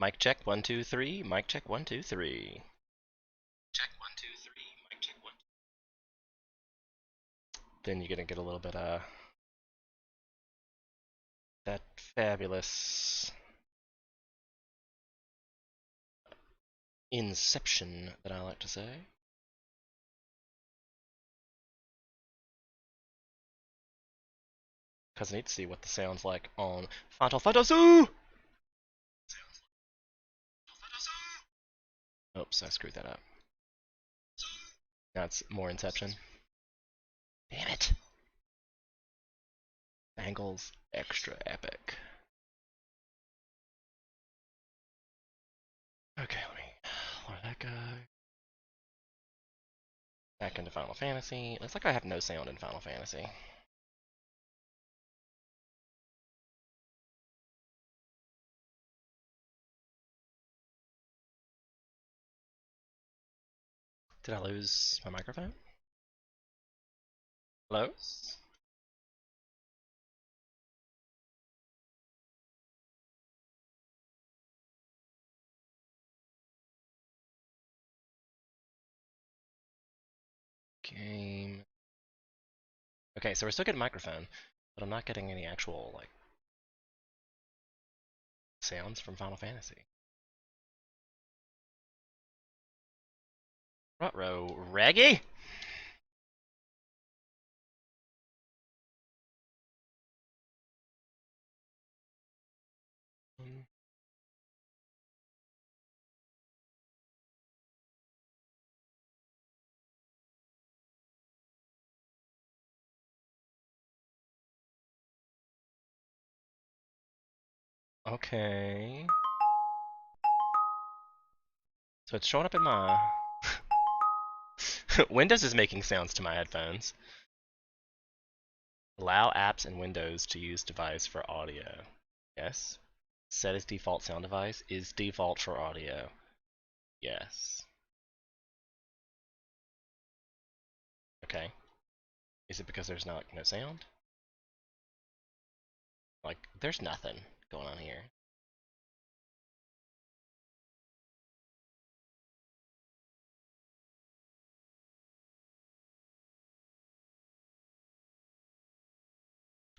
Mic check 1 2 3. Mic check 1 2 3. Check 1 2 3. Mic check 1. Then you're gonna get a little bit that fabulous inception that I like to say. Because I need to see what the sound's like on Final Fantasy! Oops, I screwed that up. That's more Inception. Damn it! Angles extra epic. Okay, let me let that guy. Back into Final Fantasy. Looks like I have no sound in Final Fantasy. Did I lose my microphone? Hello? Game. Okay, so we're still getting microphone, but I'm not getting any actual, like, sounds from Final Fantasy. Ruh-roh, Reggie? Okay. So it's showing up in my... Windows is making sounds to my headphones. Allow apps in Windows to use device for audio. Yes. Set as default sound device is default for audio. Yes. Okay. Is it because there's no sound? Like, there's nothing going on here.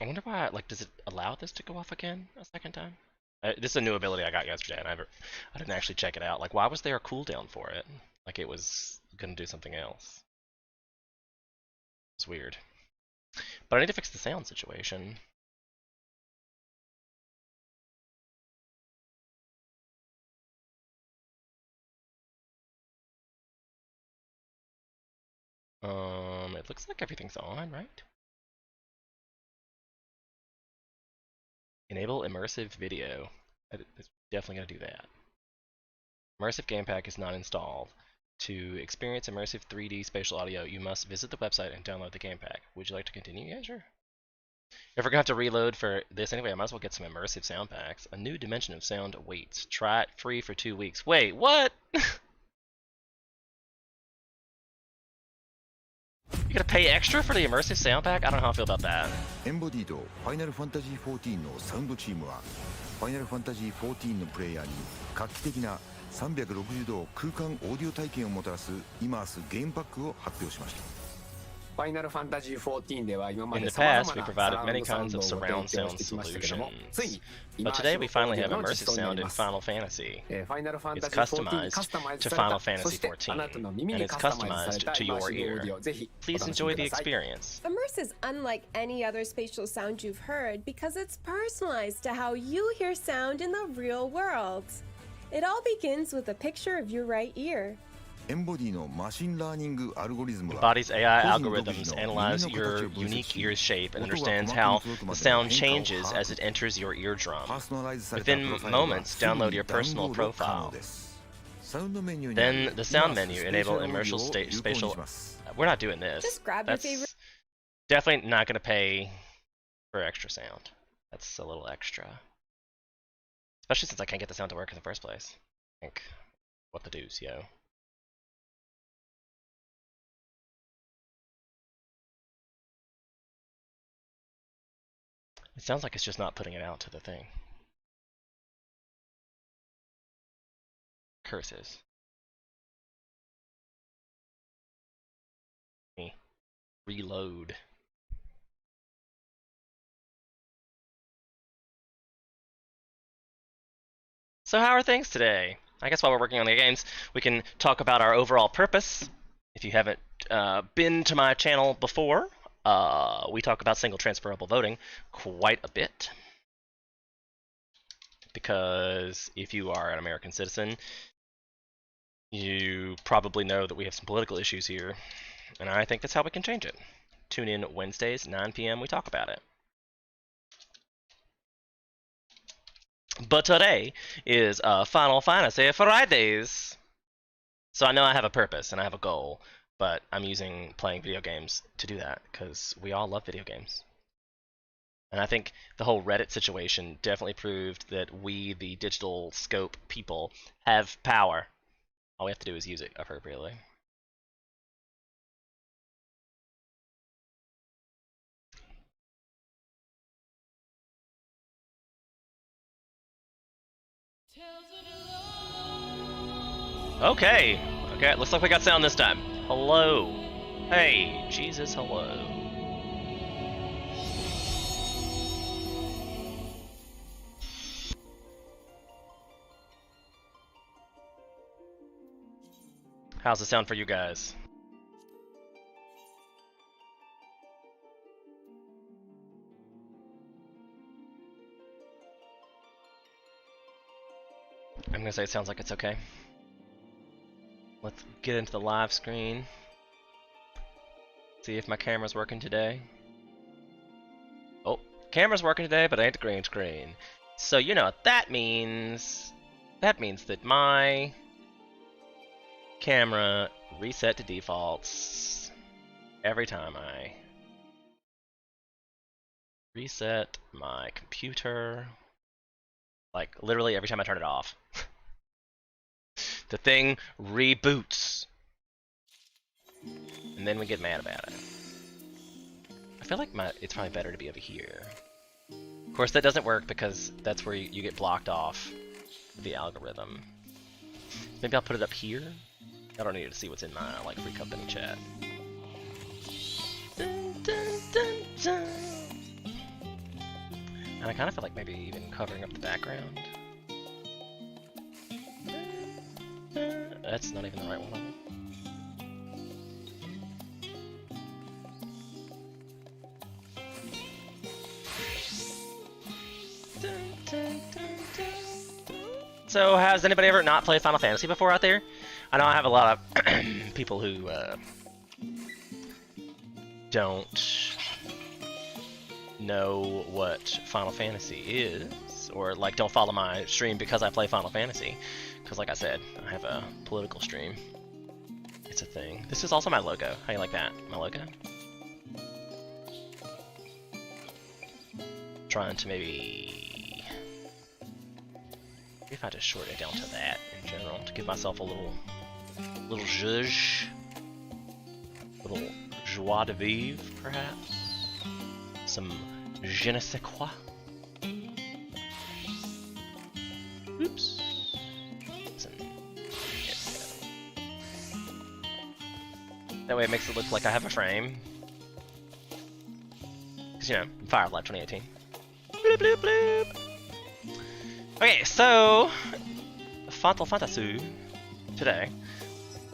I wonder why, like, does it allow this to go off again a second time? This is a new ability I got yesterday, and I didn't actually check it out. Like, why was there a cooldown for it? Like, it was gonna do something else. It's weird. But I need to fix the sound situation. It looks like everything's on, right? Enable immersive video. It's definitely gonna do that. Immersive Game Pack is not installed. To experience immersive 3D spatial audio, you must visit the website and download the Game Pack. Would you like to continue? Yeah, sure. If we're gonna have to reload for this anyway, I might as well get some immersive sound packs. A new dimension of sound awaits. Try it free for 2 weeks. Wait, what? You gotta pay extra for the immersive sound pack? I don't know how I feel about that. エンボディとファイナルファンタジー14のサウンドチームはファイナルファンタジー14のプレイヤーに画期的な360度空間オーディオ体験をもたらすイマースゲームパックを発表しました。ファイナルファンタジー14では今ま In で the 様 past, 々 we なサ provided ラウン many ドサウン kinds ド of を提 surround 供 sound してきましたけども、ついに solutions. But today we finally have の immersive 実装にな sound り in ます。 Final Fantasy. ファイナルファン It's タジー14にカ customized スタマイズ to され Final た、そ Fantasy してあなたの耳 14, に and it's カスタマイズされ customized た to イマー your シブオーディ ear. オ、ぜひお Please 楽しみ enjoy く the ださい。 experience. Immerse is unlike any other spatial sound you've heard because it's personalized to how you hear sound in the real world. It all begins with a picture of your right ear. エンボディのマシンラーニングアルゴリズムは Body's AI 個人独自 algorithms の analyze 耳の形 your を分析 unique し ear shape and 音が understands 鼓膜 how に届くま the での sound 変化を changes 把 as 握 it enters your eardrum. パーソナライズされた Within プロファイルは moments, すぐ download に your ダウン personal ロード可能 profile. ですサウンドメニューにあ Then る the sound イマース menu スペシャ enable ルオーディ immersive オを有効に spatial. します We're not doing this. Just grab your favorite. That's definitely not going to pay for extra sound. That's a little extra. Especially since I can't get the sound to work in the first place. I think, what the deuce, yo. It sounds like it's just not putting it out to the thing. curses. Let me reload. So how are things today? I guess while we're working on the games, we can talk about our overall purpose. If you haven't been to my channel before, we talk about single transferable voting quite a bit. Because if you are an American citizen, you probably know that we have some political issues here, and I think that's how we can change it. Tune in Wednesdays, 9 p.m., we talk about it. But today is Final Fantasy Fridays. So I know I have a purpose and I have a goal, but I'm using playing video games to do that, because we all love video games. And I think the whole Reddit situation definitely proved that we, the digital scope people, have power. All we have to do is use it appropriately. Okay, looks like we got sound this time. Hello. Hey, Jesus, hello. How's the sound for you guys? I'm gonna say it sounds like it's okay. Let's get into the live screen. See if my camera's working today. Oh, camera's working today, but it ain't the green screen. So you know what that means. That means that my camera reset to defaults every time I reset my computer. Like, literally every time I turn it off. The thing reboots. And then we get mad about it. I feel like it's probably better to be over here. Of course, that doesn't work because that's where you get blocked off the algorithm. Maybe I'll put it up here? I don't need to see what's in my, like, free company chat. Dun, dun, dun, dun. And I kind of feel like maybe even covering up the background. That's not even the right one. So, has anybody ever not played Final Fantasy before out there? I know I have a lot of people who don't know what Final Fantasy is, or like don't follow my stream because I play Final Fantasy. Because like I said, I have a political stream. It's a thing. This is also my logo. How you like that? My logo? Trying to maybe if I just shorten it down to that in general to give myself a little zhuzh, little joie de vivre, perhaps. Some je ne sais quoi. Oops. That way it makes it look like I have a frame. Because, you know, Firefly 2018. Bloop, bloop, bloop. Okay, so Final Fantasy today.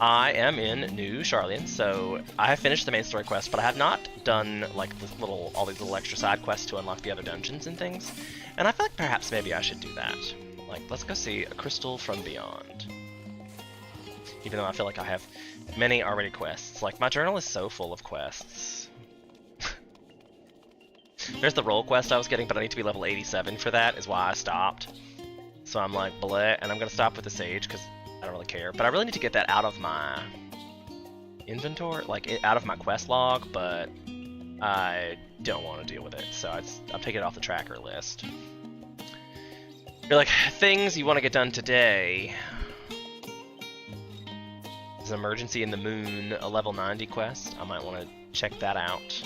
I am in New Charlian, so I have finished the main story quest, but I have not done like all these little extra side quests to unlock the other dungeons and things. And I feel like perhaps maybe I should do that. Like, let's go see A Crystal from Beyond. Even though I feel like I have many already quests. Like, my journal is so full of quests. There's the role quest I was getting, but I need to be level 87 for that, is why I stopped. So I'm like, bleh, and I'm gonna stop with the Sage, because I don't really care. But I really need to get that out of my inventory, like, out of my quest log, but I don't want to deal with it, so I'm taking it off the tracker list. You're like, things you want to get done today. There's an Emergency in the Moon, a level 90 quest. I might want to check that out.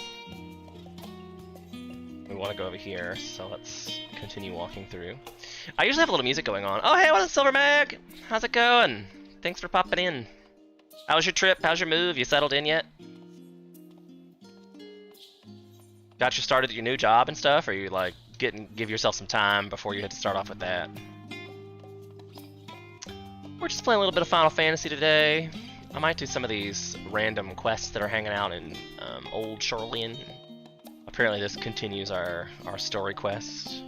We want to go over here, so let's continue walking through. I usually have a little music going on. Oh, hey, what is Silver Meg? How's it going? Thanks for popping in. How was your trip? How's your move? You settled in yet? Got you started at your new job and stuff? Or you like give yourself some time before you had to start off with that? We're just playing a little bit of Final Fantasy today. I might do some of these random quests that are hanging out in Old Charlian. Apparently this continues our story quest.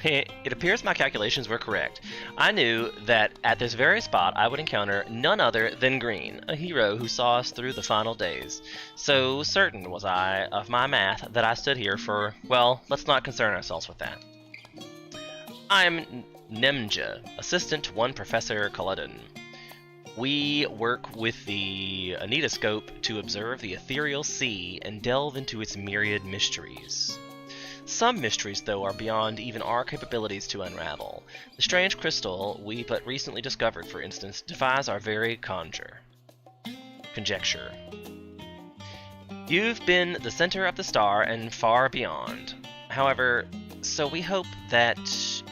It appears my calculations were correct. I knew that at this very spot I would encounter none other than Green, a hero who saw us through the final days. So certain was I of my math that I stood here for, well, let's not concern ourselves with that. I'm Nemja, assistant to one Professor Culloden. We work with the Anidascope to observe the ethereal sea and delve into its myriad mysteries. Some mysteries, though, are beyond even our capabilities to unravel. The strange crystal we but recently discovered, for instance, defies our very conjecture. You've been the center of the star and far beyond. However, so we hope that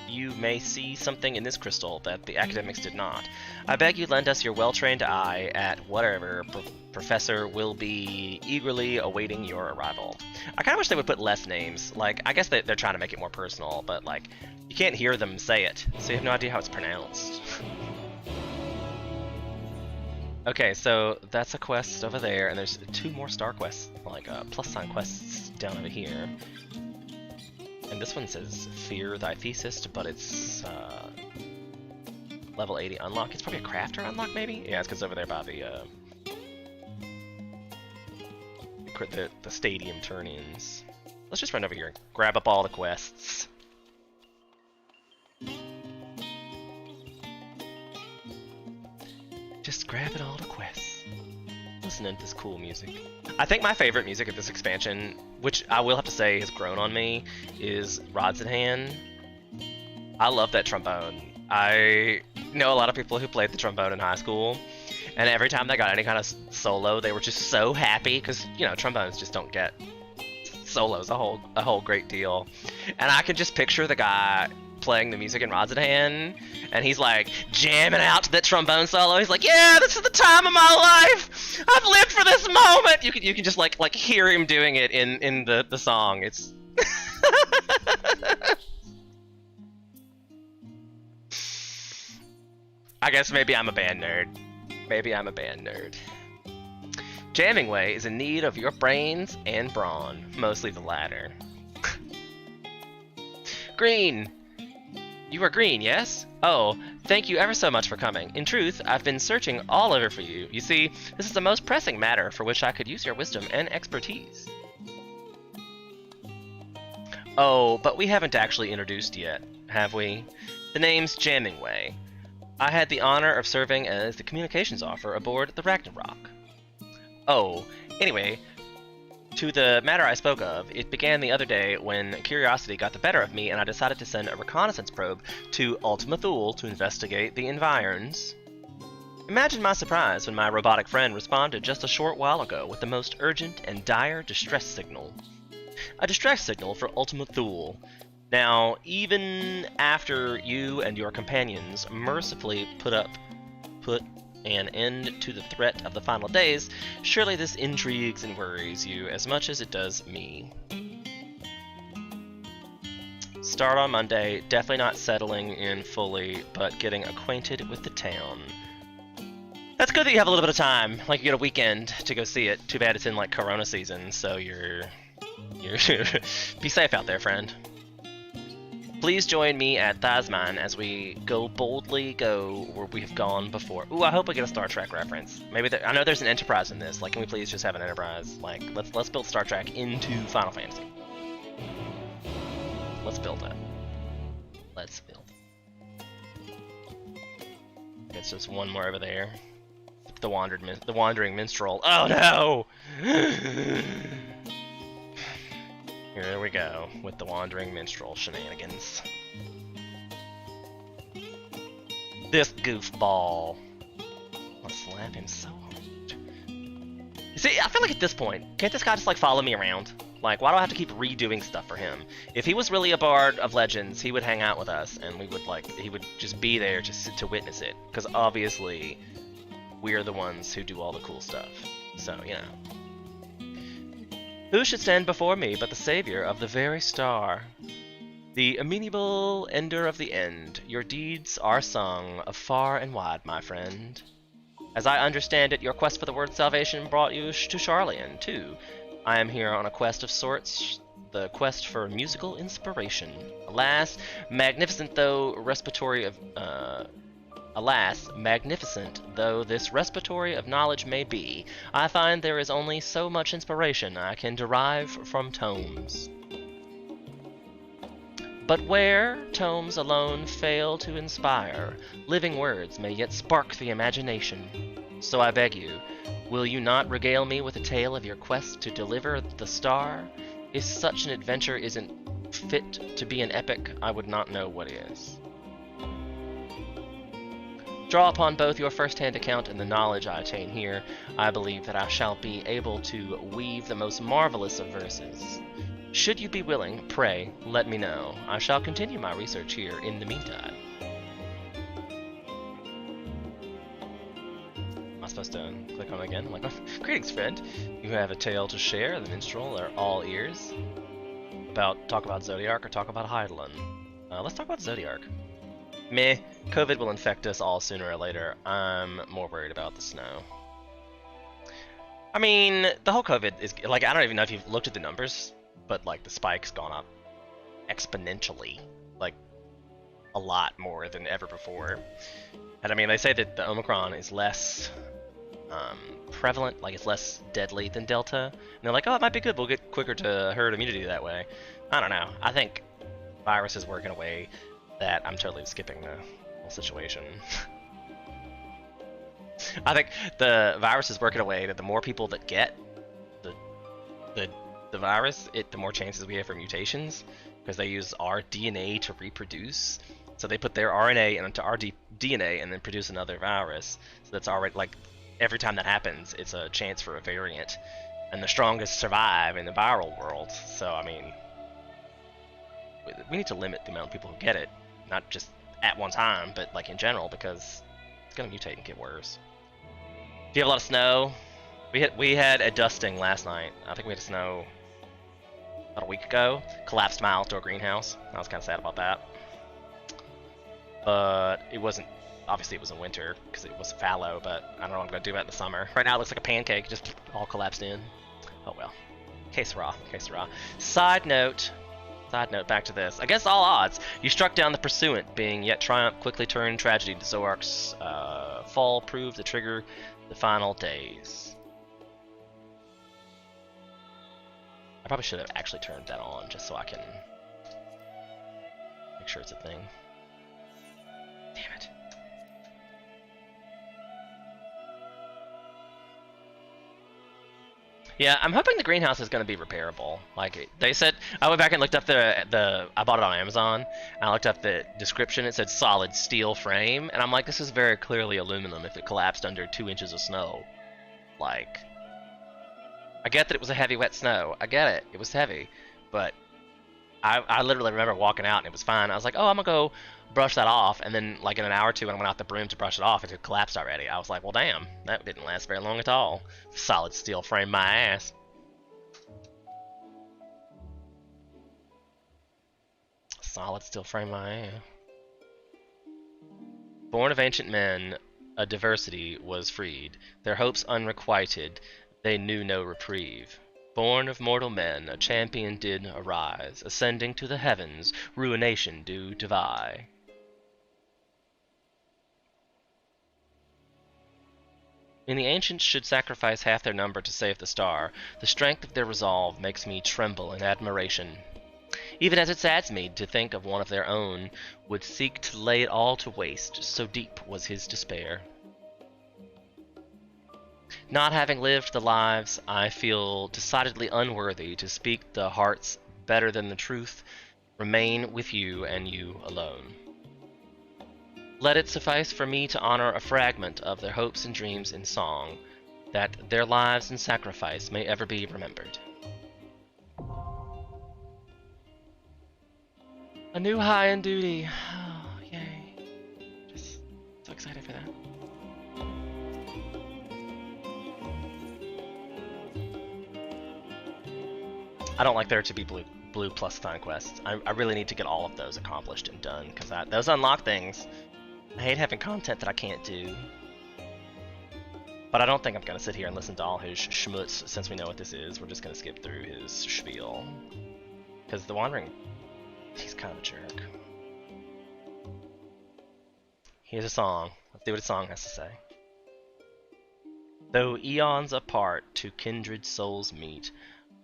you may see something in this crystal that the academics did not. I beg you lend us your well-trained eye at whatever professor will be eagerly awaiting your arrival. I kind of wish they would put less names. Like, I guess they're trying to make it more personal, but like, you can't hear them say it, so you have no idea how it's pronounced. Okay, so that's a quest over there, and there's 2 more star quests, like plus sign quests down over here. And this one says Fear Thy Thesis, but it's level 80 unlock. It's probably a crafter unlock, maybe? Yeah, it's because over there by the stadium turn-ins. Let's just run over here and grab up all the quests. Just grabbing all the quests. Listening to this cool music. I think my favorite music of this expansion, which I will have to say has grown on me, is Rods in Hand. I love that trombone. I know a lot of people who played the trombone in high school, and every time they got any kind of solo, they were just so happy, because, you know, trombones just don't get solos a whole great deal. And I can just picture the guy playing the music in Rods in Hand, and he's like jamming out to that trombone solo. He's like, yeah, this is the time of my life. I've lived for this moment. You can just like hear him doing it in the song. It's I guess maybe I'm a band nerd. Jamming Way is in need of your brains and brawn, mostly the latter. Green. You are Green, yes? Oh, thank you ever so much for coming. In truth, I've been searching all over for you. You see, this is the most pressing matter for which I could use your wisdom and expertise. Oh, but we haven't actually introduced yet, have we? The name's Jamming Way. I had the honor of serving as the communications officer aboard the Ragnarok. Oh, anyway, to the matter I spoke of, it began the other day when curiosity got the better of me and I decided to send a reconnaissance probe to Ultima Thule to investigate the environs. Imagine my surprise when my robotic friend responded just a short while ago with the most urgent and dire distress signal. A distress signal for Ultima Thule. Now, even after you and your companions mercifully put an end to the threat of the final days, surely this intrigues and worries you as much as it does me. Start on Monday, definitely not settling in fully, but getting acquainted with the town. That's good that you have a little bit of time, like you get a weekend to go see it. Too bad it's in like Corona season, so you're be safe out there, friend. Please join me at Thasman as we boldly go where we have gone before. Ooh, I hope we get a Star Trek reference. Maybe I know there's an Enterprise in this. Like, can we please just have an Enterprise? Like, let's build Star Trek into Final Fantasy. Let's build it. Let's build it. It's just one more over there. The Wandering Minstrel. Oh no! Here we go, with the Wandering Minstrel shenanigans. This goofball. I'll slap him so hard. See, I feel like at this point, can't this guy just like follow me around? Like, why do I have to keep redoing stuff for him? If he was really a bard of legends, he would hang out with us, and we would, like, he would just be there just to witness it. Because obviously, we're the ones who do all the cool stuff. So, you know. Who should stand before me but the savior of the very star? The amenable ender of the end, your deeds are sung afar and wide, my friend. As I understand it, your quest for the word salvation brought you to Sharlayan, too. I am here on a quest of sorts, the quest for musical inspiration. Alas, magnificent though this respiratory of knowledge may be, I find there is only so much inspiration I can derive from tomes. But where tomes alone fail to inspire, living words may yet spark the imagination. So I beg you, will you not regale me with a tale of your quest to deliver the star? If such an adventure isn't fit to be an epic, I would not know what is. Draw upon both your first-hand account and the knowledge I attain here, I believe that I shall be able to weave the most marvelous of verses. Should you be willing, pray, let me know. I shall continue my research here in the meantime. Am I supposed to click on it again? I'm like, oh, greetings, friend. You have a tale to share. The minstrel are all ears. Talk about Zodiark or talk about Hydaelyn? Let's talk about Zodiark. Meh. COVID will infect us all sooner or later. I'm more worried about the snow. I mean, the whole COVID is, like, I don't even know if you've looked at the numbers, but, like, the spike's gone up exponentially, like, a lot more than ever before. And I mean, they say that the Omicron is less prevalent, like, it's less deadly than Delta. And they're like, oh, it might be good, we'll get quicker to herd immunity that way. I don't know. I think viruses work in a way that I'm totally skipping the whole situation. I think the viruses work in a way that the more people that get the virus, the more chances we have for mutations, because they use our DNA to reproduce. So they put their RNA into our DNA and then produce another virus. So that's already, like, every time that happens, it's a chance for a variant. And the strongest survive in the viral world. So, I mean, we need to limit the amount of people who get it. Not just at one time, but, like, in general, because it's going to mutate and get worse. Do you have a lot of snow? We had a dusting last night. I think we had snow about a week ago. Collapsed my outdoor greenhouse. I was kind of sad about that. But it wasn't, obviously it was in winter because it was fallow, but I don't know what I'm going to do about it in the summer. Right now it looks like a pancake, just all collapsed in. Oh well. Que sera, que sera. Side note, back to this. Against all odds, you struck down the pursuant, being yet triumph quickly turned tragedy. To Zoark's fall proved to trigger the final days. I probably should have actually turned that on just so I can make sure it's a thing. Damn it. Yeah, I'm hoping the greenhouse is going to be repairable. Like, they said, I went back and looked up I bought it on Amazon, and I looked up the description. It said solid steel frame, and I'm like, this is very clearly aluminum if it collapsed under 2 inches of snow. Like, I get that it was a heavy, wet snow. I get it. It was heavy. But I literally remember walking out and it was fine. I was like, oh, I'm going to go brush that off. And then, like, in an hour or two, when I went out the broom to brush it off, it had collapsed already. I was like, well, damn. That didn't last very long at all. Solid steel frame my ass. Solid steel frame my ass. Born of ancient men, a diversity was freed. Their hopes unrequited. They knew no reprieve. Born of mortal men, a champion did arise, ascending to the heavens, ruination do defy. When the ancients should sacrifice half their number to save the star, the strength of their resolve makes me tremble in admiration. Even as it saddens me to think of one of their own would seek to lay it all to waste, so deep was his despair. Not having lived the lives, I feel decidedly unworthy to speak the heart's better than the truth, remain with you and you alone. Let it suffice for me to honor a fragment of their hopes and dreams in song, that their lives and sacrifice may ever be remembered. A new high end duty. Oh, yay. Just so excited for that. I don't like there to be blue plus time quests. I really need to get all of those accomplished and done, because those unlock things. I hate having content that I can't do. But I don't think I'm going to sit here and listen to all his schmutz since we know what this is. We're just going to skip through his spiel. Because the Wandering, he's kind of a jerk. Here's a song. Let's see what a song has to say. Though eons apart to kindred souls meet,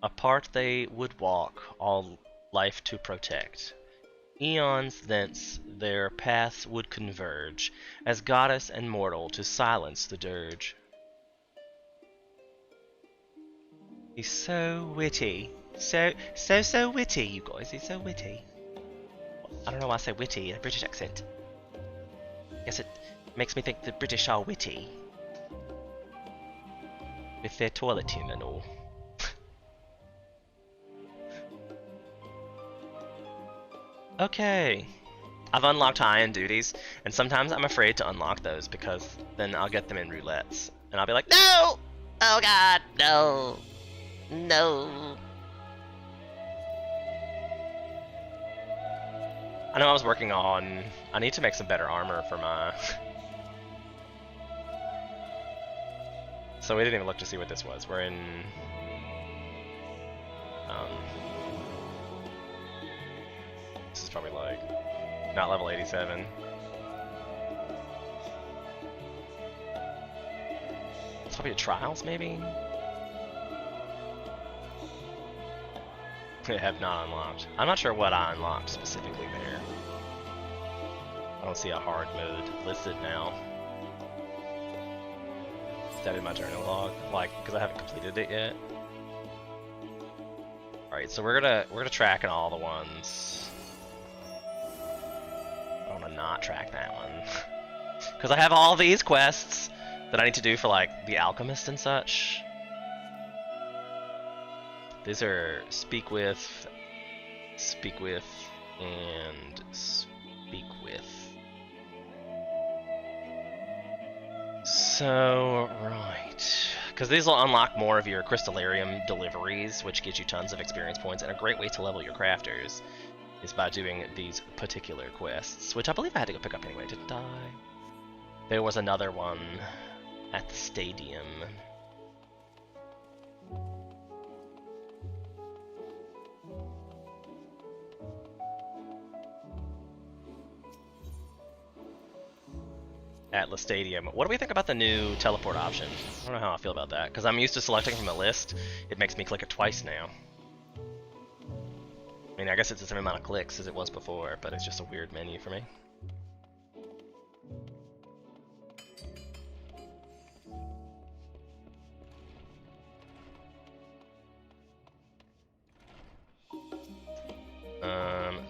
apart they would walk, all life to protect. Eons thence their paths would converge, as goddess and mortal to silence the dirge. He's so witty. So witty, you guys. He's so witty. I don't know why I say witty in a British accent. I guess it makes me think the British are witty. With their toileting and all. Okay. I've unlocked high-end duties, and sometimes I'm afraid to unlock those because then I'll get them in roulettes. And I'll be like, no! Oh god, no! No! I know I was working on... I need to make some better armor for my... So we didn't even look to see what this was. We're in... This is probably like... Not level 87. It's probably a Trials, maybe? I have not unlocked. I'm not sure what I unlocked specifically there. I don't see a hard mode listed now. Is that in my journal log? Like, because I haven't completed it yet. Alright, so we're gonna track in all the ones. I wanna not track that one. Because I have all these quests that I need to do for like the alchemist and such. These are speak with, and speak with. So, right. Because these will unlock more of your Crystallarium deliveries, which gives you tons of experience points, and a great way to level your crafters is by doing these particular quests, which I believe I had to go pick up anyway, didn't I? There was another one at the stadium. Atlas Stadium. What do we think about the new teleport option? I don't know how I feel about that, because I'm used to selecting from a list. It makes me click it twice now. I mean, I guess it's the same amount of clicks as it was before, but it's just a weird menu for me.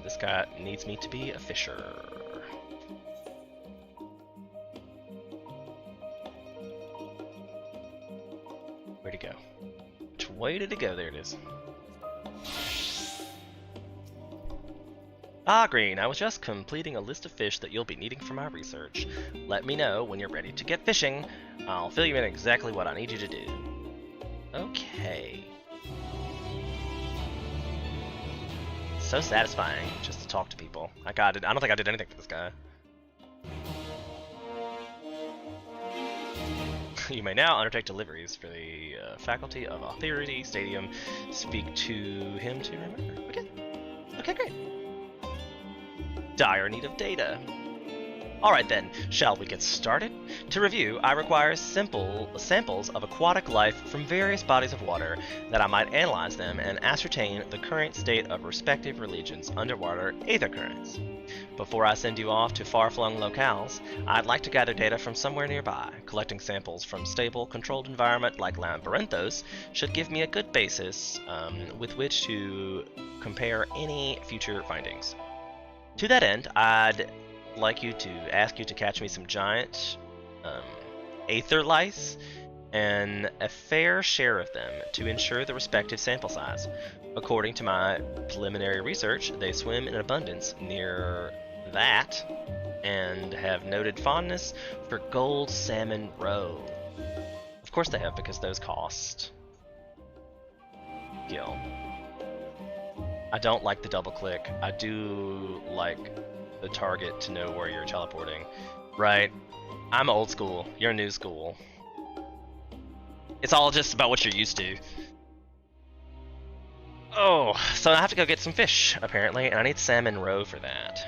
This guy needs me to be a fisher. Where'd it go? Which way did it go? There it is. Ah, Green, I was just completing a list of fish that you'll be needing for my research. Let me know when you're ready to get fishing. I'll fill you in exactly what I need you to do. Okay. So satisfying just to talk to people. I don't think I did anything for this guy. You may now undertake deliveries for the faculty of Authority Stadium. Speak to him to remember. Okay, great. Dire need of data. Alright then, shall we get started? To review, I require simple samples of aquatic life from various bodies of water that I might analyze them and ascertain the current state of respective regions' underwater aether currents. Before I send you off to far-flung locales, I'd like to gather data from somewhere nearby. Collecting samples from stable, controlled environment like Labyrinthos should give me a good basis with which to compare any future findings. To that end, I'd like you to ask you to catch me some giant aether lice and a fair share of them to ensure the respective sample size. According to my preliminary research, they swim in abundance near that and have noted fondness for gold salmon roe. Of course they have, because those cost gil. I don't like the double click. I do like the target to know where you're teleporting. Right? I'm old school. You're new school. It's all just about what you're used to. Oh, so I have to go get some fish, apparently, and I need salmon roe for that.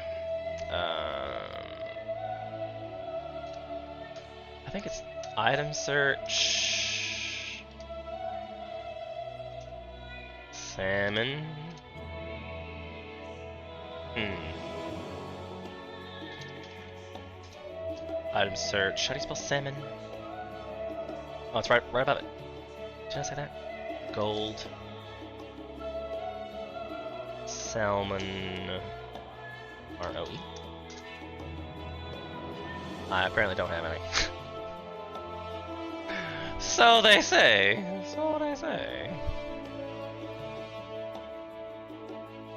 I think it's item search. Salmon. Item search. How do you spell salmon? Oh, it's right above it. Did I say that? Gold. Salmon. R-O-E. I apparently don't have any. So they say. So they say.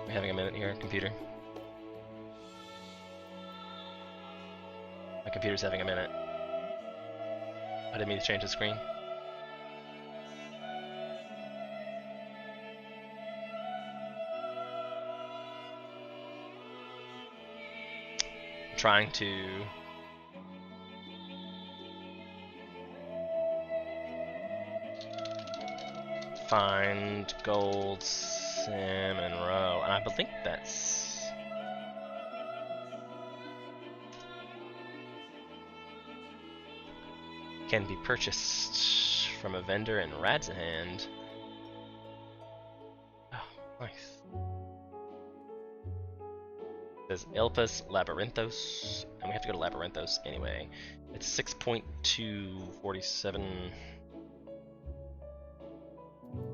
We having a minute here, computer? My computer's having a minute. I didn't mean to change the screen. I'm trying to find gold salmon roe, and I think that's can be purchased from a vendor in Radzahan. Oh, nice. It says Elpis Labyrinthos, and we have to go to Labyrinthos anyway. It's 6.247.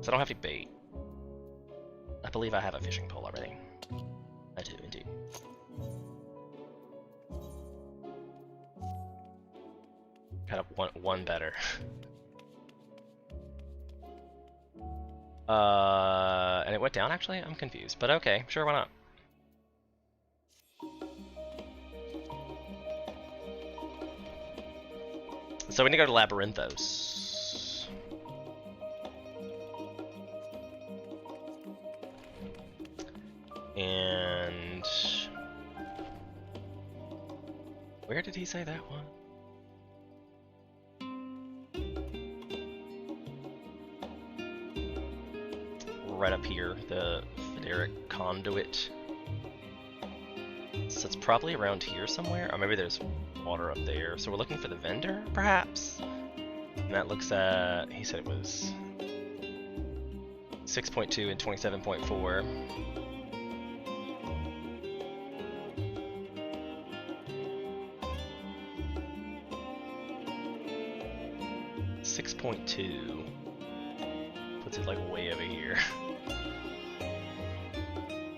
So I don't have any bait. I believe I have a fishing pole already. I do indeed. Got one better. And it went down actually? I'm confused, but okay, sure, why not? So we need to go to Labyrinthos. And where did he say that one? Right up here, the Federic Conduit. So it's probably around here somewhere, or maybe there's water up there. So we're looking for the vendor, perhaps? And that looks at, he said it was 6.2 and 27.4. .2 puts it like way over here.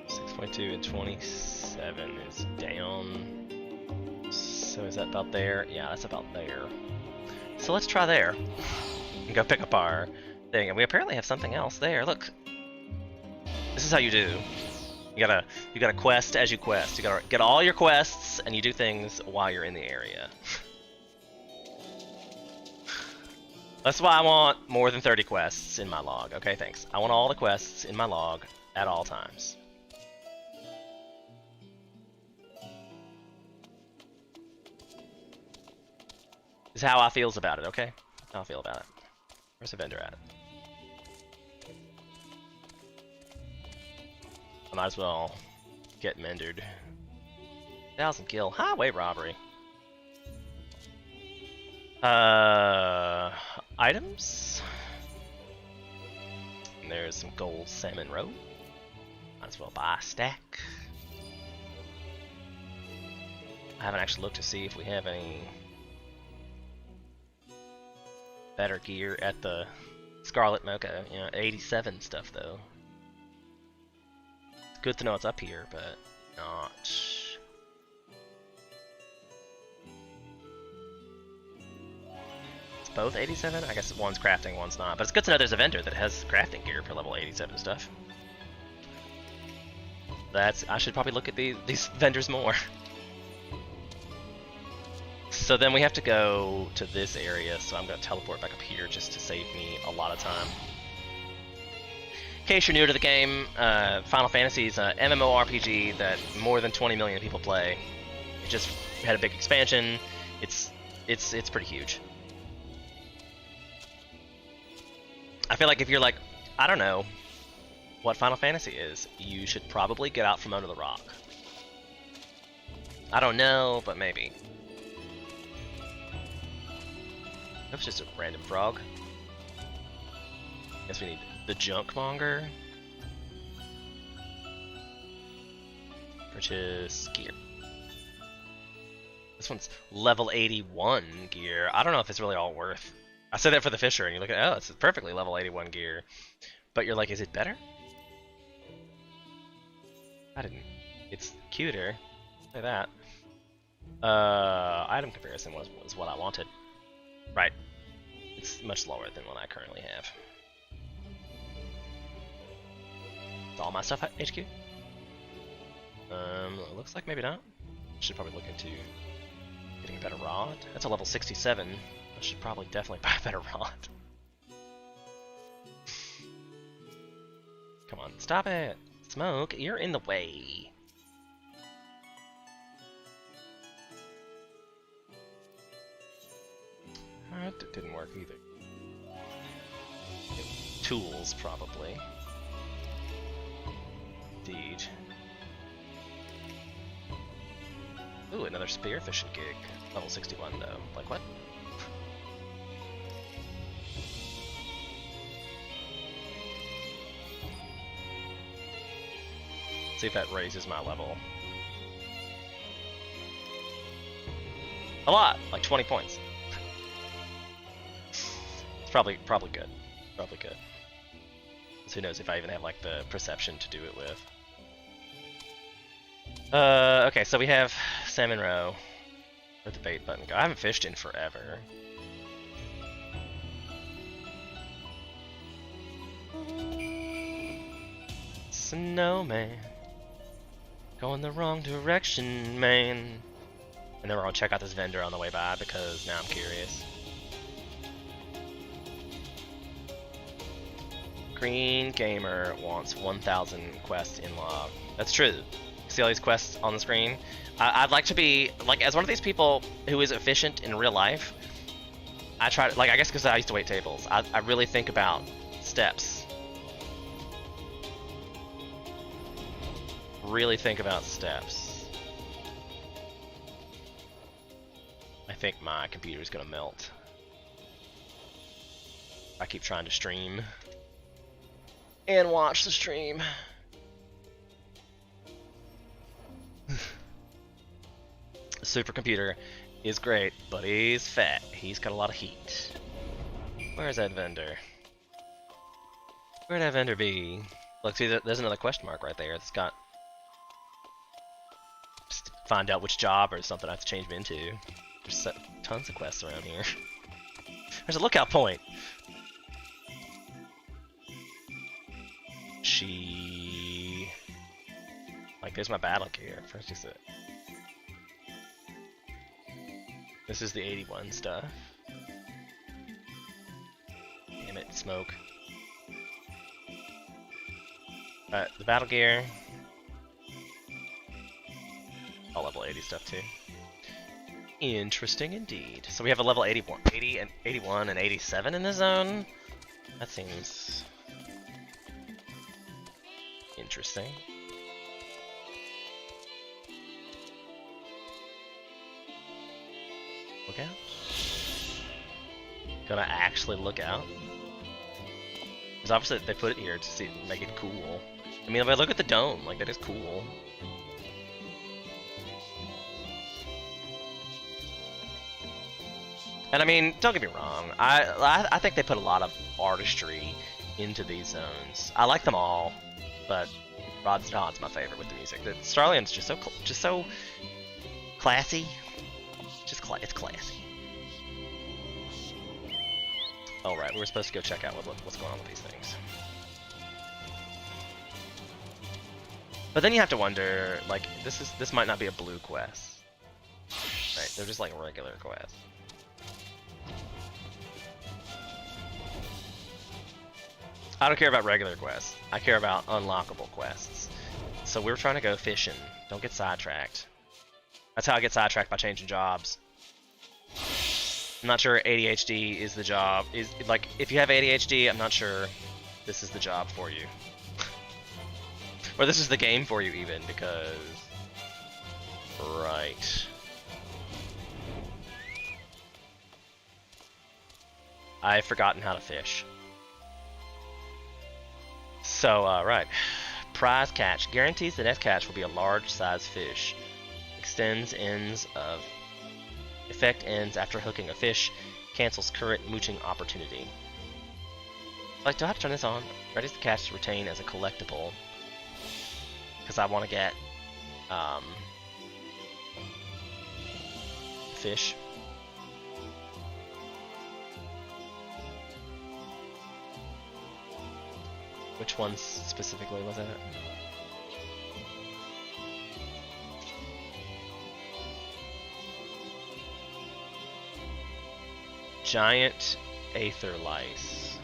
6.2 and 27 is down. So is that about there? Yeah, that's about there. So let's try there and go pick up our thing. And we apparently have something else there. Look, this is how you do. You gotta quest as you quest. You gotta get all your quests, and you do things while you're in the area. That's why I want more than 30 quests in my log. Okay, thanks. I want all the quests in my log at all times. This is how I feels about it, okay? How I feel about it. Where's the vendor at? I might as well get mendered. 1,000 gil. Highway robbery. Items. And there's some gold salmon roe. Might as well buy a stack. I haven't actually looked to see if we have any better gear at the Scarlet Mocha. You know, 87 stuff though. It's good to know it's up here, but not. both 87? I guess one's crafting, one's not. But it's good to know there's a vendor that has crafting gear for level 87 stuff. I should probably look at these vendors more. So then we have to go to this area, so I'm going to teleport back up here just to save me a lot of time. In case you're new to the game, Final Fantasy is an MMORPG that more than 20 million people play. It just had a big expansion. It's pretty huge. I feel like if you're like, I don't know what Final Fantasy is, you should probably get out from under the rock. I don't know, but maybe. That's just a random frog. Guess we need the Junkmonger. Purchase gear. This one's level 81 gear. I don't know if it's really all worth. I said that for the Fisher, and you look at, oh, it's perfectly level 81 gear. But you're like, is it better? I didn't. It's cuter. Say that. Item comparison was what I wanted. Right. It's much lower than what I currently have. Is all my stuff at HQ? Looks like maybe not. Should probably look into getting a better rod. That's a level 67. I should probably definitely buy a better rod. Come on, stop it! Smoke, you're in the way. That didn't work either. Tools, probably. Indeed. Ooh, another spearfishing gig. Level 61 though. Like what? See if that raises my level. A lot! Like 20 points. It's probably good. Probably good. So who knows if I even have like the perception to do it with. Okay, so we have Salmon Row. Where'd the bait button go? I haven't fished in forever. Snowman. Going the wrong direction, man. And then we're gonna check out this vendor on the way by because now I'm curious. Green Gamer wants 1,000 quests in log. That's true. See all these quests on the screen? I'd like to be, like, as one of these people who is efficient in real life, I try to, like, I guess because I used to wait tables, I really think about steps. Really think about steps. I think my computer's gonna melt. I keep trying to stream and watch the stream. Supercomputer is great, but he's fat. He's got a lot of heat. Where's that vendor? Where'd that vendor be? Look, see, there's another question mark right there. It's got... Just to find out which job or something I have to change me into. There's tons of quests around here. There's a lookout point! Like, there's my battle gear. First you said. This is the 81 stuff. Damn it, smoke. The battle gear. All level 80 stuff too. Interesting indeed. So we have a level 81 and 87 in the zone? That seems interesting. Look out. Gonna actually look out. Because obviously they put it here to see, make it cool. I mean, if I look at the dome, like, that is cool. And I mean, don't get me wrong, I think they put a lot of artistry into these zones. I like them all, but Rod's my favorite with the music. The Starlion's just so classy. It's classy. Oh right, we were supposed to go check out what's going on with these things. But then you have to wonder, like, this might not be a blue quest. Right, they're just like regular quests. I don't care about regular quests. I care about unlockable quests. So we're trying to go fishing. Don't get sidetracked. That's how I get sidetracked by changing jobs. I'm not sure ADHD is the job. Is like, if you have ADHD, I'm not sure this is the job for you. Or this is the game for you even, because... Right. I've forgotten how to fish. So, right. Prize catch. Guarantees the next catch will be a large size fish. Extends ends of... Effect ends after hooking a fish. Cancels current mooching opportunity. Like, do I have to turn this on? Readies the catch to retain as a collectible. Because I want to get... fish. Which one specifically was that? Giant aether lice.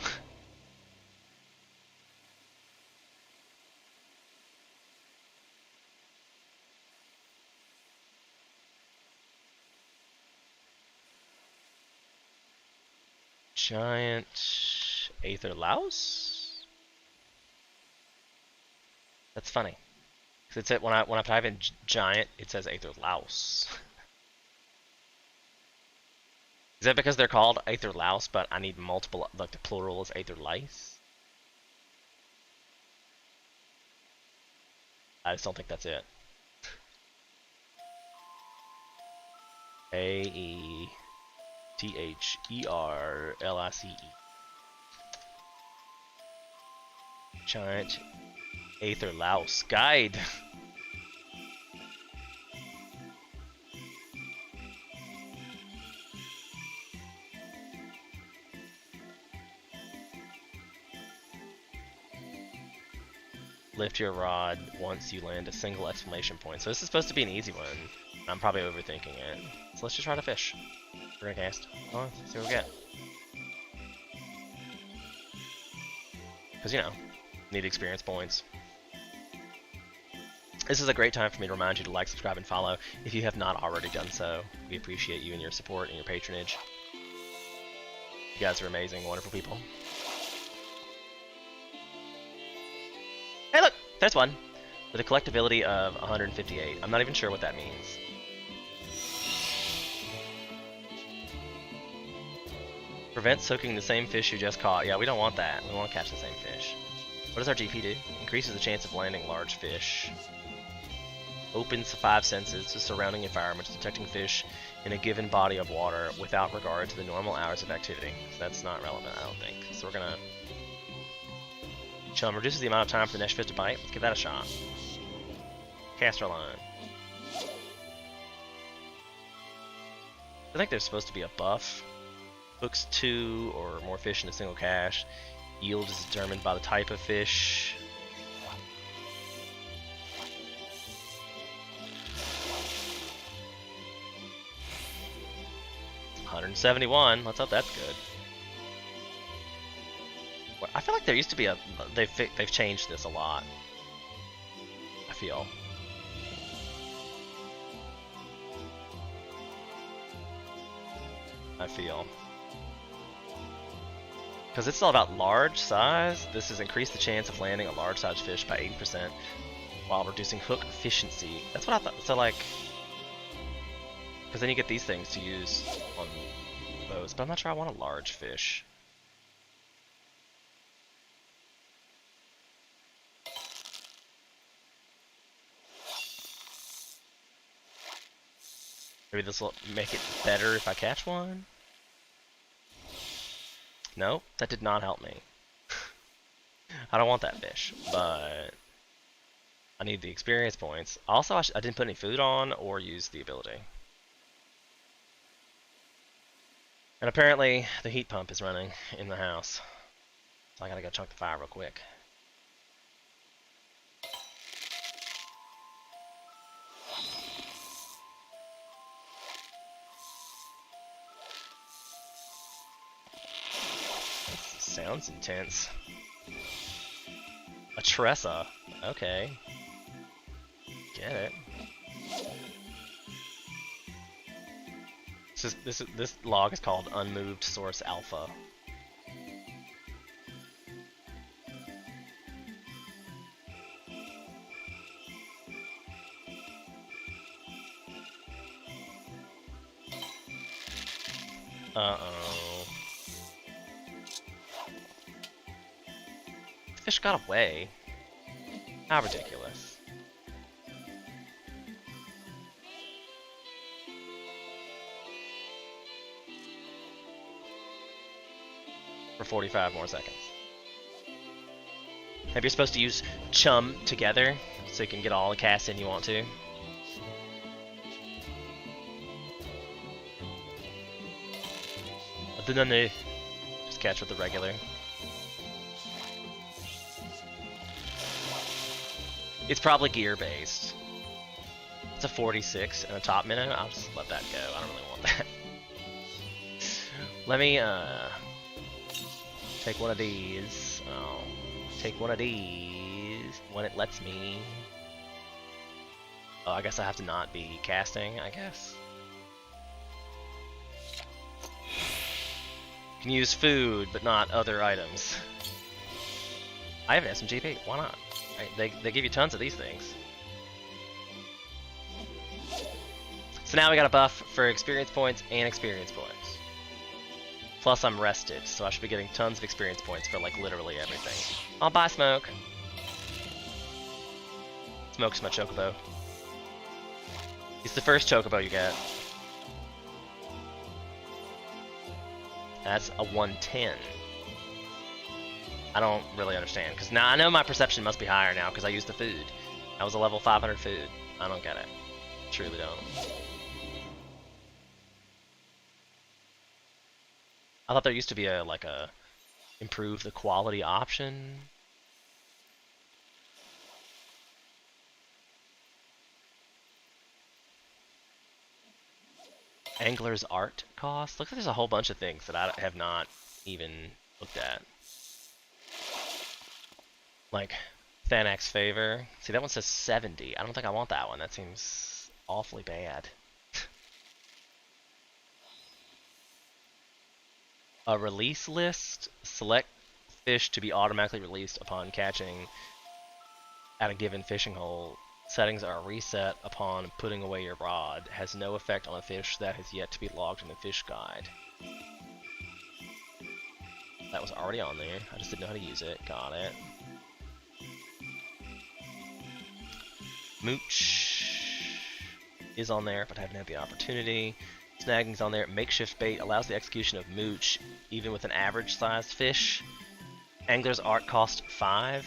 Giant aether louse? That's funny. Cause it's when I type in giant, it says aether louse. Is that because they're called aether louse, but I need multiple, like the plural is aether lice? I just don't think that's it. AETHERLICE. Giant aether louse guide. Lift your rod once you land a single exclamation point. So this is supposed to be an easy one. I'm probably overthinking it. So let's just try to fish. We're gonna cast. Oh, let's see what we get. Because, you know, need experience points. This is a great time for me to remind you to like, subscribe, and follow if you have not already done so. We appreciate you and your support and your patronage. You guys are amazing, wonderful people. Hey look! There's one! With a collectability of 158. I'm not even sure what that means. Prevents hooking the same fish you just caught. Yeah, we don't want that. We want to catch the same fish. What does our GP do? Increases the chance of landing large fish. Opens the 5 senses to surrounding environment, detecting fish in a given body of water without regard to the normal hours of activity. So that's not relevant, I don't think. So we're gonna... Chum reduces the amount of time for the next fish to bite. Let's give that a shot. Cast our line. I think there's supposed to be a buff. Hooks 2 or more fish in a single cache. Yield is determined by the type of fish. $171. Let's hope that's good. I feel like there used to be a... They've changed this a lot. I feel. Because it's all about large size. This has increased the chance of landing a large size fish by 80% while reducing hook efficiency. That's what I thought. So like... Because then you get these things to use on boats. But I'm not sure I want a large fish. Maybe this will make it better if I catch one? Nope, that did not help me. I don't want that fish, but I need the experience points. Also, I didn't put any food on or use the ability. And apparently the heat pump is running in the house. So I gotta go chunk the fire real quick. Sounds intense. A Tressa. Okay. Get it. This log is called Unmoved Source Alpha. Uh-oh. The fish got away. How ridiculous. For 45 more seconds. Maybe you're supposed to use chum together so you can get all the casts in you want to. No. Just catch with the regular. It's probably gear based. It's a 46 and a top minnow. I'll just let that go. I don't really want that. Let me take one of these. Oh, take one of these when it lets me. Oh, I guess I have to not be casting, I guess. You can use food, but not other items. I have an SMGP, why not? Right, they give you tons of these things. So now we got a buff for experience points and experience points. Plus I'm rested, so I should be getting tons of experience points for like literally everything. I'll buy Smoke. Smoke's my chocobo. He's the first chocobo you get. That's a 110. I don't really understand, because now I know my perception must be higher now because I used the food. That was a level 500 food. I don't get it. Truly don't. I thought there used to be a improve the quality option. Angler's art cost. Looks like there's a whole bunch of things that I have not even looked at. Like Thanax favor. See, that one says 70. I don't think I want that one. That seems awfully bad. A release list. Select fish to be automatically released upon catching at a given fishing hole. Settings are reset upon putting away your rod. Has no effect on a fish that has yet to be logged in the fish guide. That was already on there. I just didn't know how to use it. Got it. Mooch is on there, but I haven't had the opportunity. Snagging's on there. Makeshift bait allows the execution of mooch even with an average sized fish. Angler's art cost 5.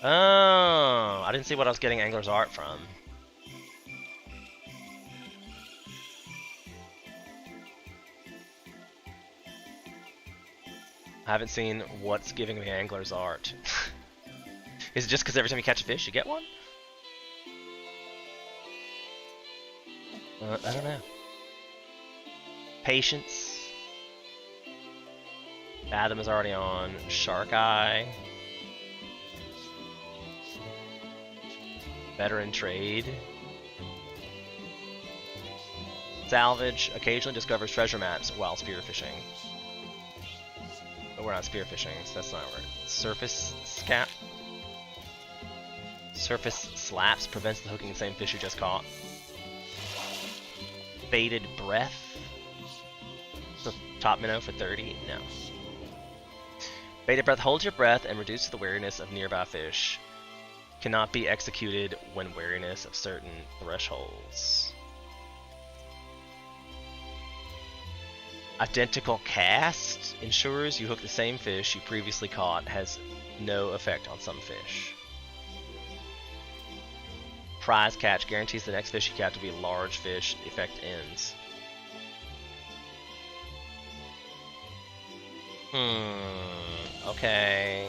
Oh, I didn't see what I was getting Angler's art from. I haven't seen what's giving me Angler's art. Is it just because every time you catch a fish you get one? I don't know. Patience. Fathom is already on. Shark Eye. Veteran Trade. Salvage occasionally discovers treasure maps while spearfishing. But we're not spearfishing, so that's not right. Surface Scap. Surface Slaps prevents the hooking the same fish you just caught. Baited Breath. So top minnow for 30? No. Baited Breath holds your breath and reduces the wariness of nearby fish. Cannot be executed when wariness of certain thresholds. Identical Cast ensures you hook the same fish you previously caught, has no effect on some fish. Prize Catch guarantees the next fish you catch to be a large fish. The effect ends. Okay.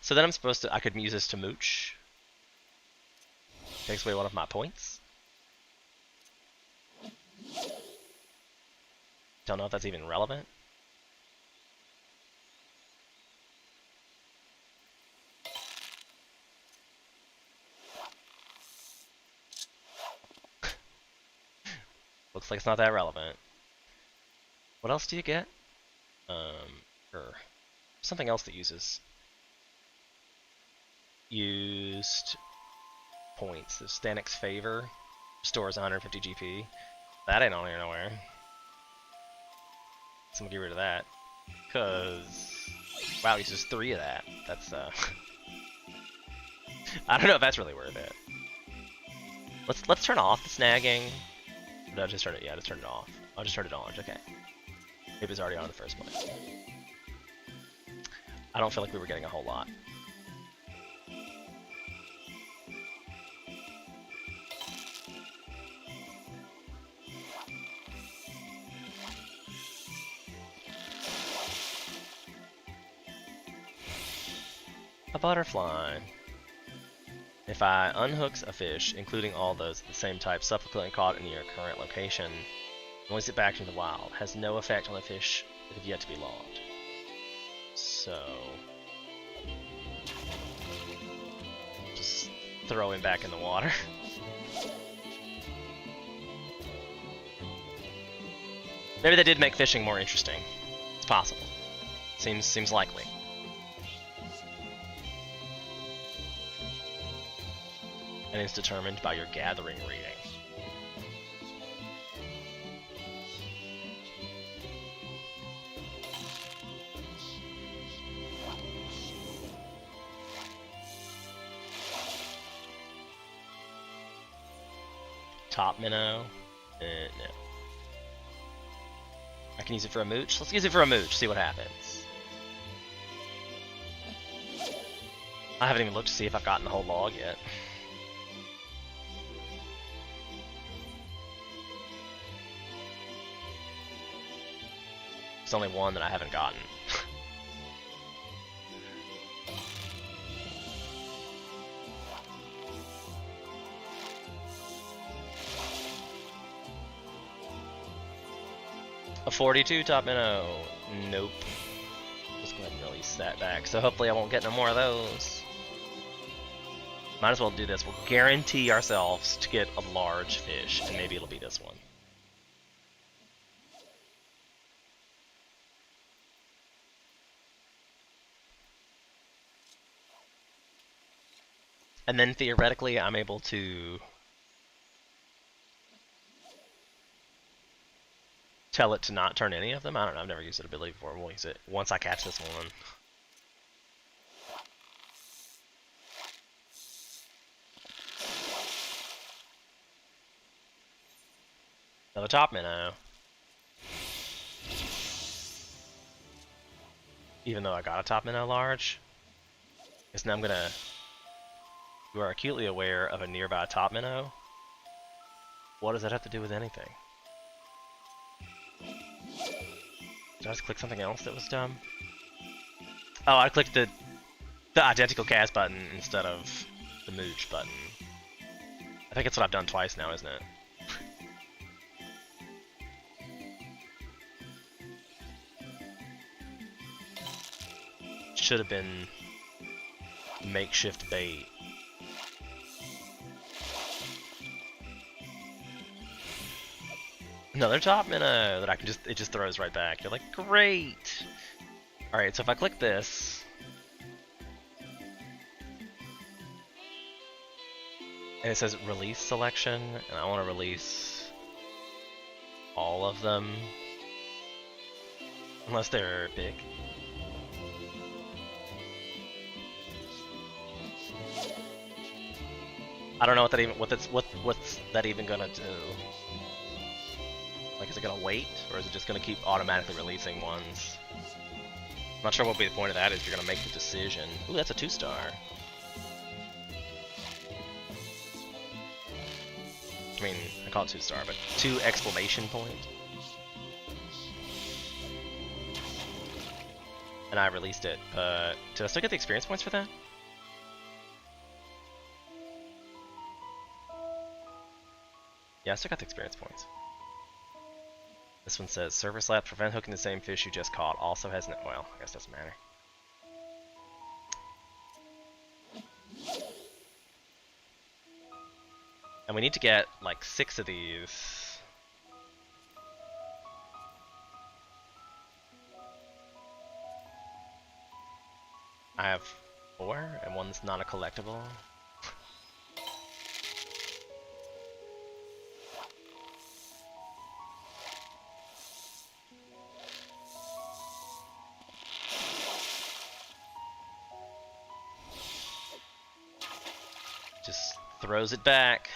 So then I'm supposed to, I could use this to mooch. Takes away one of my points. Don't know if that's even relevant. Looks like it's not that relevant. What else do you get? Or something else that uses used points. The Stanix Favor stores 150 GP. That ain't on here nowhere. So I'm gonna get rid of that. Cause wow, he uses 3 of that. That's I don't know if that's really worth it. Let's turn off the snagging. Did I just turn it? Yeah, just turn it off. I'll just turn it on. Okay. Maybe it's already on in the first place. I don't feel like we were getting a whole lot. A butterfly. If I unhooks a fish, including all those of the same type subsequently caught in your current location, and release it back into the wild, has no effect on the fish that have yet to be logged. So just throw him back in the water. Maybe they did make fishing more interesting. It's possible. Seems likely. And it's determined by your gathering rating. Top minnow? No. I can use it for a mooch? Let's use it for a mooch, see what happens. I haven't even looked to see if I've gotten the whole log yet. There's only one that I haven't gotten. A 42 top minnow. Nope. Just go ahead and release that back. So hopefully I won't get no more of those. Might as well do this. We'll guarantee ourselves to get a large fish, and maybe it'll be this one. And then theoretically, I'm able to tell it to not turn any of them. I don't know. I've never used that ability before. We'll use it once I catch this one. Another top minnow. Even though I got a top minnow large. Guess now I'm gonna. You are acutely aware of a nearby top minnow. What does that have to do with anything? Did I just click something else that was dumb? Oh, I clicked the identical cast button instead of the mooch button. I think it's what I've done twice now, isn't it? Should have been makeshift bait. Another top minnow that I can it just throws right back. You're like, great! Alright, so if I click this, and it says release selection, and I want to release all of them, unless they're big. I don't know what's that even gonna do. Like, is it gonna wait, or is it just gonna keep automatically releasing ones? I'm not sure what would be the point of that if you're gonna make the decision. Ooh, that's a 2-star. I mean, I call it 2-star, but 2 exclamation point. And I released it, but did I still get the experience points for that? Yeah, I still got the experience points. This one says, server slap, prevent hooking the same fish you just caught. Also has no, well, I guess it doesn't matter. And we need to get like 6 of these. I have 4, and one's not a collectible. Just throws it back.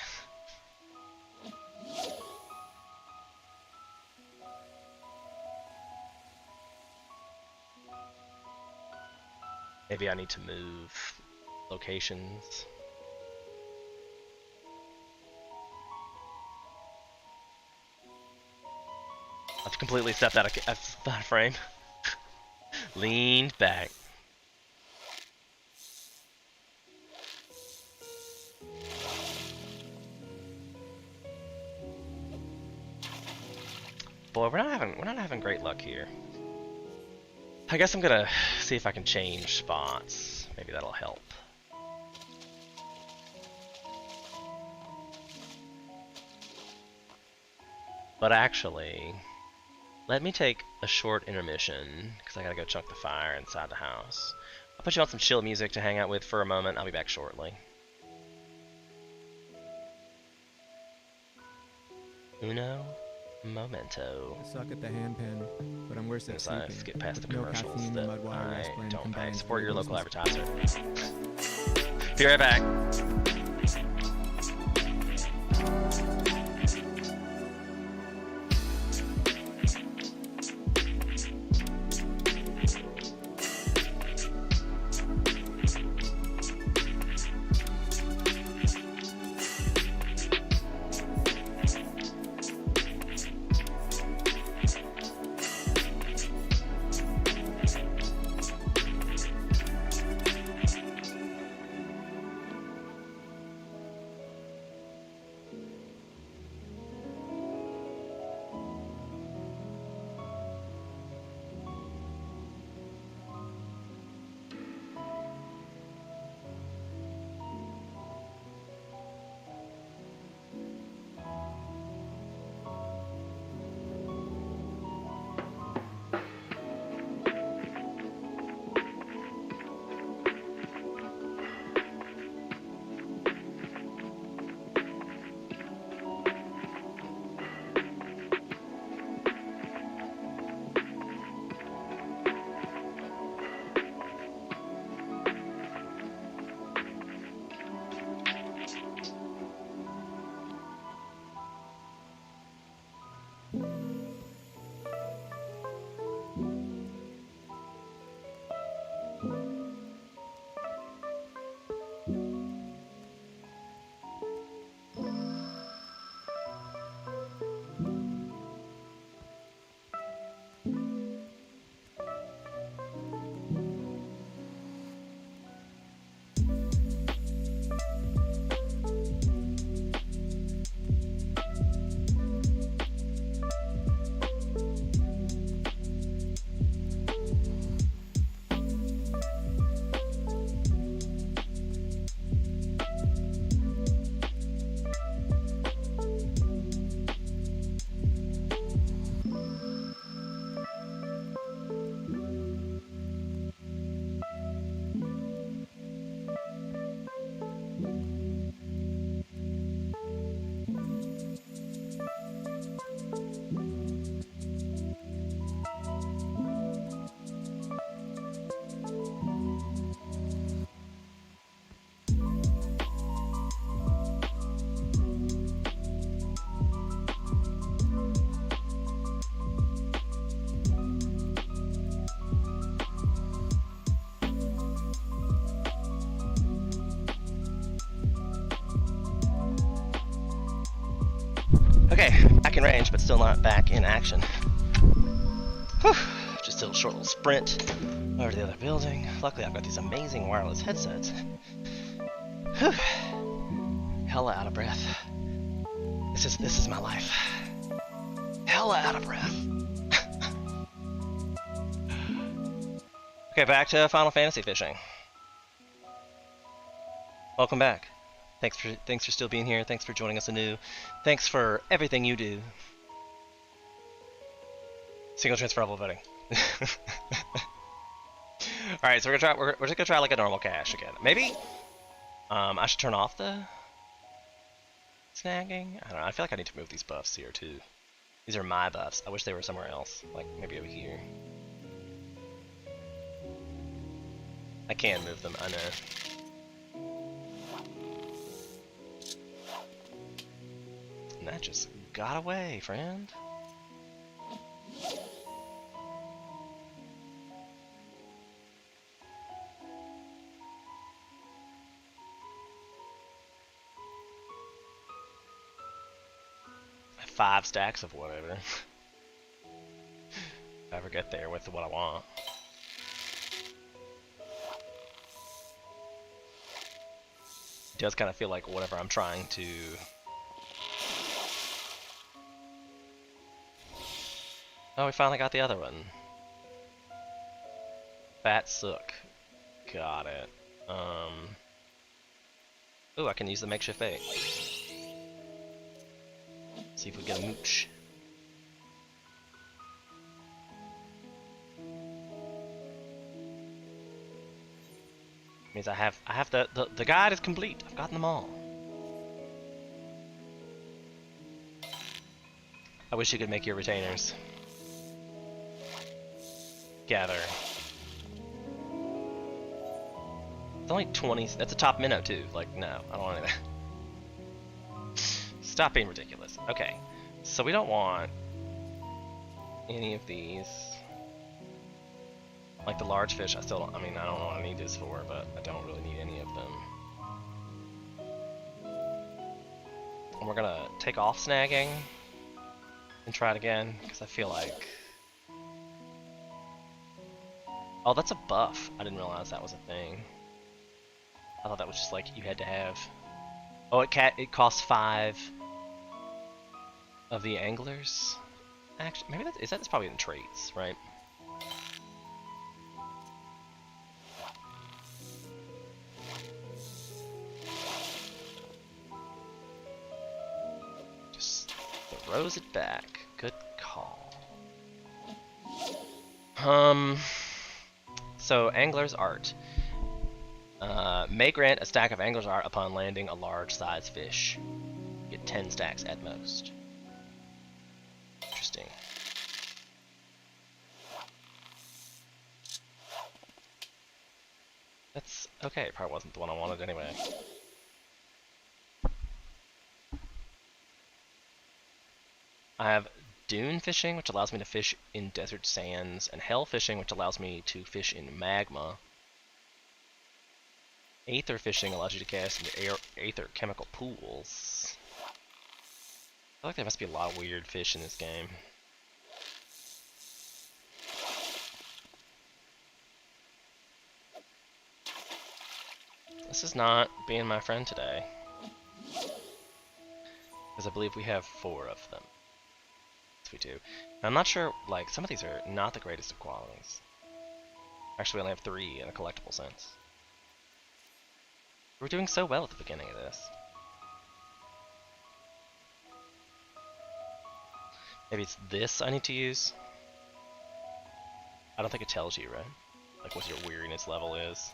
Maybe I need to move locations. I've completely stepped out of frame. Leaned back. Boy, we're not having great luck here. I guess I'm gonna see if I can change spots. Maybe that'll help. But actually, let me take a short intermission, because I gotta go chunk the fire inside the house. I'll put you on some chill music to hang out with for a moment. I'll be back shortly. Uno momento. I suck at the handpan, but I'm worse at As I sleeping. skip past the No commercials caffeine, that Mudwater, I aspirin don't pay. combined Support for your local business. advertiser. Be right back. Okay, back in range, but still not back in action. Whew. Just a short little sprint over to the other building. Luckily, I've got these amazing wireless headsets. Whew. Hella out of breath. This is my life. Hella out of breath. Okay, back to Final Fantasy fishing. Welcome back. Thanks for still being here. Thanks for joining us anew. Thanks for everything you do. Single transferable voting. All right, so we're just gonna try like a normal cache again. Maybe I should turn off the snagging. I don't know. I feel like I need to move these buffs here too. These are my buffs. I wish they were somewhere else, like maybe over here. I can move them. I know. And that just got away, friend. I have 5 stacks of whatever. If I ever get there with what I want. It does kind of feel like whatever I'm trying to... Oh, we finally got the other one. Fat Sook. Got it. Ooh, I can use the makeshift bait. See if we get a mooch. Means I have the guide is complete. I've gotten them all. I wish you could make your retainers. Gather. It's only 20. That's a top minnow too. Like, no, I don't want any of that. Stop being ridiculous. Okay, so we don't want any of these. Like the large fish, I still don't, I mean, I don't know what I need this for, but I don't really need any of them. And we're gonna take off snagging and try it again, because I feel like... Oh, that's a buff. I didn't realize that was a thing. I thought that was just like you had to have... Oh, it costs 5 of the anglers? Actually, maybe that's probably in traits, right? Just throws it back. Good call. So Angler's Art. May grant a stack of Angler's Art upon landing a large size fish. Get 10 stacks at most. Interesting. That's okay, it probably wasn't the one I wanted anyway. I have dune fishing, which allows me to fish in desert sands, and hell fishing, which allows me to fish in magma. Aether fishing allows you to cast into aether chemical pools. I feel like there must be a lot of weird fish in this game. This is not being my friend today. Because I believe we have 4 of them. Yes, we do. And I'm not sure, like, some of these are not the greatest of qualities. Actually, we only have 3 in a collectible sense. We're doing so well at the beginning of this. Maybe it's this I need to use? I don't think it tells you, right? Like what your weariness level is.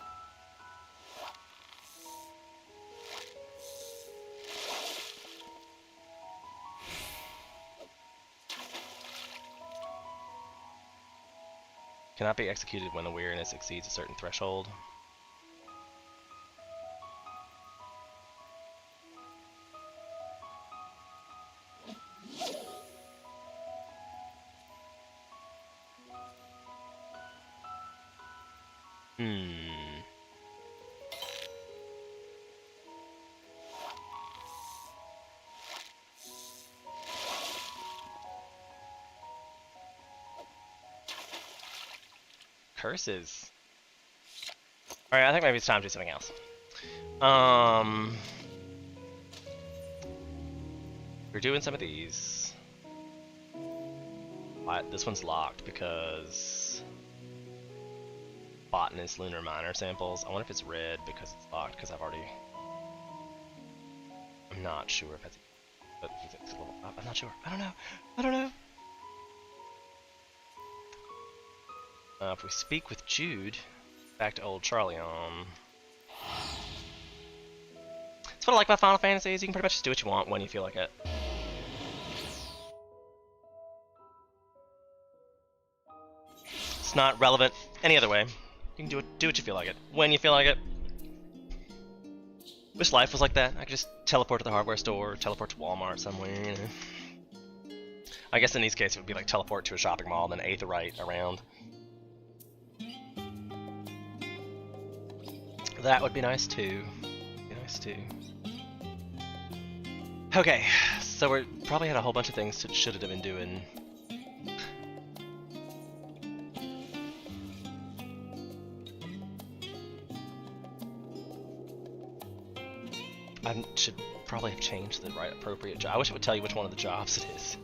Cannot be executed when the weariness exceeds a certain threshold. curses. Alright, I think maybe it's time to do something else. We're doing some of these. This one's locked because botanist lunar miner samples. I wonder if it's red because it's locked because I've already. I'm not sure if it's. But it's a little. I'm not sure. I don't know. I don't know. If we speak with Jude, back to old Charlie on. That's what I like about Final Fantasy is you can pretty much just do what you want when you feel like it. It's not relevant any other way. You can do what you feel like it when you feel like it. Wish life was like that. I could just teleport to the hardware store, or teleport to Walmart somewhere. You know. I guess in these cases it would be like teleport to a shopping mall, then Aetheryte around. That would be nice too. Okay, so we probably had a whole bunch of things to should have been doing. I should probably have changed the right appropriate job. I wish it would tell you which one of the jobs it is.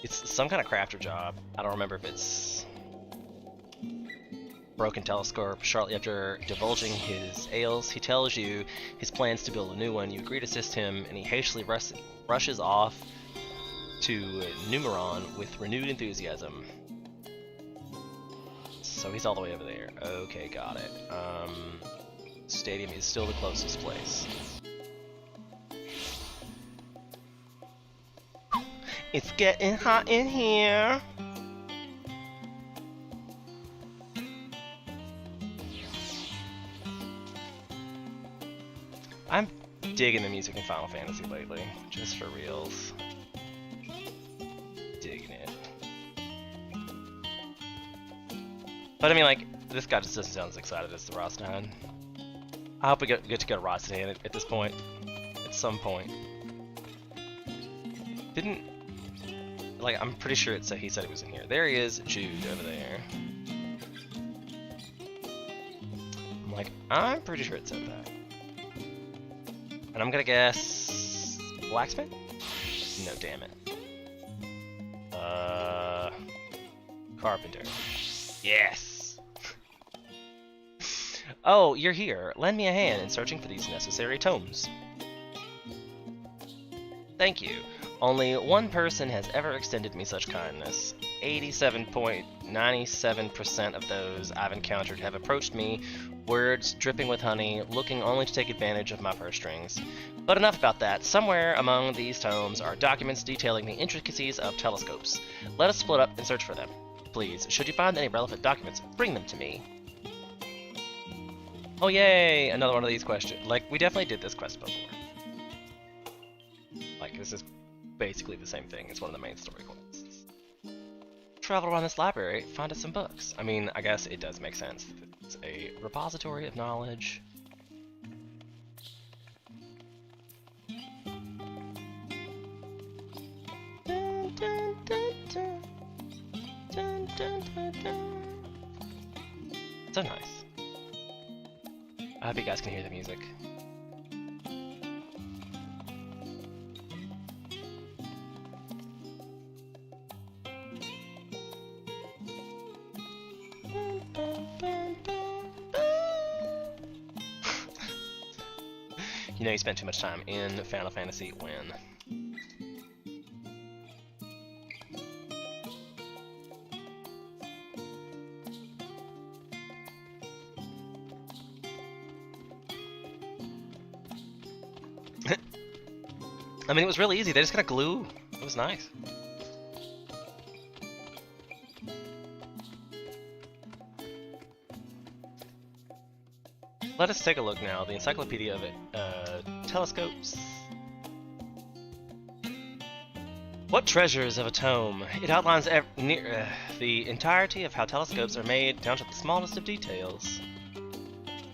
It's some kind of crafter job. I don't remember if it's broken telescope. Shortly after divulging his ails, he tells you his plans to build a new one. You agree to assist him, and he hastily rushes off to Numeron with renewed enthusiasm. So he's all the way over there. Okay, got it. Stadium is still the closest place. It's getting hot in here. I'm digging the music in Final Fantasy lately, just for reals. Digging it. But I mean, like, this guy just doesn't sound as excited as the Rostahan. I hope we get to go to Rostahan at this point. At some point. Didn't... Like, I'm pretty sure he said it was in here. There he is, Jude, over there. I'm like, I'm pretty sure it said that. And I'm gonna guess... Blacksmith? No, damn it. Carpenter. Yes! Oh, you're here. Lend me a hand in searching for these necessary tomes. Thank you. Only one person has ever extended me such kindness. 87.97% of those I've encountered have approached me, words dripping with honey, looking only to take advantage of my purse strings. But enough about that. Somewhere among these tomes are documents detailing the intricacies of telescopes. Let us split up and search for them. Please, should you find any relevant documents, bring them to me. Oh yay! Another one of these questions. Like, we definitely did this quest before. Like, this is basically the same thing. It's one of the main story quests. Travel around this library, find us some books. I mean, I guess it does make sense. It's a repository of knowledge. Dun, dun, dun, dun. Dun, dun, dun, dun. So nice. I hope you guys can hear the music. You know you spent too much time in Final Fantasy when. I mean, it was really easy. They just kind of glue. It was nice. Let us take a look now. The Encyclopedia of Telescopes. What treasures of a tome! It outlines the entirety of how telescopes are made, down to the smallest of details.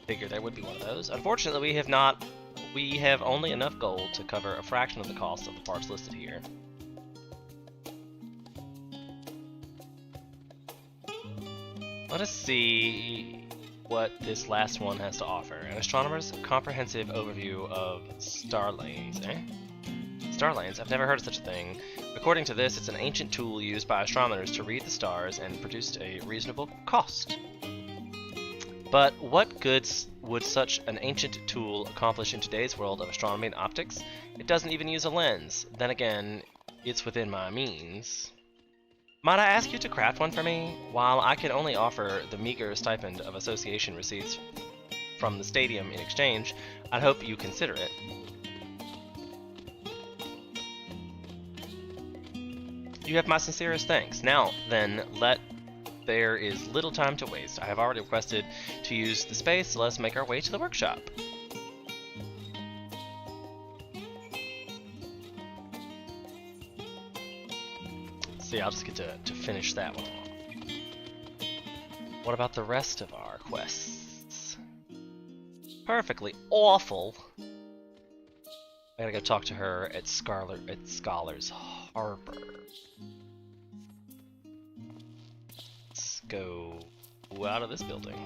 Figured there would be one of those. Unfortunately, we have not. We have only enough gold to cover a fraction of the cost of the parts listed here. Let us see what this last one has to offer. An astronomer's comprehensive overview of star lanes, eh? Star lanes? I've never heard of such a thing. According to this, it's an ancient tool used by astronomers to read the stars and produced a reasonable cost. But what goods would such an ancient tool accomplish in today's world of astronomy and optics? It doesn't even use a lens. Then again, it's within my means. Might I ask you to craft one for me? While I can only offer the meager stipend of association receipts from the stadium in exchange, I'd hope you consider it. You have my sincerest thanks. Now, then, there is little time to waste. I have already requested to use the space, so let's make our way to the workshop. See, I'll just get to finish that one off. What about the rest of our quests? Perfectly awful. I gotta go talk to her at Scholar's Harbor. Let's go out of this building.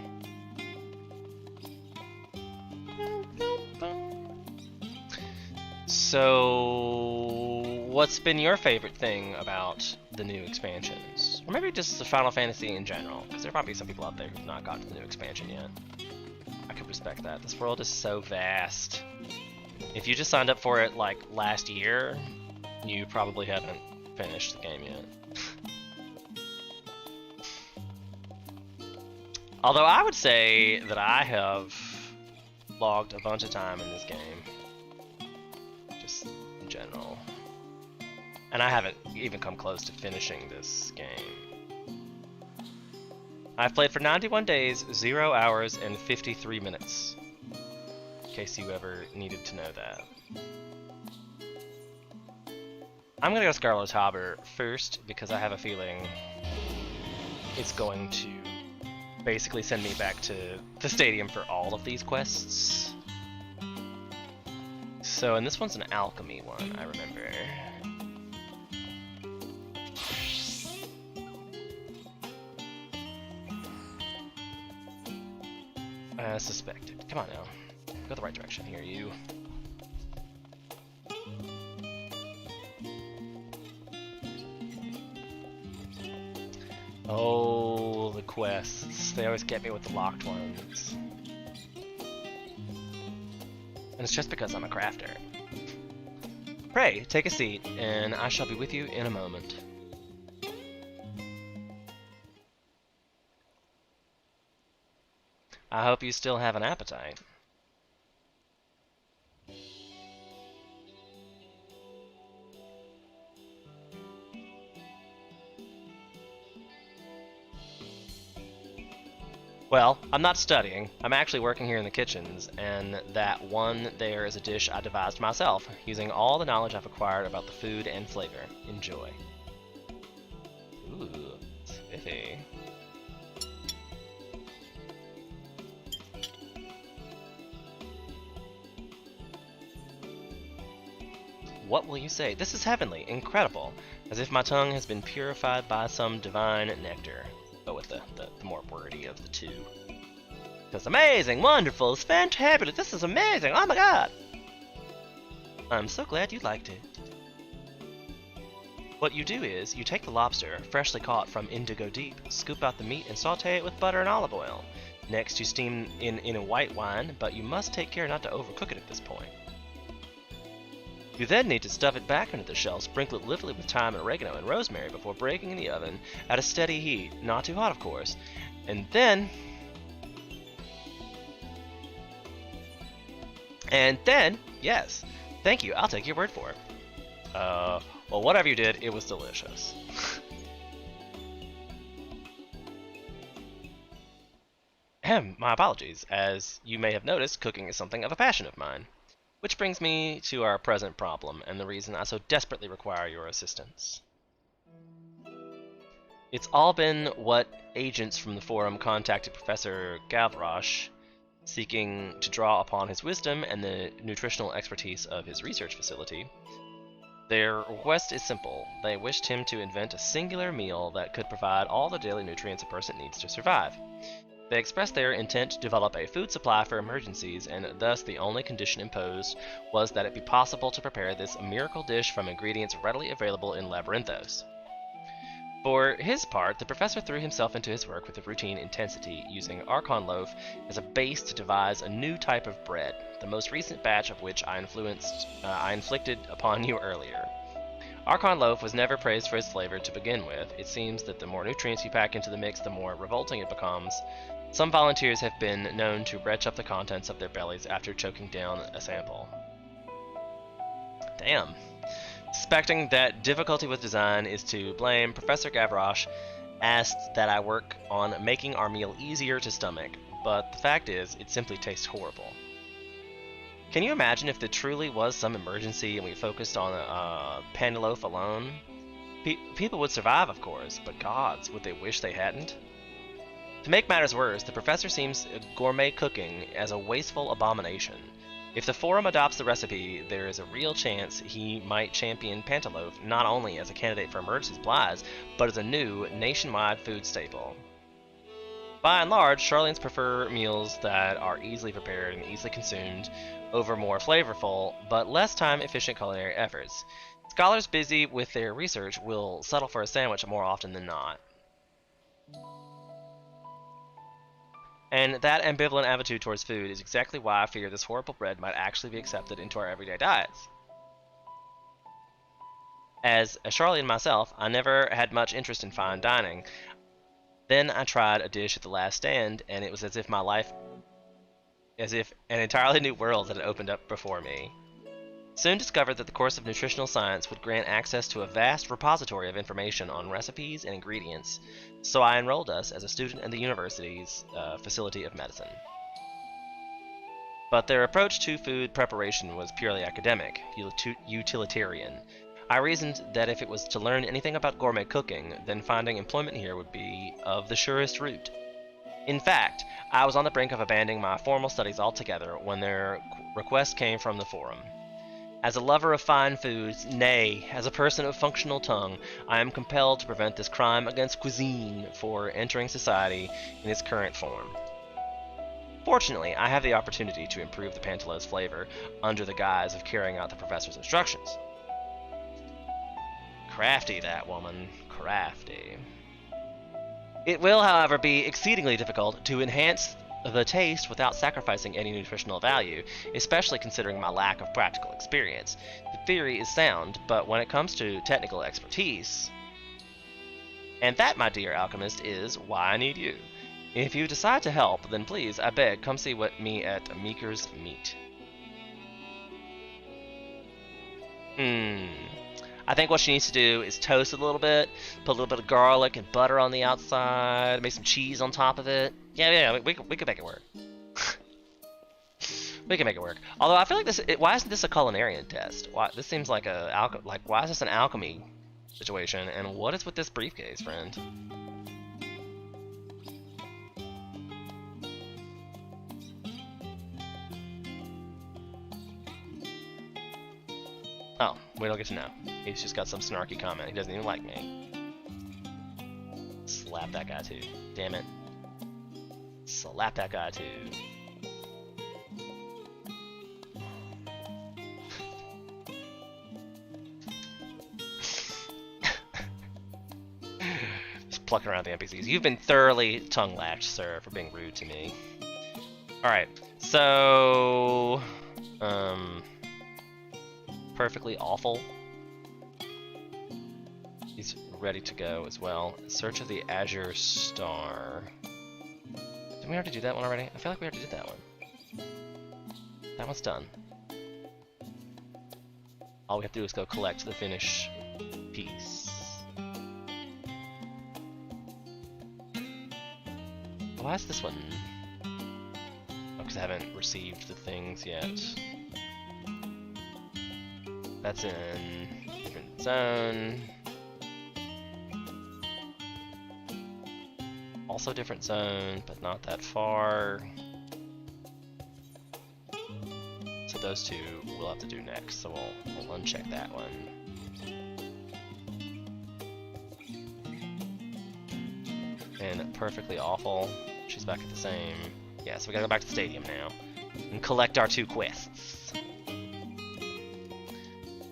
So, what's been your favorite thing about the new expansions? Or maybe just the Final Fantasy in general, because there might be some people out there who've not gotten to the new expansion yet. I could respect that. This world is so vast. If you just signed up for it like last year, you probably haven't finished the game yet. Although I would say that I have logged a bunch of time in this game. Just in general. And I haven't even come close to finishing this game. I've played for 91 days, 0 hours, and 53 minutes. In case you ever needed to know that. I'm gonna go Scholar's Harbor first because I have a feeling it's going to basically send me back to the stadium for all of these quests. So, and this one's an alchemy one, I remember. As suspected. Come on now. Go the right direction here, you. Oh, the quests. They always get me with the locked ones. And it's just because I'm a crafter. Pray, take a seat, and I shall be with you in a moment. I hope you still have an appetite. Well, I'm not studying. I'm actually working here in the kitchens, and that one there is a dish I devised myself, using all the knowledge I've acquired about the food and flavor. Enjoy. Ooh, spiffy. What will you say? This is heavenly, incredible, as if my tongue has been purified by some divine nectar. Go with the more wordy of the two. Because amazing, wonderful, it's fantabulous, this is amazing, oh my god! I'm so glad you liked it. What you do is, you take the lobster, freshly caught from Indigo Deep, scoop out the meat and saute it with butter and olive oil. Next you steam in a white wine, but you must take care not to overcook it at this point. You then need to stuff it back into the shell, sprinkle it liberally with thyme and oregano and rosemary before breaking in the oven at a steady heat, not too hot of course. And then, yes, thank you, I'll take your word for it. Well, whatever you did, it was delicious. My apologies, as you may have noticed, cooking is something of a passion of mine. Which brings me to our present problem, and the reason I so desperately require your assistance. It's all been what agents from the forum contacted Professor Gavroche, seeking to draw upon his wisdom and the nutritional expertise of his research facility. Their request is simple. They wished him to invent a singular meal that could provide all the daily nutrients a person needs to survive. They expressed their intent to develop a food supply for emergencies, and thus the only condition imposed was that it be possible to prepare this miracle dish from ingredients readily available in Labyrinthos. For his part, the professor threw himself into his work with a routine intensity, using Archon loaf as a base to devise a new type of bread, the most recent batch of which I inflicted upon you earlier. Archon loaf was never praised for its flavor to begin with. It seems that the more nutrients you pack into the mix, the more revolting it becomes. Some volunteers have been known to retch up the contents of their bellies after choking down a sample. Damn. Suspecting that difficulty with design is to blame, Professor Gavroche asked that I work on making our meal easier to stomach, but the fact is, it simply tastes horrible. Can you imagine if there truly was some emergency and we focused on panda loaf alone? People would survive, of course, but gods, would they wish they hadn't? To make matters worse, the professor sees gourmet cooking as a wasteful abomination. If the Forum adopts the recipe, there is a real chance he might champion Pantaloaf not only as a candidate for emergency supplies, but as a new, nationwide food staple. By and large, Charlene prefer meals that are easily prepared and easily consumed over more flavorful, but less time-efficient culinary efforts. Scholars busy with their research will settle for a sandwich more often than not. And that ambivalent attitude towards food is exactly why I fear this horrible bread might actually be accepted into our everyday diets. As a Charlie and myself, I never had much interest in fine dining. Then I tried a dish at the last stand, and it was as if an entirely new world had opened up before me. Soon discovered that the course of nutritional science would grant access to a vast repository of information on recipes and ingredients, so I enrolled us as a student in the university's Faculty of Medicine. But their approach to food preparation was purely academic, utilitarian. I reasoned that if it was to learn anything about gourmet cooking, then finding employment here would be of the surest route. In fact, I was on the brink of abandoning my formal studies altogether when their request came from the Forum. As a lover of fine foods, nay, as a person of functional tongue, I am compelled to prevent this crime against cuisine for entering society in its current form. Fortunately, I have the opportunity to improve the Pantalo's flavor under the guise of carrying out the professor's instructions. Crafty, that woman. Crafty. It will, however, be exceedingly difficult to enhance the taste without sacrificing any nutritional value, especially considering my lack of practical experience. The theory is sound, but when it comes to technical expertise... And that, my dear alchemist, is why I need you. If you decide to help, then please, I beg, come see me at Meeker's Meat. I think what she needs to do is toast it a little bit, put a little bit of garlic and butter on the outside, make some cheese on top of it. Yeah, we could make it work. We can make it work. Although I feel like this, why isn't this a culinarian test? Why this seems like why is this an alchemy situation? And what is with this briefcase, friend? Oh, we don't get to know. He's just got some snarky comment. He doesn't even like me. Slap that guy too. Damn it. Slap that guy too. Just plucking around the NPCs. You've been thoroughly tongue-lashed, sir, for being rude to me. Alright, so... perfectly awful. He's ready to go as well. Search of the Azure Star. Didn't we already do that one already? I feel like we already did that one. That one's done. All we have to do is go collect the finished piece. Why is this one? Oh, because I haven't received the things yet. That's in a different zone. Also different zone, but not that far. So those two we'll have to do next, so we'll uncheck that one. and perfectly awful. She's back at the same. Yeah, so we gotta go back to the stadium now and collect our 2 quests.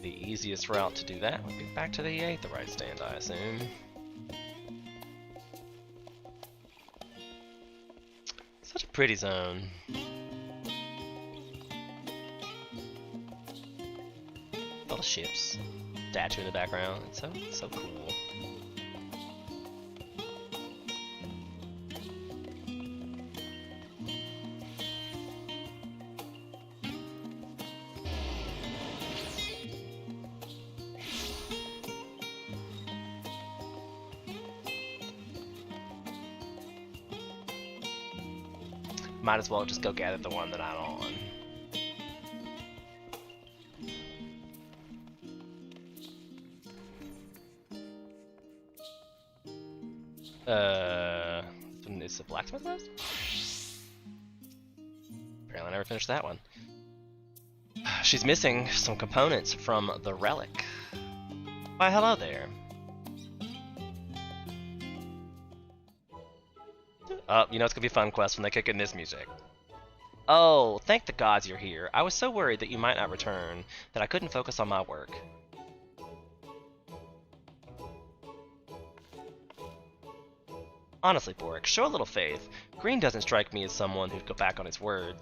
The easiest route to do that would be back to the Aetheryte stand, I assume. Such a pretty zone. All the ships, statue in the background. It's so cool. Might as well just go gather the one that I'm on. Is the blacksmith list? Apparently I never finished that one. She's missing some components from the relic. Why, hello there. You know it's gonna be a fun quest when they kick in this music. Oh, thank the gods you're here. I was so worried that you might not return that I couldn't focus on my work. Honestly, Boric, show a little faith. Green doesn't strike me as someone who'd go back on his word.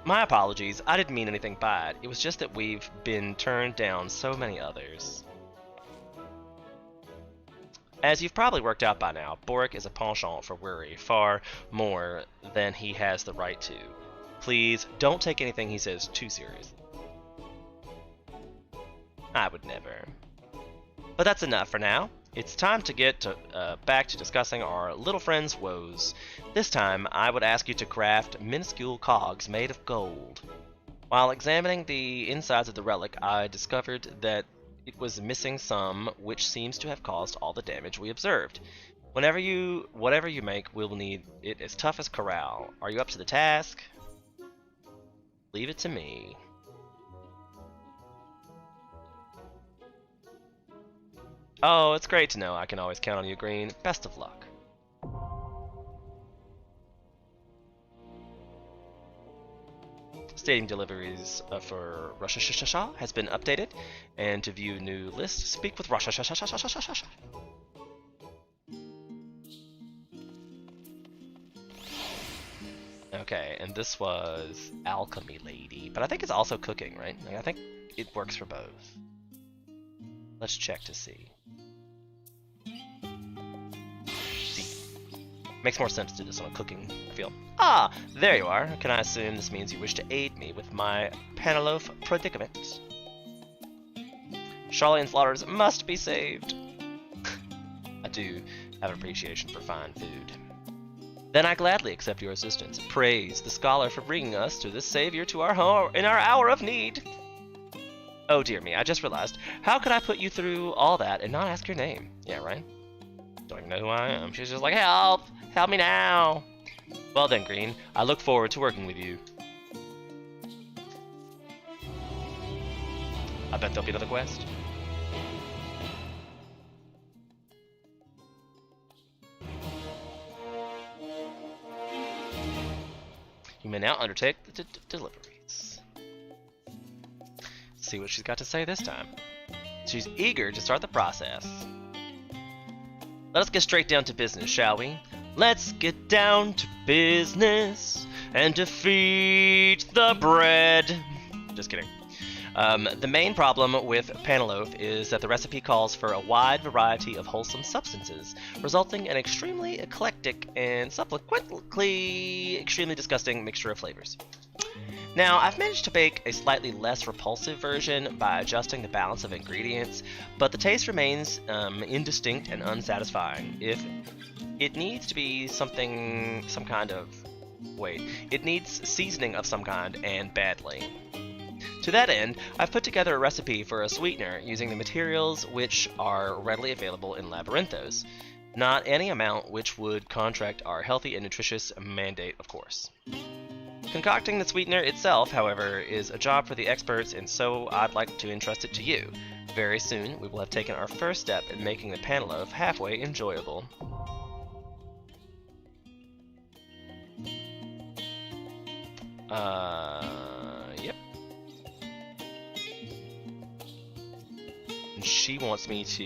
My apologies, I didn't mean anything bad. It was just that we've been turned down so many others. As you've probably worked out by now, Boric is a penchant for worry, far more than he has the right to. Please, don't take anything he says too seriously. I would never. But that's enough for now. It's time to get back to discussing our little friend's woes. This time, I would ask you to craft minuscule cogs made of gold. While examining the insides of the relic, I discovered that it was missing some, which seems to have caused all the damage we observed. Whatever you make, we'll need it as tough as Corral. Are you up to the task? Leave it to me. Oh, it's great to know I can always count on you, Green. Best of luck. Stadium deliveries for Rosh Hashanah has been updated, and to view new list, speak with Rosh Hashanah. Okay, and this was Alchemy Lady, but I think it's also cooking, right? Like, I think it works for both. Let's check to see. Makes more sense to do this on a cooking field. Ah, there you are. Can I assume this means you wish to aid me with my Penelope predicament? Charlene's slaughters must be saved. I do have appreciation for fine food. Then I gladly accept your assistance. Praise the scholar for bringing us to this savior to our in our hour of need. Oh dear me, I just realized. How could I put you through all that and not ask your name? Yeah, right? Don't even know who I am. She's just like, help! Help me now! Well then, Green, I look forward to working with you. I bet there'll be another quest. You may now undertake the deliveries. See what she's got to say this time. She's eager to start the process. Let us get straight down to business, shall we? Let's get down to business and defeat the bread. Just kidding. The main problem with Penelope is that the recipe calls for a wide variety of wholesome substances, resulting in an extremely eclectic and subsequently extremely disgusting mixture of flavors. Now, I've managed to bake a slightly less repulsive version by adjusting the balance of ingredients, but the taste remains indistinct and unsatisfying. It needs to be it needs seasoning of some kind, and badly. To that end, I've put together a recipe for a sweetener using the materials which are readily available in Labyrinthos. Not any amount which would contract our healthy and nutritious mandate, of course. Concocting the sweetener itself, however, is a job for the experts, and so I'd like to entrust it to you. Very soon, we will have taken our first step in making the Panelove halfway enjoyable. Yep. And she wants me to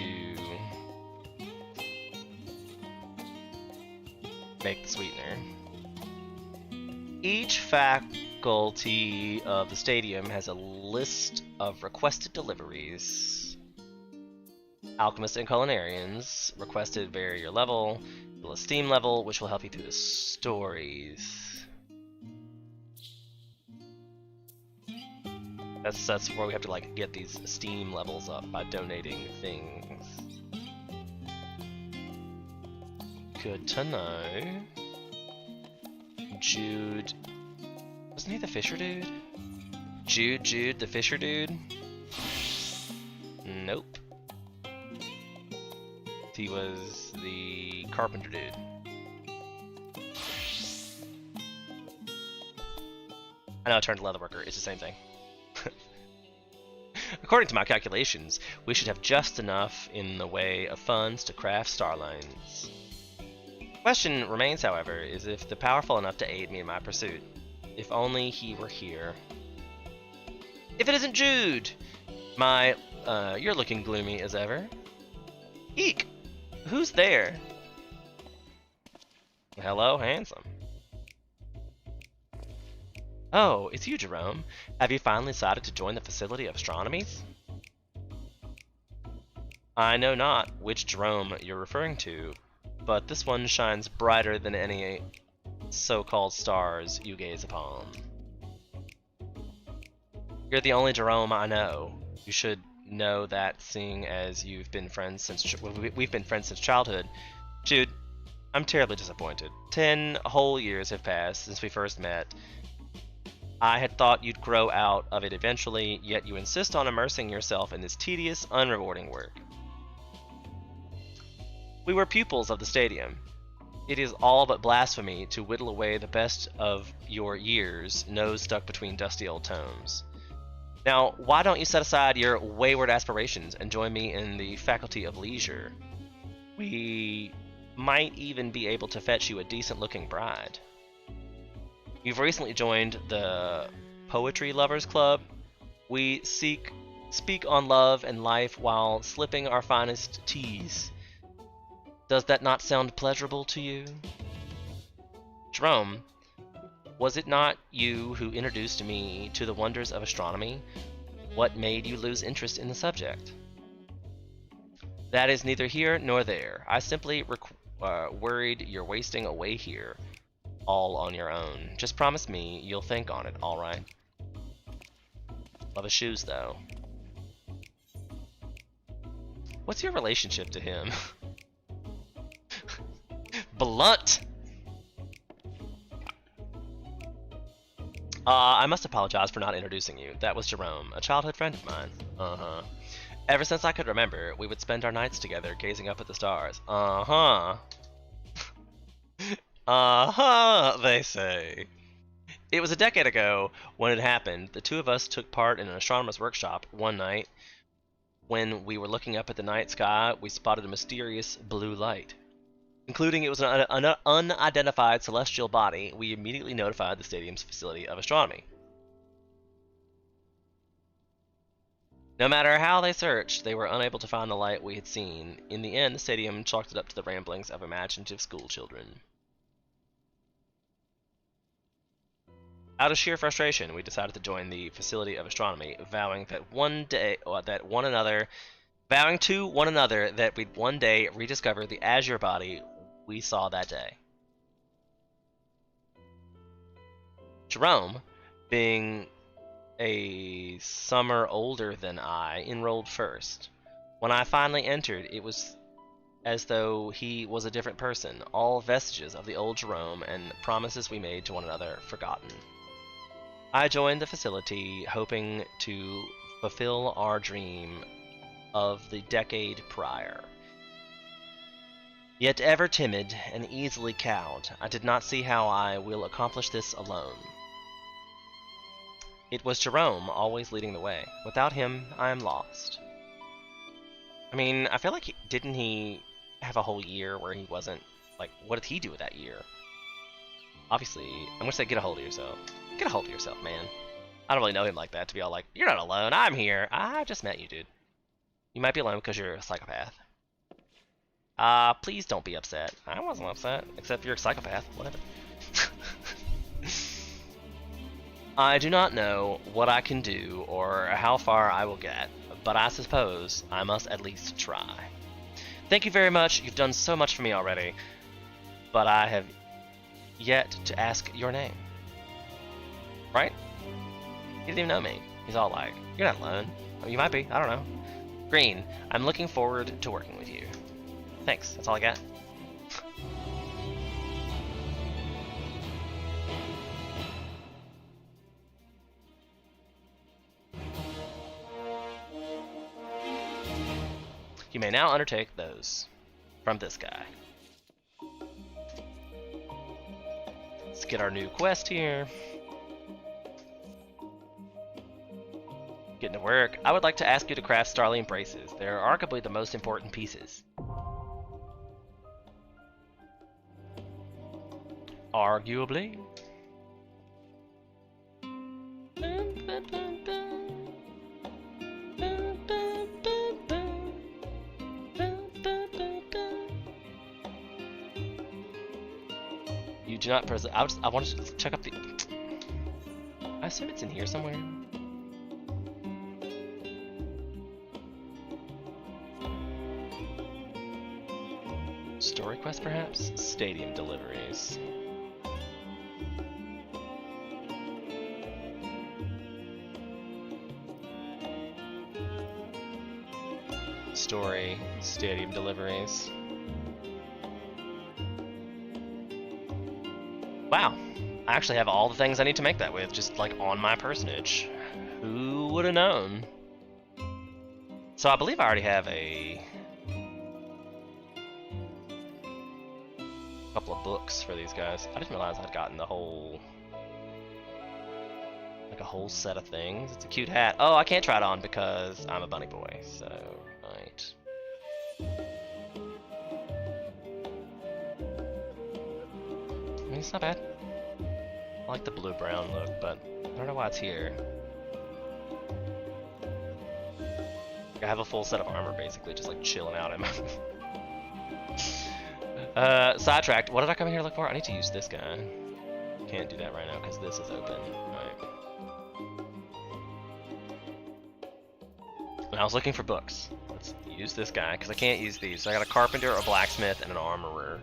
make the sweetener. Each faculty of the stadium has a list of requested deliveries. Alchemists and culinarians requested vary your level, the esteem level, which will help you through the stories. That's where we have to like get these esteem levels up by donating things. Good to know. Jude, wasn't he the Fisher dude? Jude the Fisher dude? Nope. He was the Carpenter dude. I know I turned to Leatherworker, it's the same thing. According to my calculations, we should have just enough in the way of funds to craft Starlines. Question remains, however, is if they're powerful enough to aid me in my pursuit. If only he were here. If it isn't Jude! You're looking gloomy as ever. Eek! Who's there? Hello, handsome. Oh, it's you, Jerome. Have you finally decided to join the Facility of Astronomies? I know not which Jerome you're referring to, but this one shines brighter than any so-called stars you gaze upon. You're the only Jerome I know. You should know that, seeing as you've been friends since we've been friends since childhood. Jude, I'm terribly disappointed. 10 whole years have passed since we first met. I had thought you'd grow out of it eventually, yet you insist on immersing yourself in this tedious, unrewarding work. We were pupils of the stadium. It is all but blasphemy to whittle away the best of your years, nose stuck between dusty old tomes. Now, why don't you set aside your wayward aspirations and join me in the Faculty of Leisure? We might even be able to fetch you a decent-looking bride. You've recently joined the Poetry Lovers Club. We speak on love and life while slipping our finest teas. Does that not sound pleasurable to you? Jerome, was it not you who introduced me to the wonders of astronomy? What made you lose interest in the subject? That is neither here nor there. I simply worried you're wasting away here, all on your own. Just promise me you'll think on it, alright? Love his shoes, though. What's your relationship to him? Blunt! I must apologize for not introducing you. That was Jerome, a childhood friend of mine. Uh-huh. Ever since I could remember, we would spend our nights together gazing up at the stars. Uh-huh. Uh-huh, they say. It was a decade ago when it happened. The two of us took part in an astronomer's workshop one night. When we were looking up at the night sky, we spotted a mysterious blue light. Concluding it was an unidentified celestial body, we immediately notified the stadium's Facility of Astronomy. No matter how they searched, they were unable to find the light we had seen. In the end, the stadium chalked it up to the ramblings of imaginative schoolchildren. Out of sheer frustration, we decided to join the Facility of Astronomy, vowing to one day that we'd one day rediscover the azure body we saw that day. Jerome, being a summer older than I, enrolled first. When I finally entered, it was as though he was a different person, all vestiges of the old Jerome and promises we made to one another forgotten. I joined the facility, hoping to fulfill our dream of the decade prior. Yet ever timid and easily cowed, I did not see how I will accomplish this alone. It was Jerome always leading the way. Without him, I am lost. I mean, I feel like didn't he have a whole year where he wasn't like? What did he do with that year? Obviously, I'm gonna say get a hold of yourself. Get a hold of yourself, man. I don't really know him like that to be all like, you're not alone. I'm here. I just met you, dude. You might be alone because you're a psychopath. Please don't be upset. I wasn't upset, except you're a psychopath. Whatever. I do not know what I can do or how far I will get, but I suppose I must at least try. Thank you very much. You've done so much for me already, but I have yet to ask your name. Right? He didn't even know me. He's all like, you're not alone. I mean, you might be. I don't know. Green, I'm looking forward to working with you. Thanks. That's all I got. You may now undertake those from this guy. Let's get our new quest here. Getting to work. I would like to ask you to craft Starling braces. They're arguably the most important pieces. Arguably. You do not press it. I want to check up the. I assume it's in here somewhere. Story quest, perhaps? Stadium deliveries. Story, stadium deliveries. Wow, I actually have all the things I need to make that with, just like on my personage. Who would have known? So I believe I already have a couple of books for these guys. I didn't realize I'd gotten the whole, like a whole set of things. It's a cute hat. Oh, I can't try it on because I'm a bunny boy, so, right. I mean, it's not bad. I like the blue-brown look, but I don't know why it's here. I have a full set of armor, basically, just like chilling out in my... Sidetracked. What did I come in here to look for? I need to use this guy. Can't do that right now because this is open. Right. And I was looking for books. Let's use this guy because I can't use these. So I got a carpenter, a blacksmith, and an armorer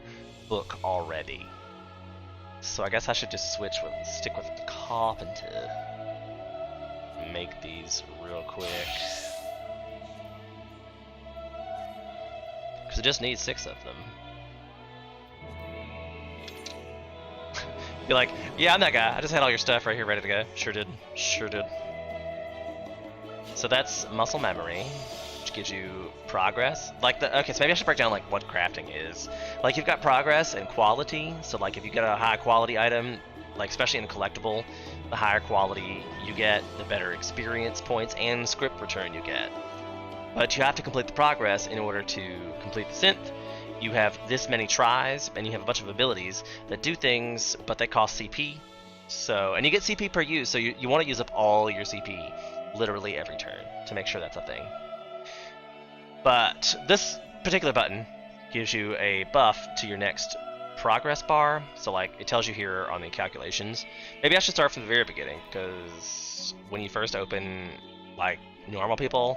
book already. So I guess I should just stick with the carpenter. Make these real quick. Because it just needs 6 of them. Be like, yeah, I'm that guy. I just had all your stuff right here ready to go. Sure did. Sure did. So that's muscle memory, which gives you progress. Okay, so maybe I should break down like what crafting is. Like you've got progress and quality. So like if you get a high quality item, like especially in a collectible, the higher quality you get, the better experience points and script return you get. But you have to complete the progress in order to complete the synth. You have this many tries, and you have a bunch of abilities that do things, but they cost CP. So, and you get CP per use, so you want to use up all your CP literally every turn to make sure that's a thing. But this particular button gives you a buff to your next progress bar. So like it tells you here on the calculations. Maybe I should start from the very beginning, because when you first open like normal people,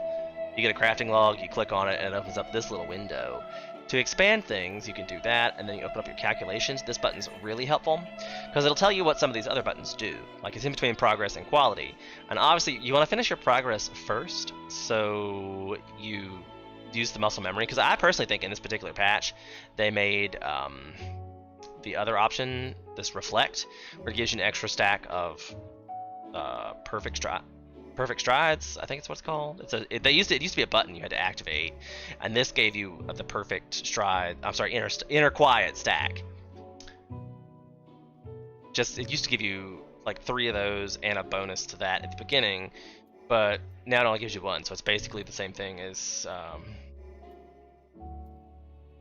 you get a crafting log, you click on it, and it opens up this little window. To expand things, you can do that, and then you open up your calculations. This button's really helpful, because it'll tell you what some of these other buttons do. Like it's in between progress and quality. And obviously, you want to finish your progress first, so you use the muscle memory. Because I personally think in this particular patch, they made the other option, this reflect, where it gives you an extra stack of perfect strides, I think it's what it's called. It used to be a button you had to activate, and this gave you the perfect stride. I'm sorry, inner quiet stack. It used to give you like 3 of those and a bonus to that at the beginning, but now it only gives you 1. So it's basically the same thing as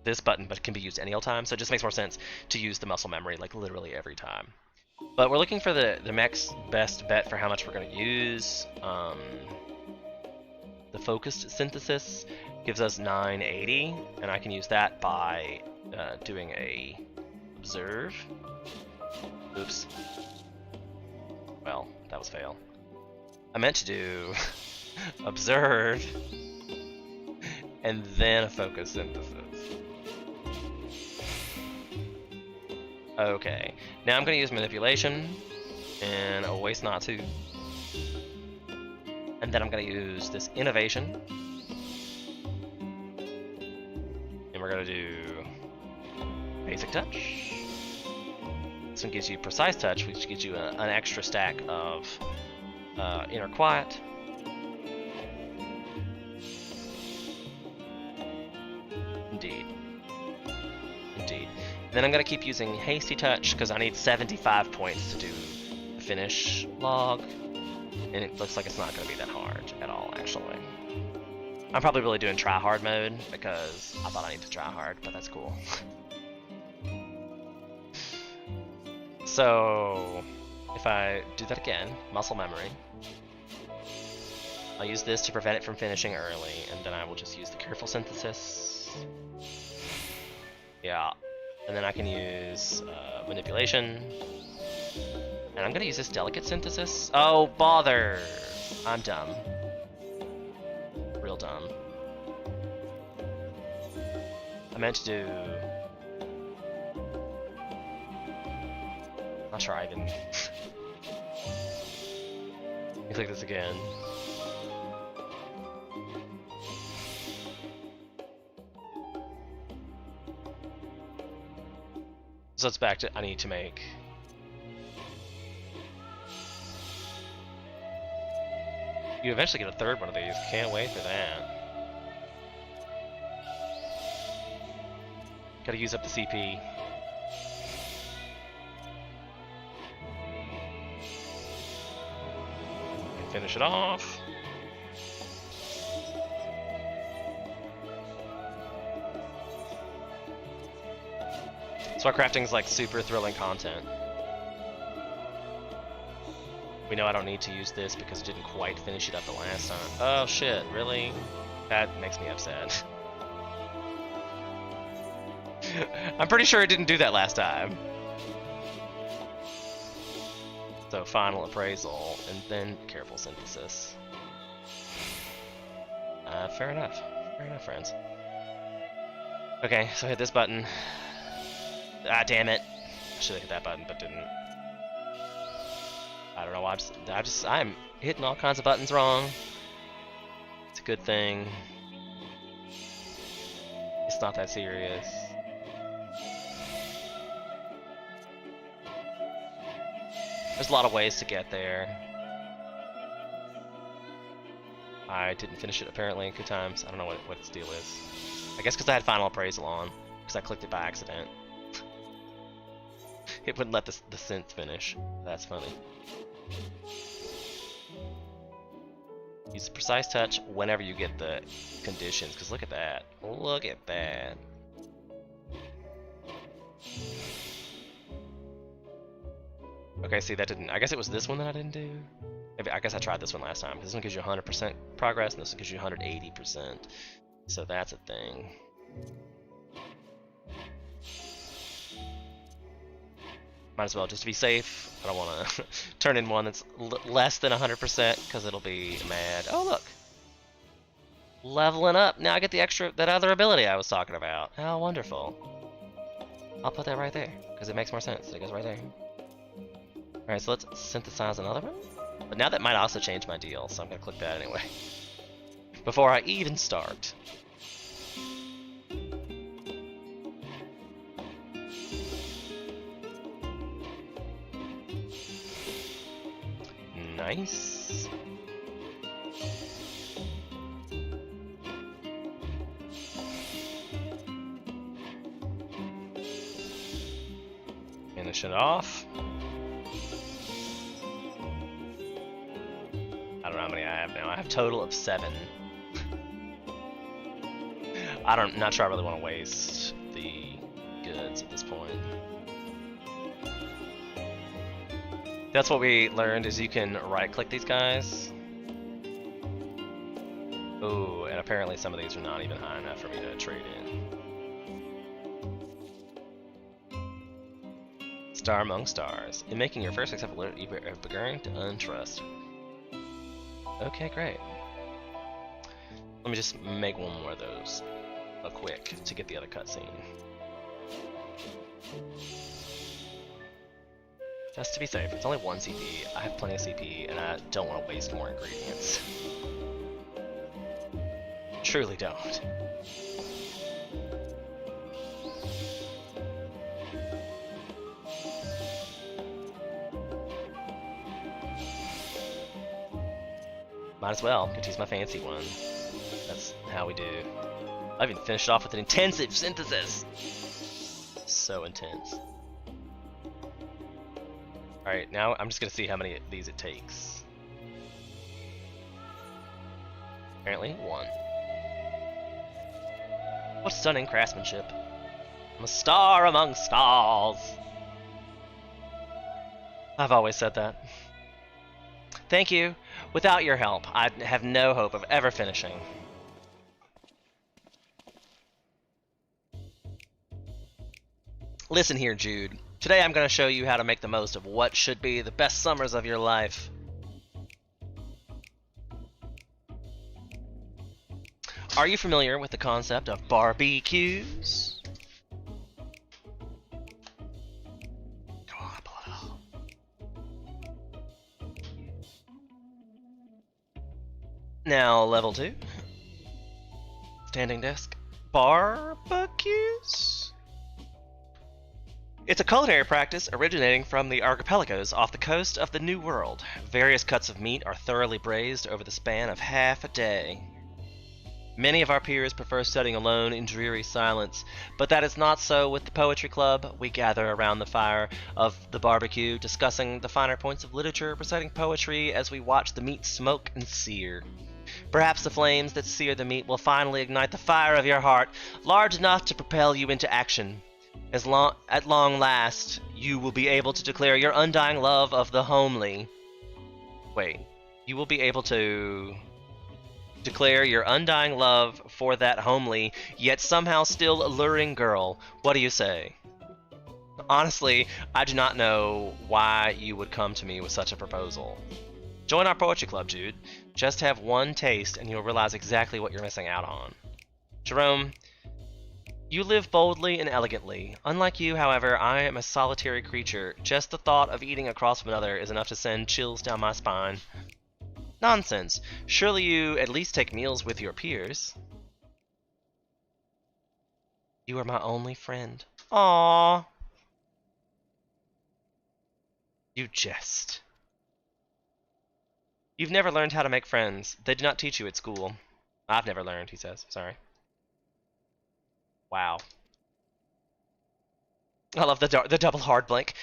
this button, but can be used any old time, so it just makes more sense to use the muscle memory like literally every time. But we're looking for the next best bet for how much we're going to use. The focused synthesis gives us 980, and I can use that by doing a observe. Oops. Well, that was fail. I meant to do observe and then a focus synthesis. Okay, now I'm going to use manipulation and a waste not to. And then I'm going to use this innovation. And we're going to do basic touch. This one gives you precise touch, which gives you an extra stack of inner quiet. Indeed. Indeed. And then I'm going to keep using hasty touch because I need 75 points to do the finish log. And it looks like it's not going to be that hard at all, actually. I'm probably really doing try hard mode because I thought I needed to try hard, but that's cool. So, if I do that again, muscle memory, I'll use this to prevent it from finishing early, and then I will just use the careful synthesis. Yeah, and then I can use manipulation. And I'm gonna use this delicate synthesis. Oh, bother! I'm dumb. Real dumb. I meant to do... Not sure I even... Let me click this again. So it's back to... I need to make... You eventually get a third one of these. Can't wait for that. Gotta use up the CP. And finish it off. So our crafting's like super thrilling content. We know I don't need to use this because it didn't quite finish it up the last time. Oh shit, really? That makes me upset. I'm pretty sure it didn't do that last time. So final appraisal, and then careful synthesis. Fair enough. Fair enough, friends. Okay, so I hit this button. Ah, damn it. I should have hit that button, but didn't. I don't know why I'm hitting all kinds of buttons wrong. It's a good thing. It's not that serious. There's a lot of ways to get there. I didn't finish it apparently 2 times. I don't know what its deal is. I guess because I had final appraisal on, because I clicked it by accident. It wouldn't let the synth finish. That's funny. Use precise touch whenever you get the conditions, because look at that. Look at that. Okay, see, that didn't... I guess it was this one that I didn't do? Maybe, I guess I tried this one last time. This one gives you 100% progress, and this one gives you 180%. So that's a thing. Might as well, just to be safe. I don't want to turn in one that's less than 100% because it'll be mad. Oh, look. Leveling up. Now I get the extra, that other ability I was talking about. How wonderful. I'll put that right there because it makes more sense. It goes right there. Alright, so let's synthesize another one. But now that might also change my deal, so I'm going to click that anyway. Before I even start. Nice. Finish it off. I don't know how many I have now. I have a total of 7. I'm not sure I really want to waste ingredients at this point. That's what we learned, is you can right-click these guys. Oh, and apparently some of these are not even high enough for me to trade in. Star among stars. In making your first acceptable alert, you are beginning to untrust. Okay, great. Let me just make one more of those, quick, to get the other cutscene. Just to be safe, it's only 1 CP. I have plenty of CP, and I don't want to waste more ingredients. Truly don't. Might as well. Could use my fancy one. That's how we do. I even finished off with an intensive synthesis. So intense. Alright, now I'm just gonna see how many of these it takes. Apparently, 1. What stunning craftsmanship. I'm a star among stars. I've always said that. Thank you. Without your help, I have no hope of ever finishing. Listen here, Jude. Today I'm going to show you how to make the most of what should be the best summers of your life. Are you familiar with the concept of barbecues? Come on, pull it off. Now, level 2. Standing desk. Barbecues? It's a culinary practice originating from the archipelagos off the coast of the New World. Various cuts of meat are thoroughly braised over the span of half a day. Many of our peers prefer studying alone in dreary silence, but that is not so with the Poetry Club. We gather around the fire of the barbecue, discussing the finer points of literature, reciting poetry as we watch the meat smoke and sear. Perhaps the flames that sear the meat will finally ignite the fire of your heart, large enough to propel you into action. At long last, you will be able to declare your undying love of the homely. Wait, you will be able to declare your undying love for that homely, yet somehow still alluring girl. What do you say? Honestly, I do not know why you would come to me with such a proposal. Join our Poetry Club, Jude. Just have one taste and you'll realize exactly what you're missing out on. Jerome, you live boldly and elegantly. Unlike you, however, I am a solitary creature. Just the thought of eating across from another is enough to send chills down my spine. Nonsense. Surely you at least take meals with your peers. You are my only friend. Aww. You jest. You've never learned how to make friends. They do not teach you at school. I've never learned, he says. Sorry. Wow. I love the double hard blink.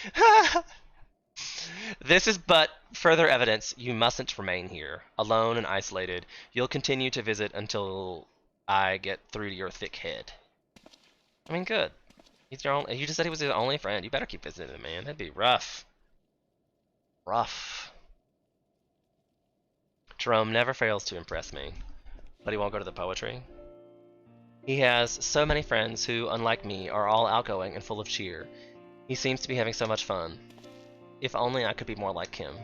This is but further evidence you mustn't remain here, alone and isolated. You'll continue to visit until I get through to your thick head. I mean, good. He's your only, you just said he was your only friend. You better keep visiting him, man. That'd be rough. Rough. Jerome never fails to impress me, but he won't go to the poetry. He has so many friends who, unlike me, are all outgoing and full of cheer. He seems to be having so much fun. If only I could be more like him.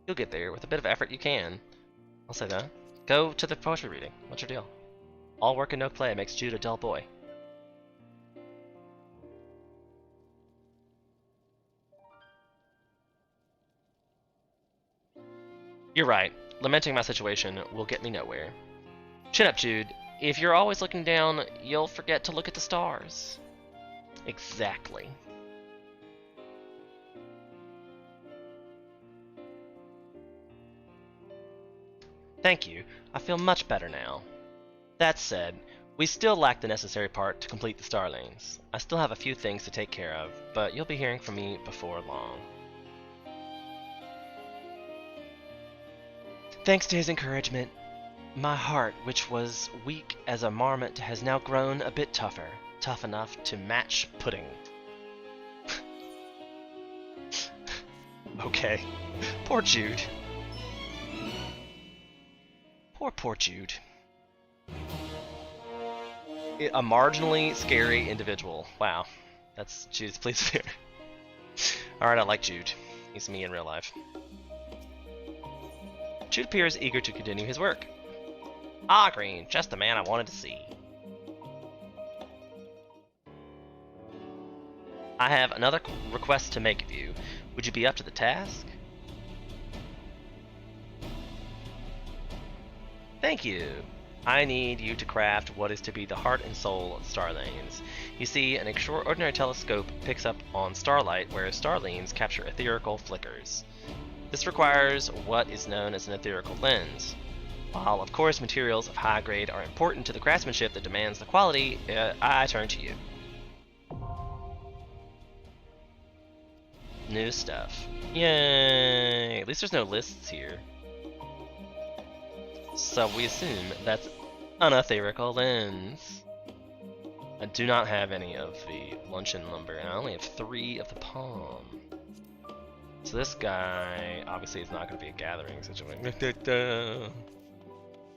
You'll get there. With a bit of effort, you can. I'll say that. Go to the poetry reading. What's your deal? All work and no play makes Jude a dull boy. You're right. Lamenting my situation will get me nowhere. Chin up, Jude. If you're always looking down, you'll forget to look at the stars. Exactly. Thank you. I feel much better now. That said, we still lack the necessary part to complete the Starlings. I still have a few things to take care of, but you'll be hearing from me before long. Thanks to his encouragement, my heart, which was weak as a marmot, has now grown a bit tougher. tough enough to match pudding. Okay. Poor Jude. Poor Jude. A marginally scary individual. Wow. That's Jude's please fear. Alright, I like Jude. He's me in real life. Jude appears eager to continue his work. Ah, Green, just the man I wanted to see. I have another request to make of you. Would you be up to the task? Thank you. I need you to craft what is to be the heart and soul of Starlanes. You see, an extraordinary telescope picks up on starlight, whereas Starlanes capture etherical flickers. This requires what is known as an etherical lens. While, of course, materials of high grade are important to the craftsmanship that demands the quality, I turn to you. New stuff. Yay! At least there's no lists here. So we assume that's an etherical lens. I do not have any of the luncheon lumber, and I only have 3 of the palm. So this guy, obviously it's not going to be a gathering situation.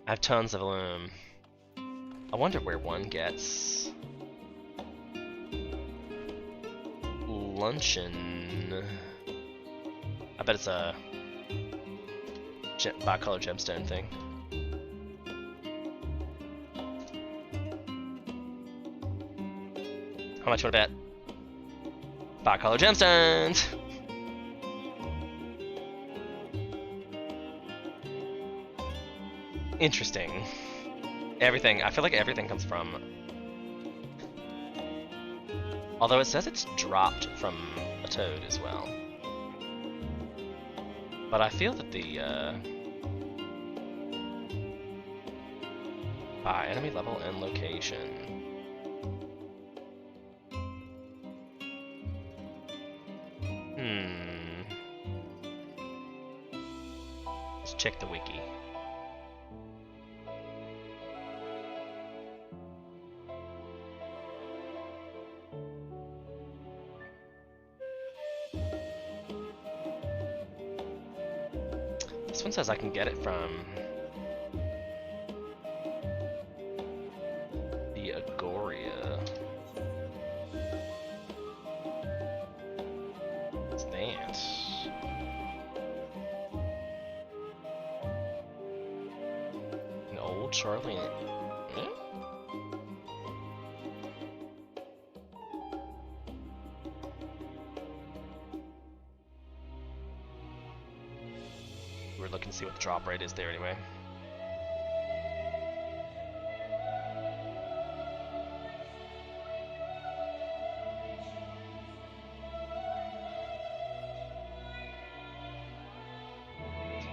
I have tons of them. I wonder where one gets luncheon. I bet it's a bicolor gemstone thing. How much would I bet? Bicolor gemstones! Interesting. Everything, I feel like everything comes from... Although it says it's dropped from a toad as well. But I feel that the, by enemy level and location. Let's check the wiki. This one says I can get it from the Agoria. What's that? An old Charlie. We're looking to see what the drop rate is there anyway.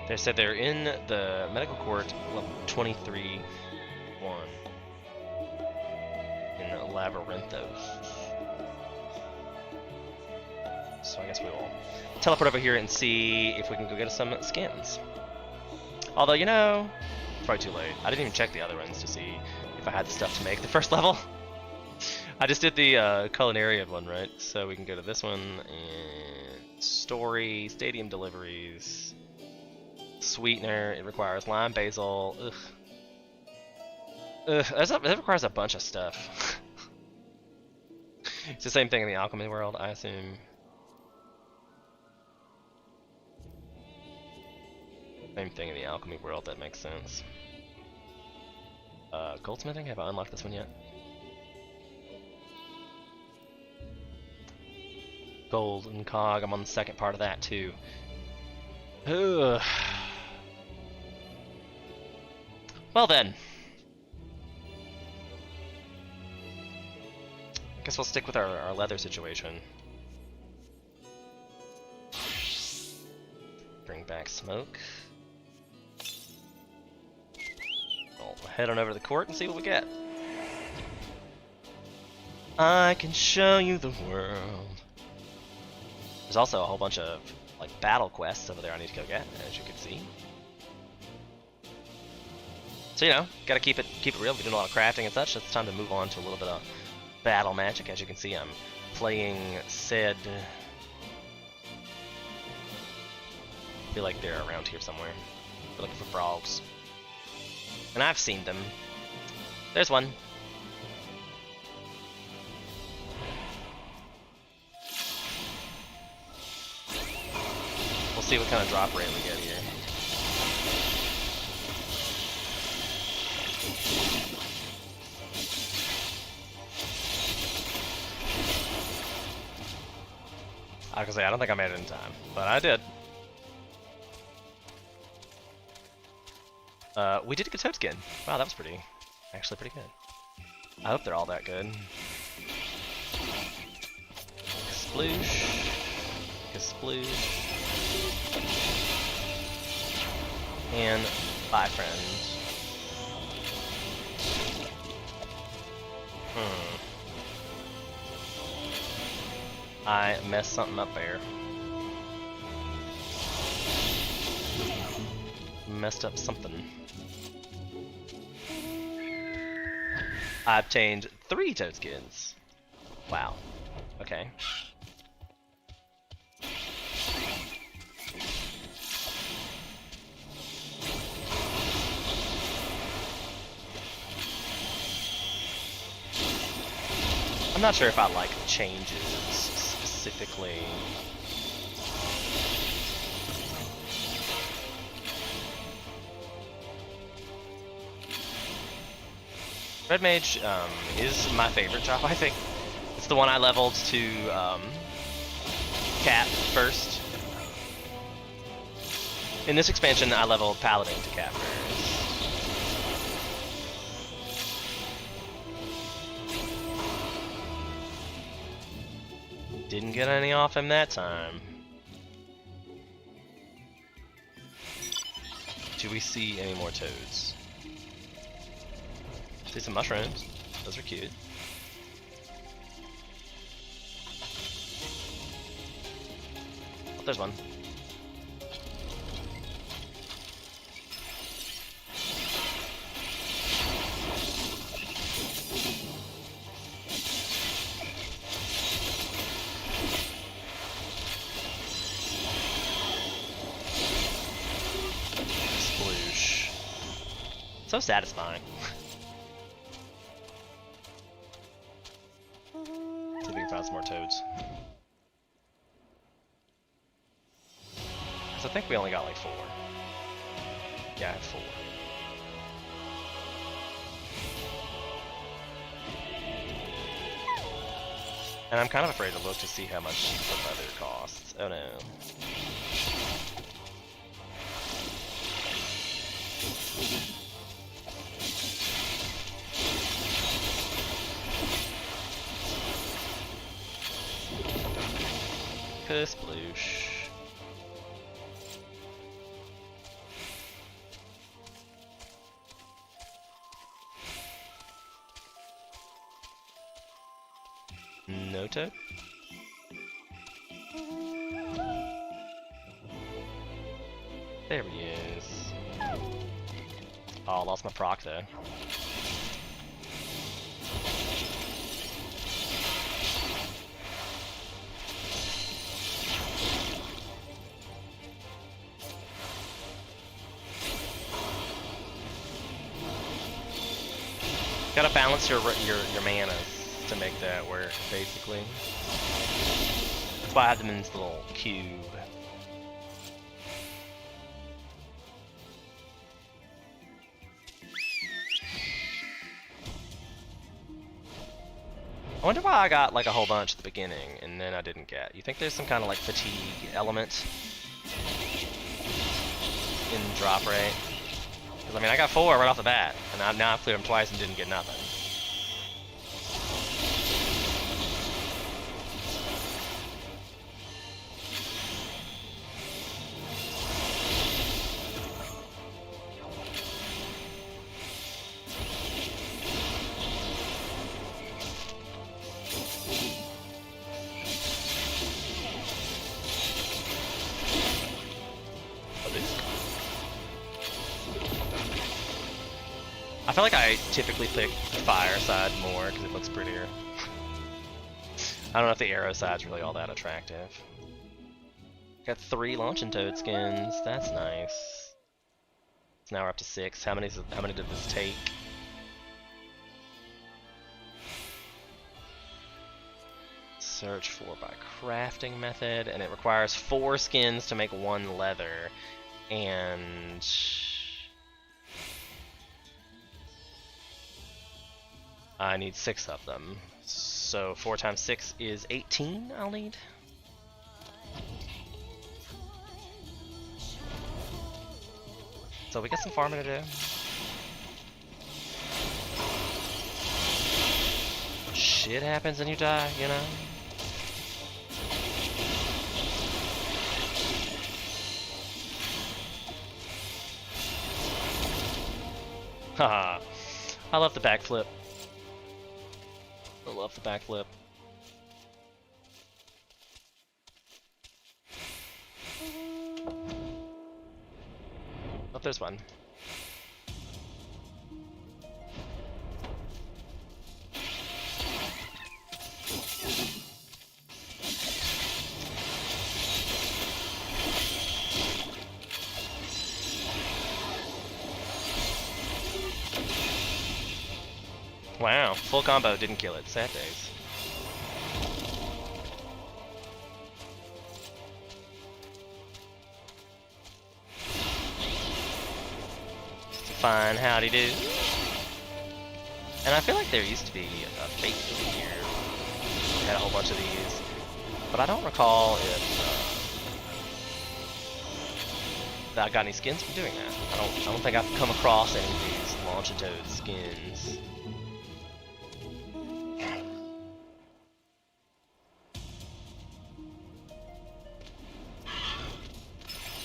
They said they're in the medical court level 23-1 in Labyrinthos. So I guess we will teleport over here and see if we can go get us some skins. Although, you know, probably too late. I didn't even check the other ones to see if I had the stuff to make the first level. I just did the Culinarian one, right? So we can go to this one and story, stadium deliveries, sweetener. It requires lime basil. Ugh. That requires a bunch of stuff. It's the same thing in the alchemy world, I assume. Same thing in the alchemy world, that makes sense. Goldsmithing? Have I unlocked this one yet? Golden Cog, I'm on the second part of that too. Ugh. Well then. Guess we'll stick with our leather situation. Bring back smoke. We'll head on over to the court and see what we get. I can show you the world. There's also a whole bunch of like battle quests over there I need to go get, as you can see. So you know, gotta keep it real. We're doing a lot of crafting and such. It's time to move on to a little bit of Battle Magic. As you can see, I'm playing said. I feel like they're around here somewhere. We're looking for frogs. And I've seen them. There's one. We'll see what kind of drop rate we get here. I was gonna say, I don't think I made it in time, but I did. We did get Toad Skin. Wow, that was actually pretty good. I hope they're all that good. Sploosh. Sploosh. And bye, friends. I messed something up there. Messed up something. I obtained 3 Toad Skins. Wow. Okay. I'm not sure if I like changes specifically. Red Mage is my favorite drop, I think. It's the one I leveled to Cat first. In this expansion, I leveled Paladin to Cat first. Didn't get any off him that time. Do we see any more toads? See some mushrooms. Those are cute. Oh, there's one. Sploosh. So satisfying. See if we can find some more toads. So I think we only got like 4. Yeah, I have 4. And I'm kind of afraid to look to see how much the leather costs. Oh no. Sploosh. No toad? There he is. Oh, I lost my proc though. Gotta balance your manas to make that work, basically. That's why I have them in this little cube. I wonder why I got like a whole bunch at the beginning and then I didn't get. You think there's some kind of like fatigue element in drop rate? Because I mean I got 4 right off the bat, and now I've cleared them twice and didn't get nothing. I feel like I typically pick the fire side more because it looks prettier. I don't know if the arrow side's really all that attractive. Got 3 Launching Toad skins. That's nice. So now we're up to 6. How many did this take? Search for by crafting method, and it requires 4 skins to make 1 leather, and I need 6 of them. So 4 times 6 is 18 I'll need. So we got some farming to do. Shit happens and you die, you know? Haha. I love the backflip. I love the backflip. Oh, there's one. Wow, full combo didn't kill it. Sad days. Fine, howdy do. And I feel like there used to be a fate here. We had a whole bunch of these, but I don't recall if I got any skins from doing that. I don't think I've come across any of these Launching Toad skins.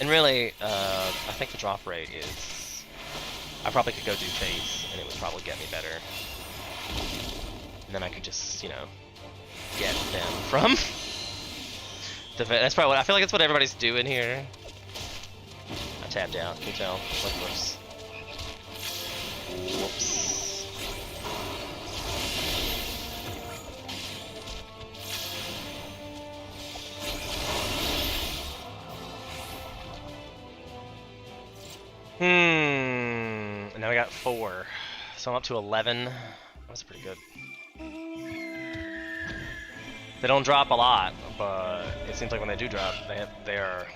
And really, I think the drop rate is... I probably could go do face, and it would probably get me better. And then I could just, you know, get them from... That's probably what... I feel like that's what everybody's doing here. I tapped out, can you tell? Like, whoops. Whoops. Now we got 4, so I'm up to 11. That's pretty good. They don't drop a lot, but it seems like when they do drop, they are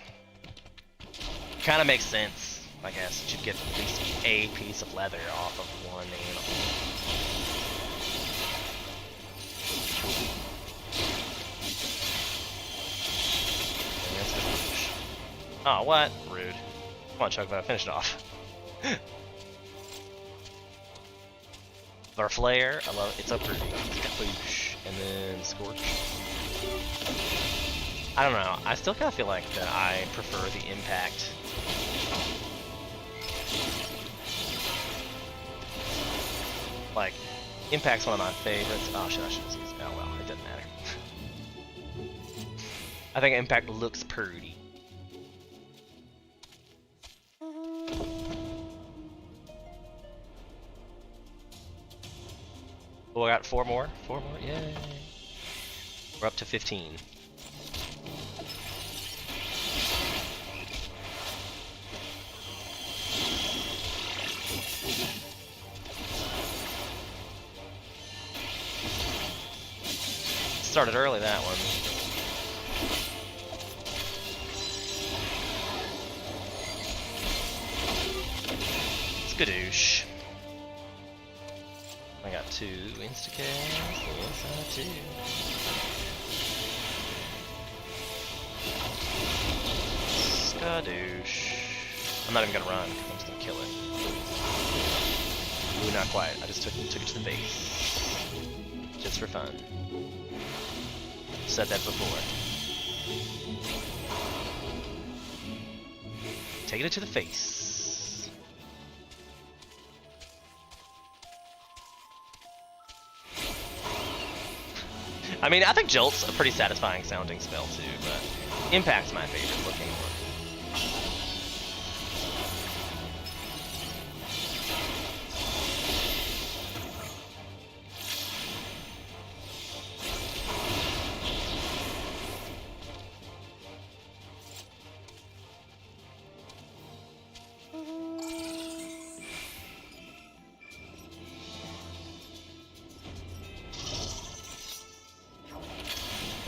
kind of makes sense, I guess. You should get at least a piece of leather off of one animal. Oh, what? Rude. Come on, Chocobo, finish it off. Our flare, I love it. It's so pretty. Kapoosh, and then Scorch. I don't know. I still kind of feel like that I prefer the impact. Like, impact's one of my favorites. Oh shit, I should have used it. Oh well, it doesn't matter. I think impact looks pretty. Oh, I got 4 more. 4 more, yay! We're up to 15. Started early, that one. Skadoosh. I got 2 instacasts, inside 2. Skadoosh. I'm not even gonna run, because I'm just gonna kill it. Ooh, not quite. I just took it to the base. Just for fun. Said that before. Taking it to the face. I mean, I think Jolt's a pretty satisfying sounding spell too, but Impact's my favorite looking one.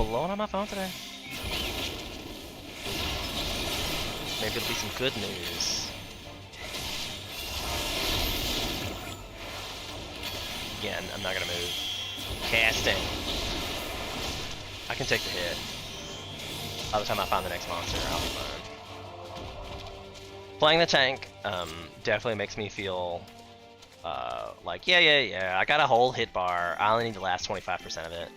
blowing on my phone today? Maybe it'll be some good news. Again, I'm not gonna move. Casting. I can take the hit. By the time I find the next monster, I'll be fine. Playing the tank definitely makes me feel like, yeah, I got a whole hit bar. I only need the last 25% of it.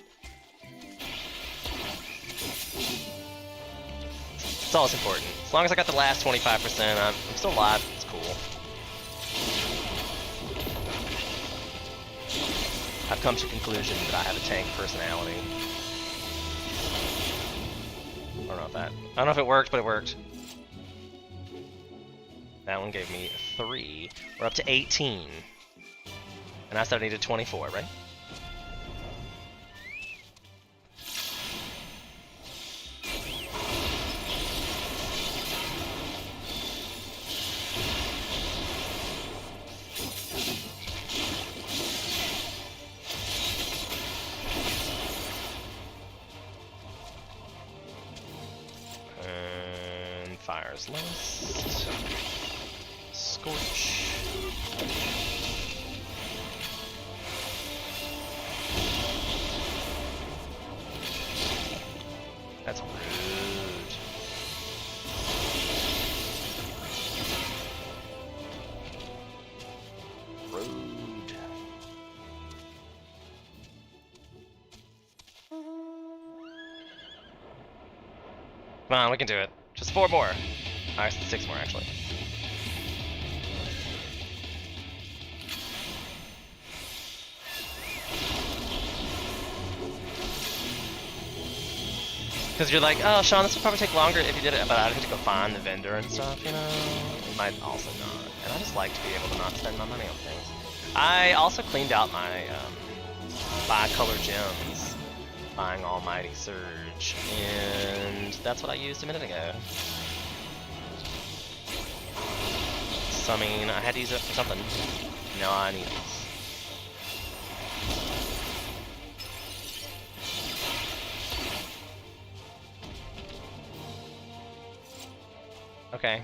That's all that's important. As long as I got the last 25%, I'm still alive. It's cool. I've come to the conclusion that I have a tank personality. I don't know if it worked, but it worked. That one gave me 3. We're up to 18. And I said I needed 24, right? And fire's list. Scorch. That's rude. Rude. Come on, we can do it. Just 4 more. Alright, 6 more actually. Because you're like, oh, Sean, this would probably take longer if you did it, but I'd have to go find the vendor and stuff, you know? It might also not. And I just like to be able to not spend my money on things. I also cleaned out my bi-color gems, buying Almighty Surge, and that's what I used a minute ago. So, I mean, I had to use it for something. Now I need it. Okay.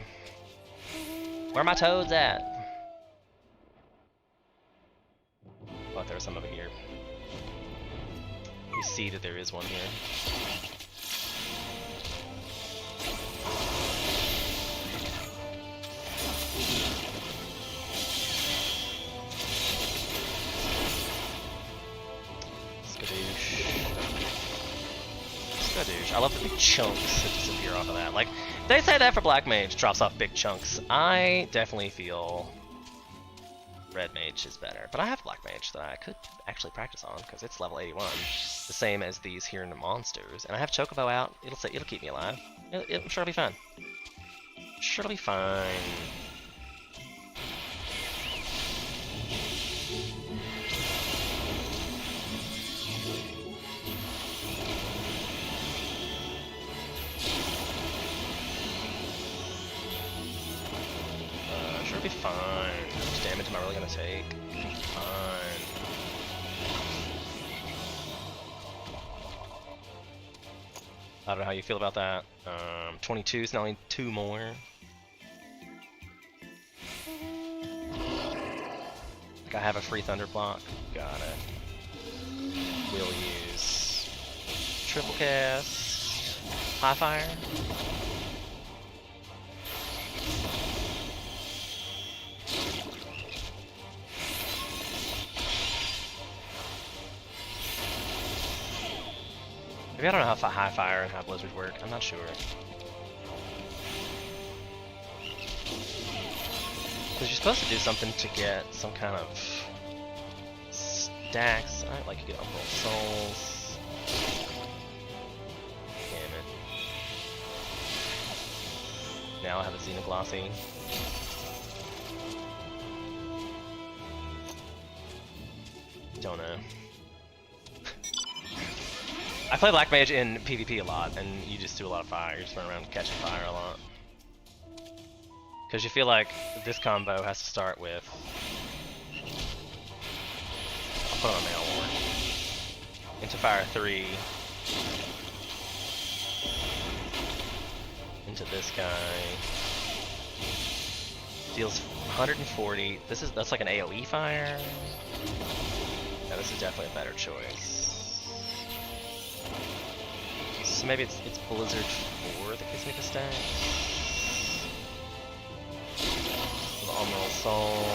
Where are my toads at? Oh, there's some over here. You see that there is one here. Skadoosh. Skadoosh. I love the big chunks that disappear off of that. Like, they say that for Black Mage, drops off big chunks. I definitely feel Red Mage is better. But I have Black Mage that I could actually practice on, because it's level 81. The same as these here in the monsters. And I have Chocobo out. It'll keep me alive. I'm sure it'll be fine. Sure it'll be fine. Sure it'll be fine. How much damage am I really gonna take? Fine. I don't know how you feel about that. 22 is now only 2 more. Like I have a free thunder block. Got it. We'll use triple cast, high fire. Maybe I don't know how high fire and how blizzard work. I'm not sure. Because you're supposed to do something to get some kind of stacks. I like you get Uncle Souls. Damn it. Now I have a Xenoglossy. Don't know. I play Black Mage in PvP a lot, and you just do a lot of fire. You just run around catching fire a lot. Because you feel like this combo has to start with... I'll put on a Mail War. Into Fire 3. into this guy. Deals 140. That's like an AoE fire. Yeah, this is definitely a better choice. So maybe it's Blizzard 4 that gives me the stats. The Emerald Soul.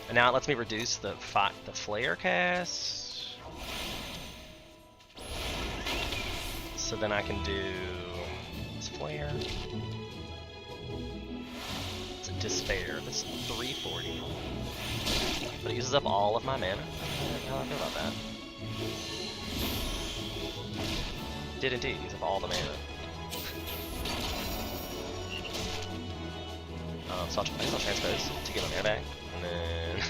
And now it lets me reduce the flare cast. So then I can do this flare. It's a despair. That's 340. But it uses up all of my mana. How do I feel about that? It did indeed use up all the mana. So I guess I'll transpose to get my mana back. And then... I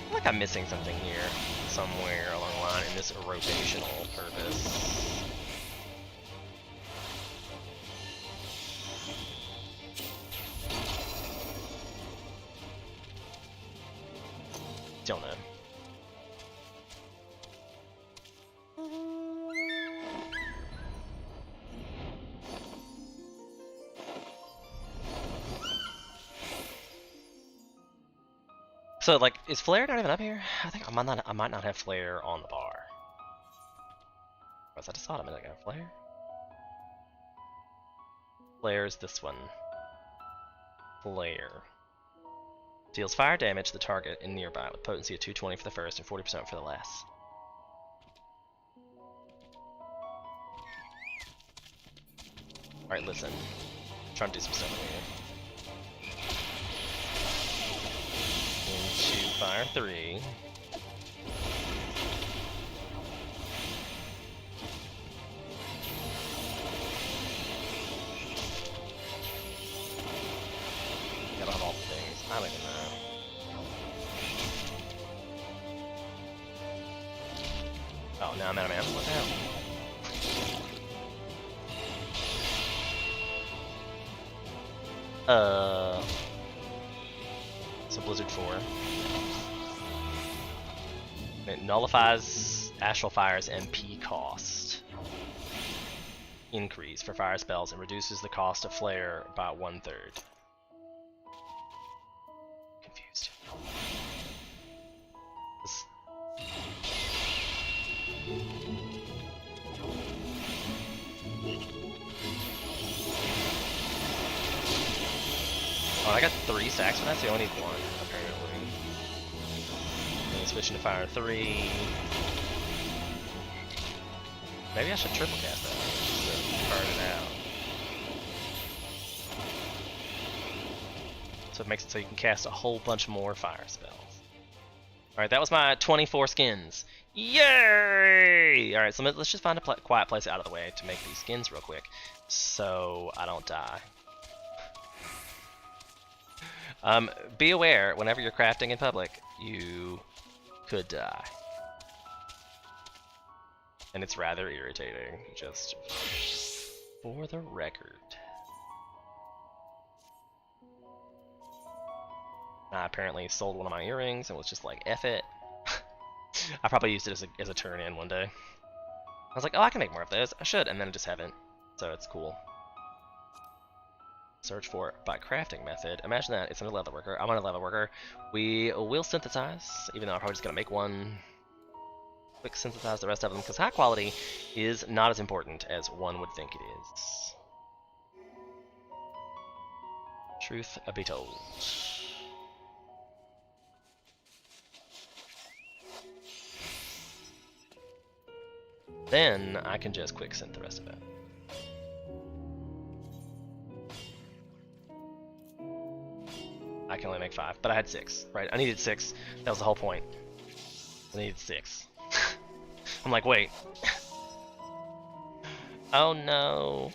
feel like I'm missing something here. Somewhere along the line in this rotational purpose. Don't know. So, like, is Flare not even up here? I think I might not have Flare on the bar. Was I just saw it a minute ago? Flare? Flare's this one. Flare. Deals fire damage to the target and nearby with potency of 220 for the first and 40% for the last. Alright, listen. I'm trying to do some stuff over here. Into fire 3. Gotta have all the things. I don't even know. Oh, now I'm out of mana. What the hell? So Blizzard 4. It nullifies Astral Fire's MP cost increase for fire spells and reduces the cost of Flare by 1/3. Confused. Oh, I got 3 stacks for that, so I only need 1, apparently. And then switching to fire 3. Maybe I should triple cast that just to burn it out. So it makes it so you can cast a whole bunch more fire spells. Alright, that was my 24 skins. Yay! Alright, so let's just find a quiet place out of the way to make these skins real quick, so I don't die. Be aware, whenever you're crafting in public, you could die. And it's rather irritating, just for the record. I apparently sold one of my earrings and was just like, F it. I probably used it as a turn-in one day. I was like, oh, I can make more of those. I should, and then I just haven't. So it's cool. Search for by crafting method. Imagine that, it's another leather worker. I'm on a leather worker. We will synthesize, even though I'm probably just gonna make one. Quick synthesize the rest of them, because high quality is not as important as one would think it is. Truth be told. Then I can just quick synth the rest of it. I can only make 5, but I had 6, right? I needed 6. That was the whole point. I needed 6. I'm like, wait. Oh no.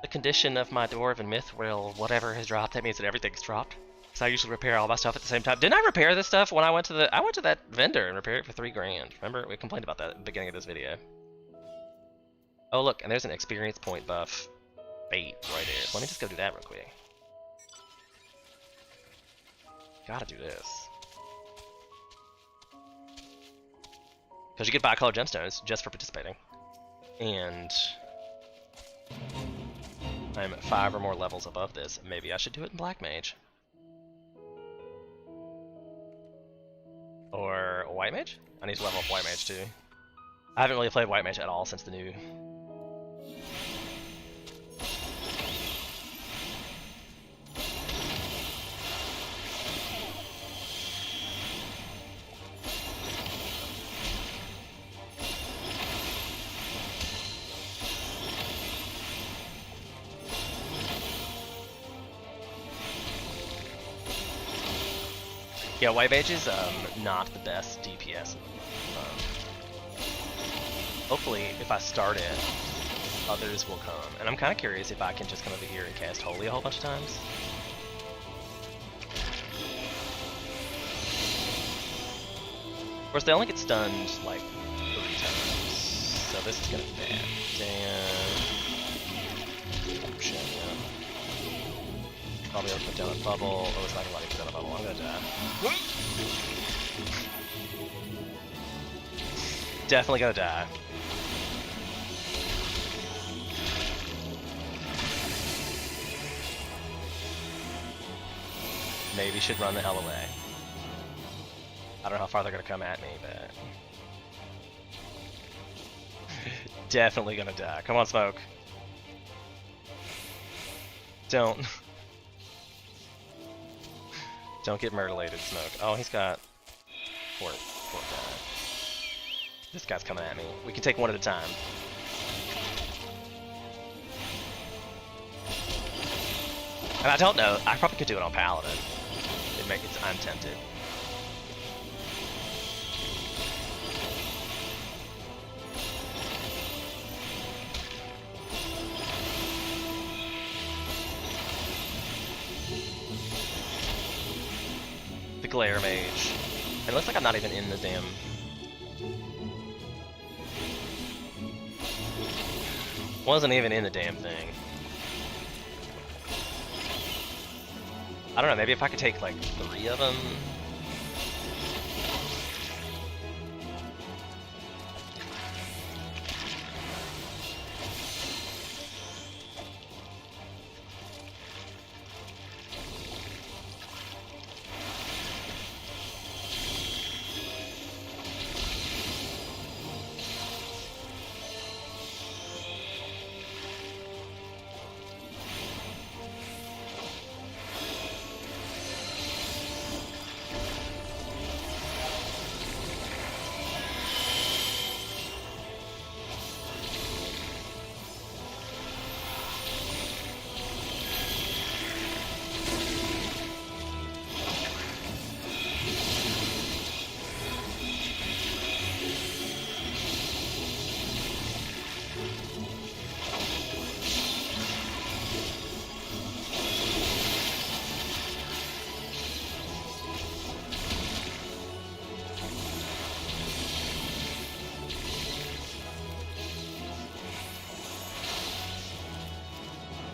The condition of my Dwarven Mithril, whatever has dropped, that means that everything's dropped. Because I usually repair all my stuff at the same time. Didn't I repair this stuff when I went to that vendor and repaired it for 3 grand? Remember? We complained about that at the beginning of this video. Oh look, and there's an experience point buff bait right there. So let me just go do that real quick. Gotta do this. Because you get bi-color gemstones just for participating. And I'm 5 or more levels above this. Maybe I should do it in Black Mage. Or White Mage? I need to level up White Mage too. I haven't really played White Mage at all since the new. Yeah, White Mage is not the best DPS. Hopefully, if I start it, others will come. And I'm kind of curious if I can just come over here and cast Holy a whole bunch of times. Of course, they only get stunned like 3 times, so this is gonna be bad. Damn. Shit, yeah. Probably able to put down a bubble. Oh, it's not gonna let me put down a bubble. I'm gonna die. Definitely gonna die. Maybe should run the hell away. I don't know how far they're gonna come at me, but definitely gonna die. Come on, Smoke. Don't get murderlated, Smoke. Oh, he's got poor guy. This guy's coming at me. We can take one at a time. And I don't know. I probably could do it on Paladin. I'm tempted. The Glare Mage. And it looks like I'm not even in the damn. Wasn't even in the damn thing. I don't know, maybe if I could take like 3 of them.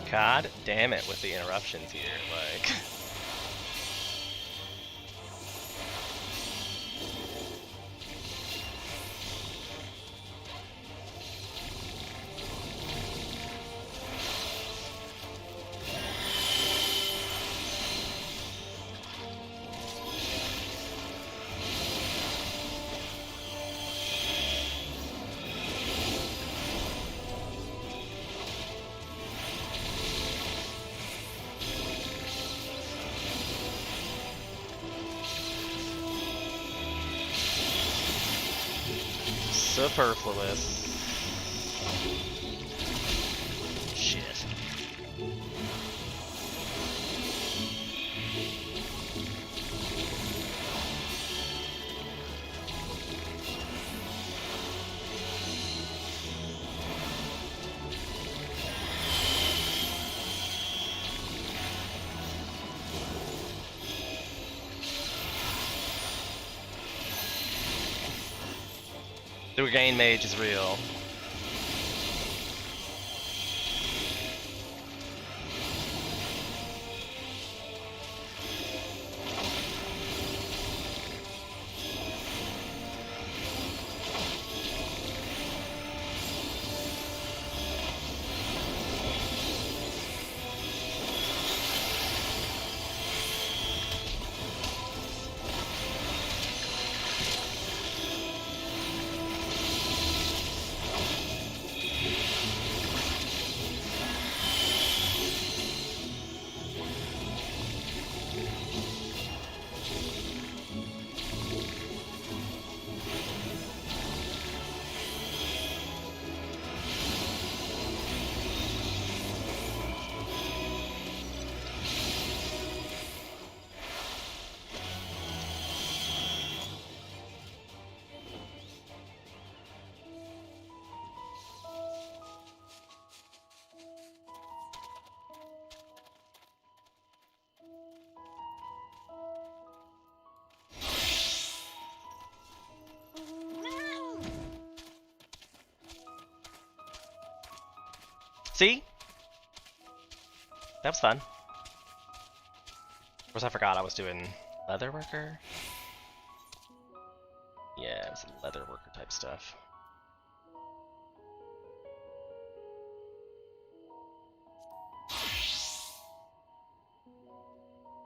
God damn it with the interruptions here, like. Superfluous. Shit. The Regain Mage is real. See? That was fun. Of course, I forgot I was doing leather worker. Yeah, it was leather worker type stuff.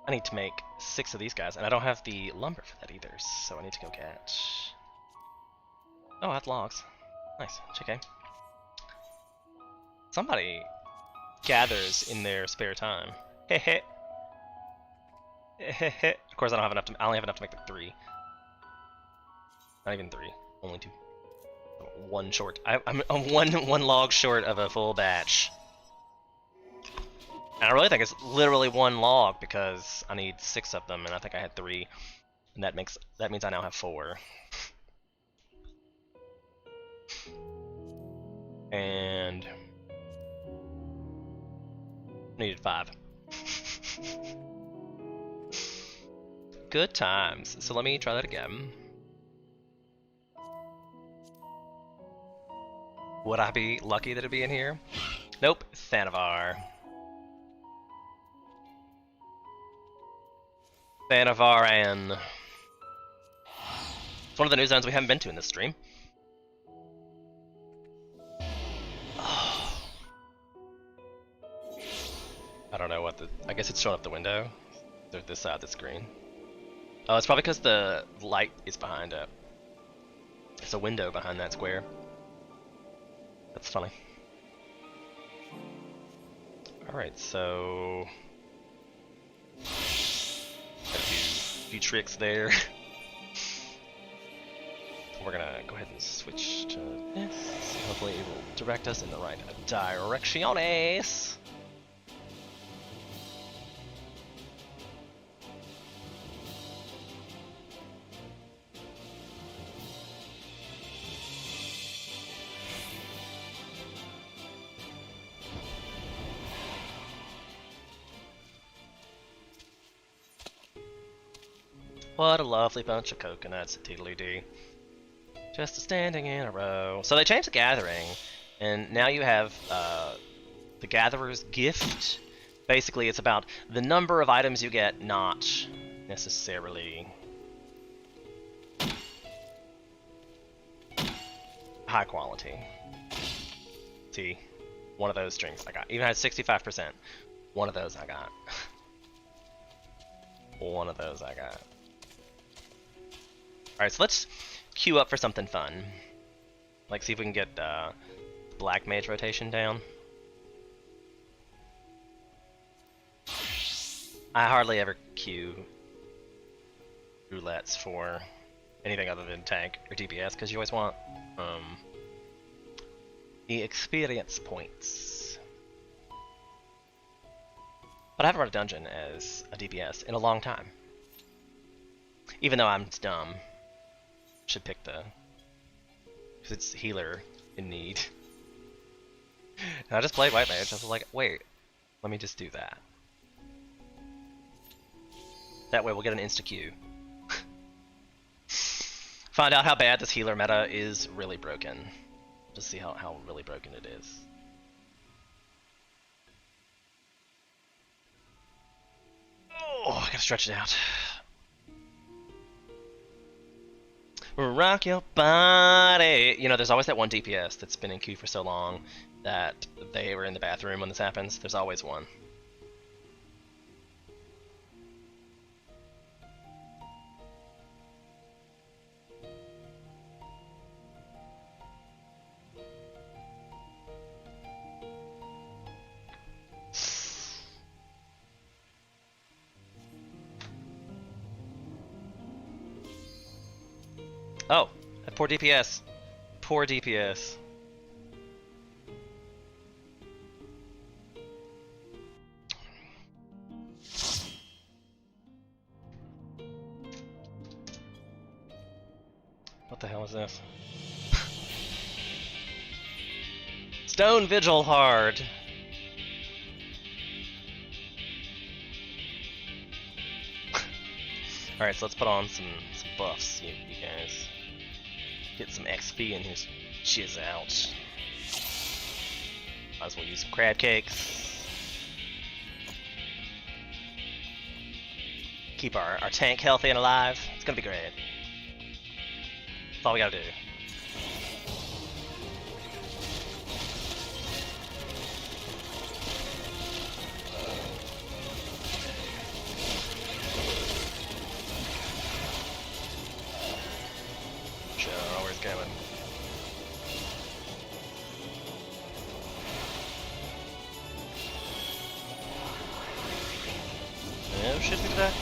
I need to make 6 of these guys, and I don't have the lumber for that either, so I need to go get... Oh, I have logs. Nice, JK. Somebody gathers in their spare time. Heh. Of course, I don't have enough to. I only have enough to make the 3. Not even 3. Only 2. 1 short. I'm one log short of a full batch. And I really think it's literally 1 log because I need 6 of them, and I think I had 3, and that means I now have 4. And needed 5. Good times. So let me try that again. Would I be lucky that it'd be in here? Nope. Thanavar. Thanavaran. It's one of the new zones we haven't been to in this stream. I don't know what the... I guess it's showing up the window. There's this side of the screen. Oh, it's probably because the light is behind it. It's a window behind that square. That's funny. Alright, so... Got a few tricks there. We're gonna go ahead and switch to this. Hopefully it will direct us in the right directiones. What a lovely bunch of coconuts at Tiddly-dee. Just standing in a row. So they changed the gathering, and now you have the Gatherer's Gift. Basically, it's about the number of items you get, not necessarily high quality. See, one of those strings I got. Even had 65%. One of those I got. One of those I got. Alright, so let's queue up for something fun. Like, see if we can get Black Mage rotation down. I hardly ever queue roulettes for anything other than tank or DPS, because you always want the experience points. But I haven't run a dungeon as a DPS in a long time. Even though I'm dumb. Should pick the... because it's healer in need. And I just played White Mage. I was like, wait, let me just do that. That way we'll get an insta-queue. Find out how bad this healer meta is really broken. Just see how really broken it is. Oh, I gotta stretch it out. Rock your body. You know, there's always that one DPS that's been in queue for so long that they were in the bathroom when this happens. There's always one. Oh, that poor DPS. Poor DPS. What the hell is this? Stone Vigil hard. Alright, so let's put on some buffs, you guys. Get some XP and just jizz out. Might as well use some crab cakes. Keep our tank healthy and alive. It's gonna be great. That's all we gotta do. Sure, I don't know where it's going. No shit to that.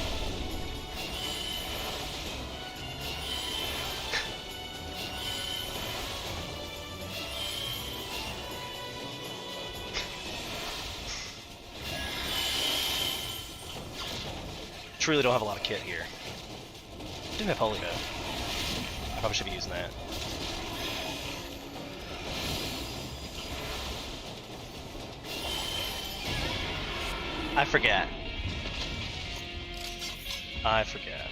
Truly don't have a lot of kit here. Didn't have holy though. I probably should be using that. I forget. I forget.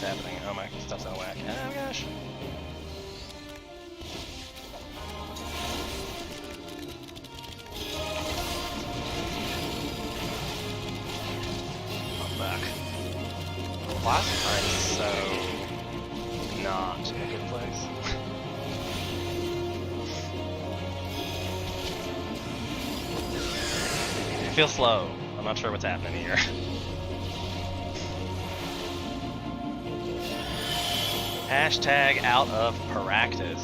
Happening. Oh my stuff's on whack. Oh gosh. I'm back. Last time so not in a good place. I feel slow. I'm not sure what's happening here. Hashtag out of practice.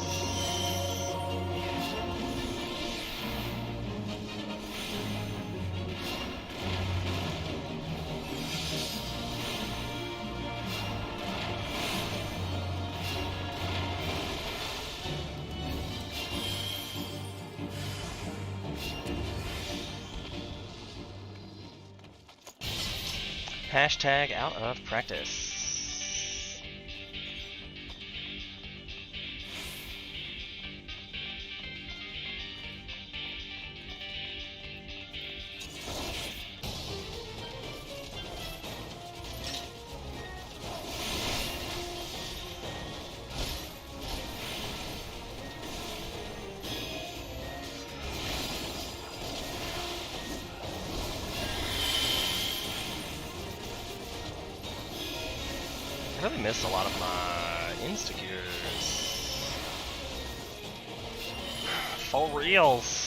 Hashtag out of practice. I really missed a lot of my insta-cures. For reals.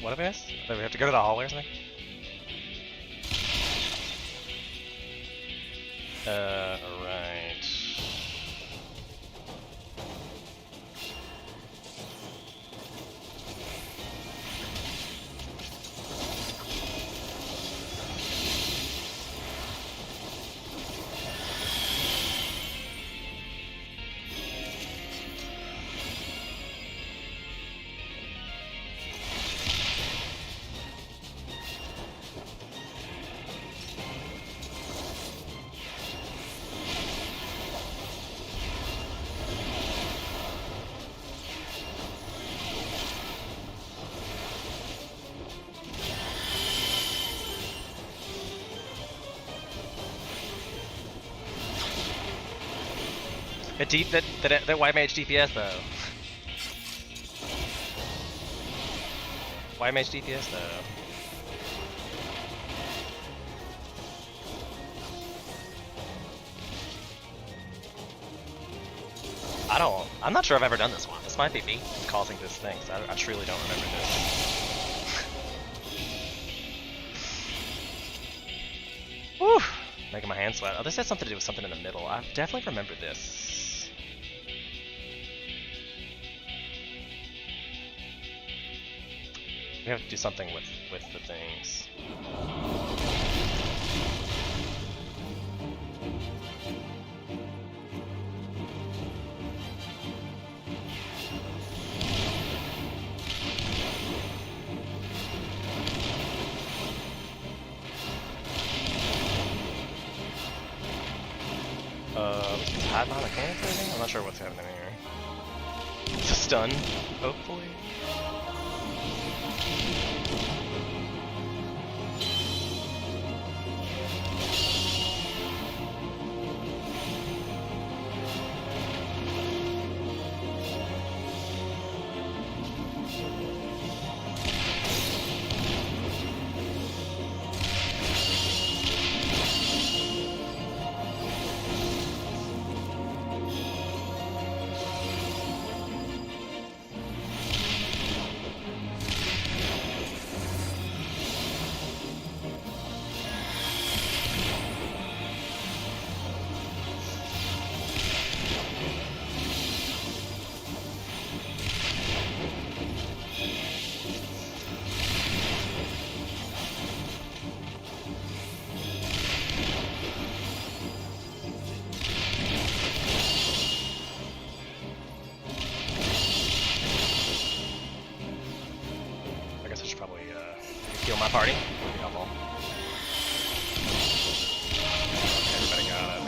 What have I missed? Do we have to go to the hallway or something? Alright. That Y-Mage DPS though. Y-Mage DPS though. I'm not sure I've ever done this one. This might be me causing this thing, so I truly don't remember this. Whew! Making my hands sweat. Oh, this has something to do with something in the middle. I definitely remember this. We have to do something with the things. Hide behind the cannon or anything? I'm not sure what's happening here. It's a stun, hopefully. Heal my party. That'd be helpful. Everybody got it,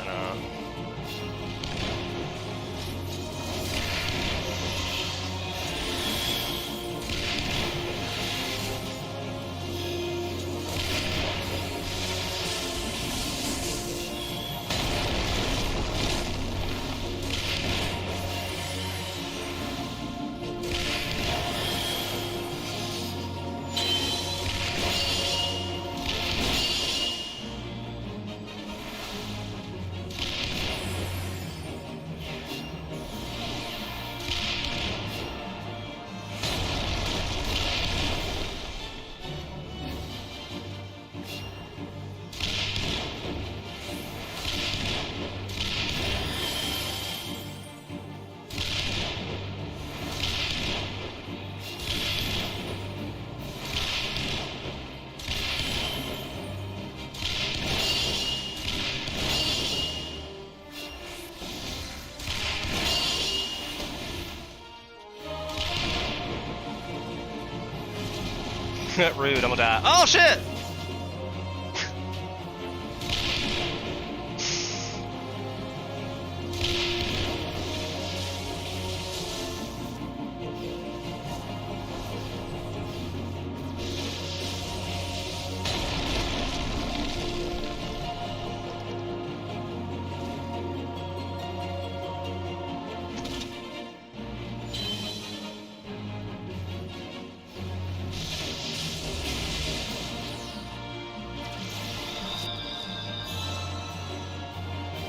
and rude, I'm gonna die. Oh shit!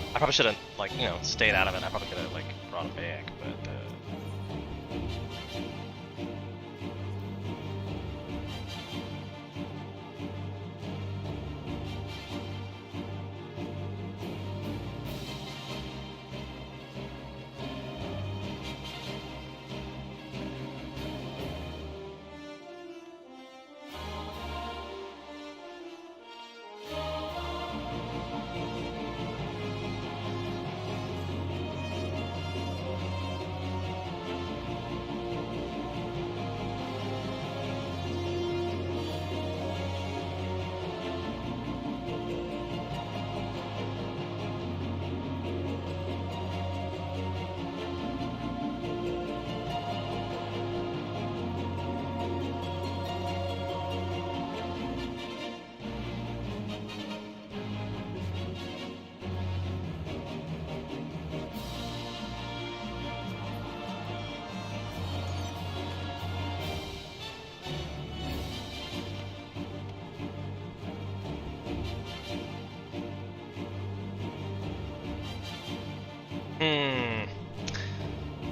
I probably should have, like, you know, stayed out of it. I probably could have, like, brought it back, but,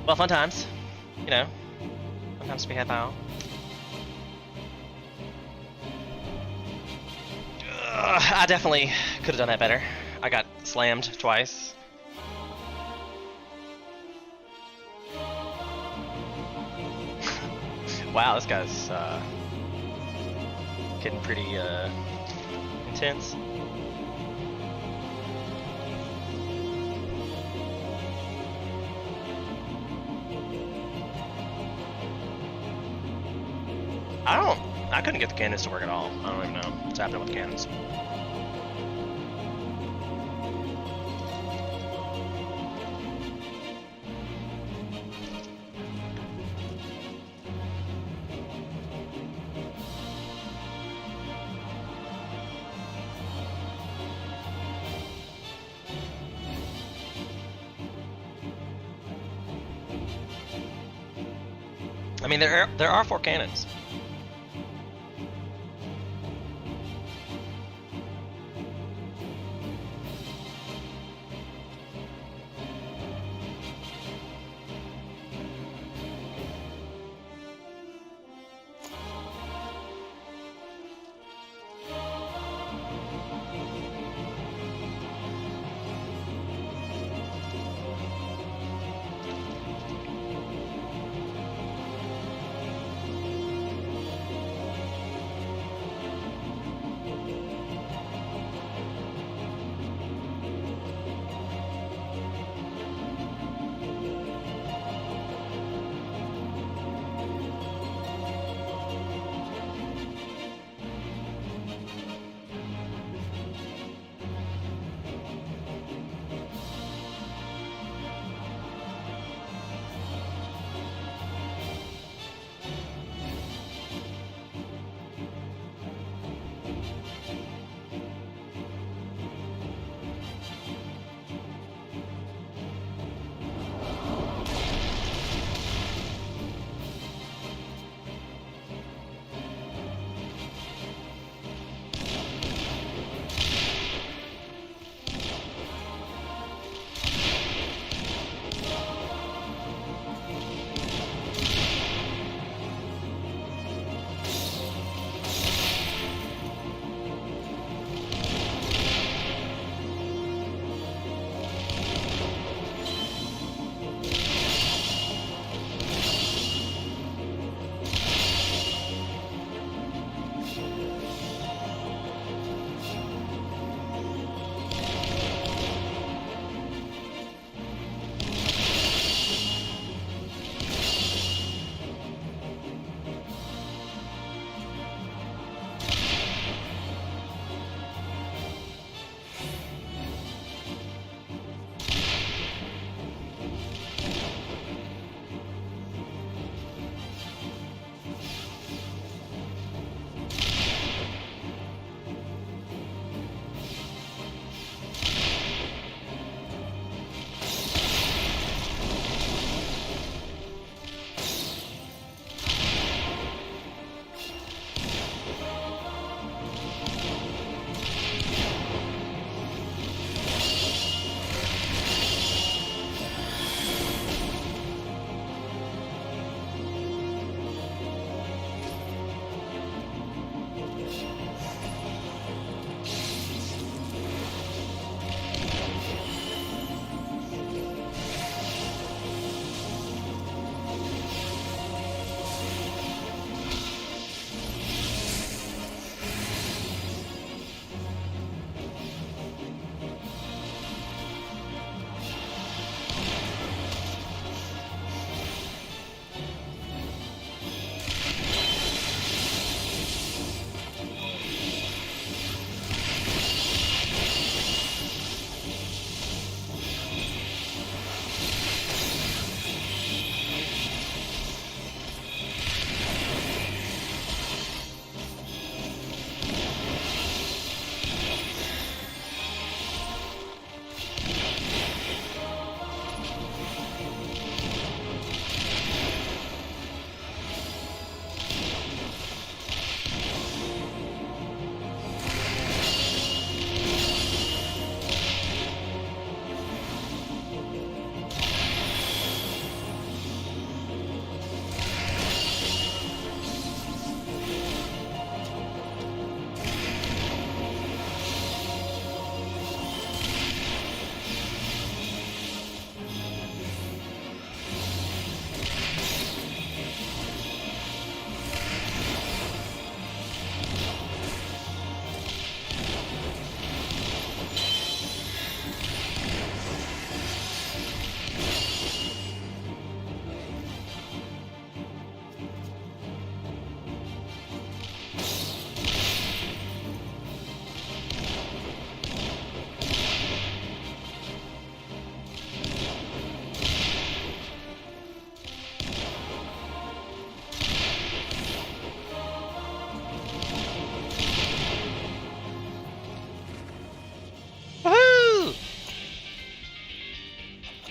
Well, fun times. You know, fun times to be had by all. I definitely could have done that better. I got slammed twice. Wow, this guy's getting pretty intense. I couldn't get the cannons to work at all. I don't even know what's happening with the cannons. I mean, there are 4 cannons.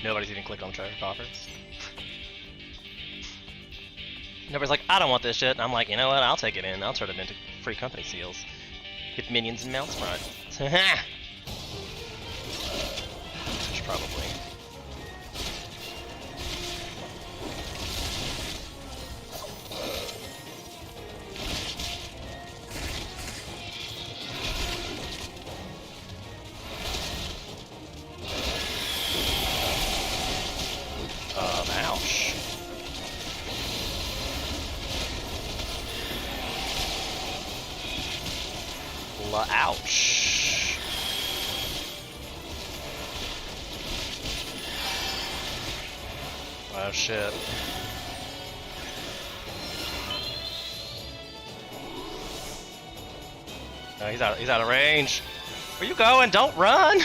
Nobody's even clicked on the treasure coffers. Nobody's like, I don't want this shit. And I'm like, you know what? I'll take it in. I'll turn it into free company seals. Get minions and mounts front. Probably. Ouch. Ouch. Oh shit. Oh, he's out of range. Where you going? Don't run!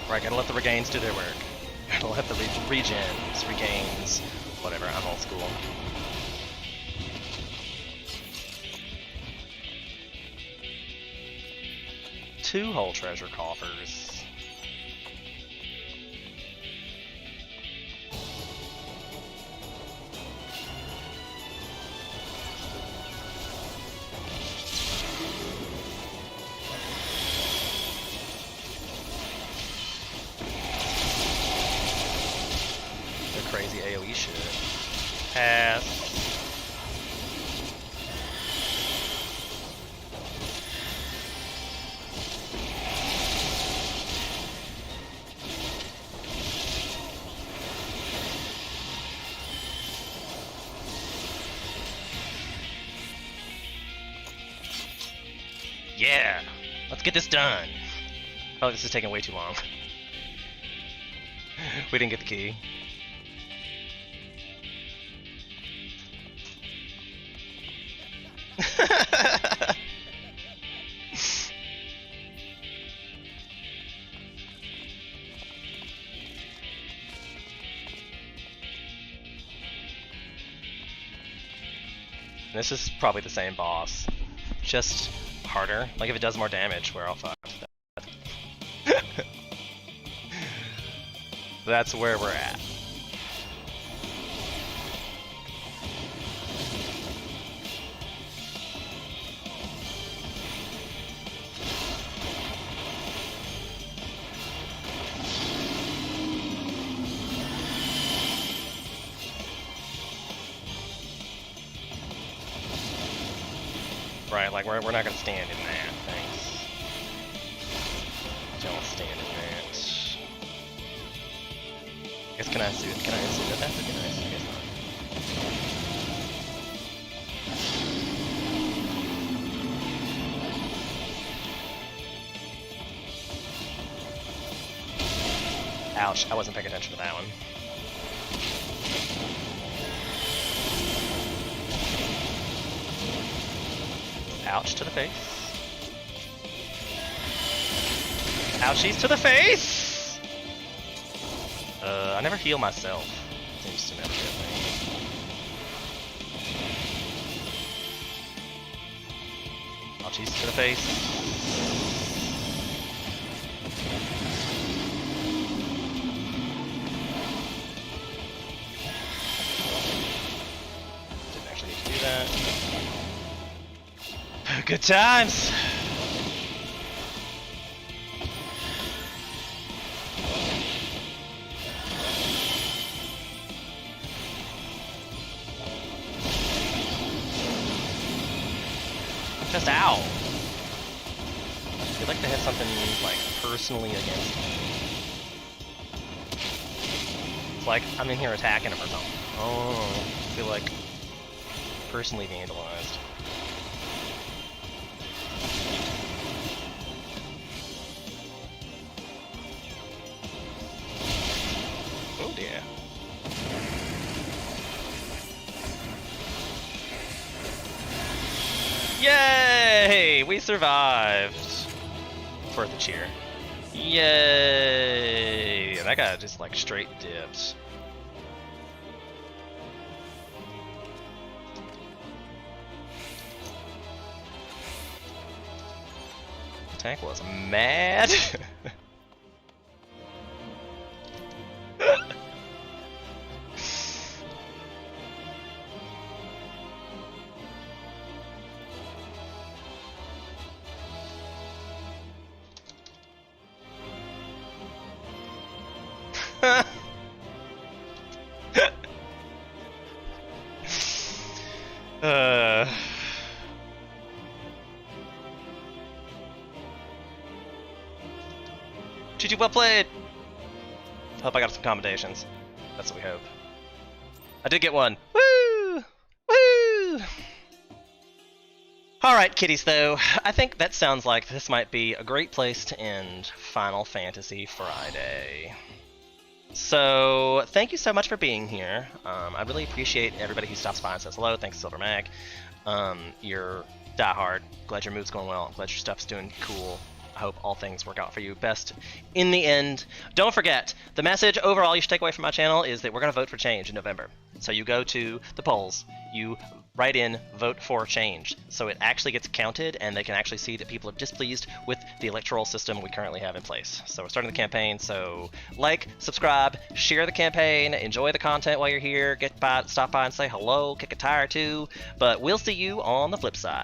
Right, gotta let the regains do their work. Gotta let the regains, whatever, I'm old school. Two whole treasure coffers. Crazy AoE shit. Pass. Yeah! Let's get this done! Oh, this is taking way too long. We didn't get the key. This is probably the same boss, just harder. Like if it does more damage, we're all fucked. That's where we're at. Right, like we're not gonna stand in that, thanks. Don't stand in that. I guess can I assume that that's a good nice? I guess not. Ouch, I wasn't paying attention to that one. Ouch to the face. Ouchies to the face! I never heal myself. Seems to never get me. Ouchies to the face. do that. Good times! Just ow! I feel like they had something like personally against me. It's like I'm in here attacking him or something. Oh, I feel like personally vandalized. Oh dear. Yay! We survived! For the cheer. Yay! That guy just like straight dips. The tank was mad. GG, well played! Hope I got some commendations. That's what we hope. I did get one. Woo! Woo! Alright, kiddies, though. I think that sounds like this might be a great place to end Final Fantasy Friday. So, thank you so much for being here. I really appreciate everybody who stops by and says hello. Thanks, Silver Mag. You're diehard. Glad your mood's going well. I'm glad your stuff's doing cool. I hope all things work out for you best in the end. Don't forget, the message overall you should take away from my channel is that we're going to vote for change in November. So you go to the polls, you write in vote for change, so it actually gets counted and they can actually see that people are displeased with the electoral system we currently have in place. So we're starting the campaign, so like, subscribe, share the campaign, enjoy the content while you're here, stop by and say hello, kick a tire or two, but we'll see you on the flip side.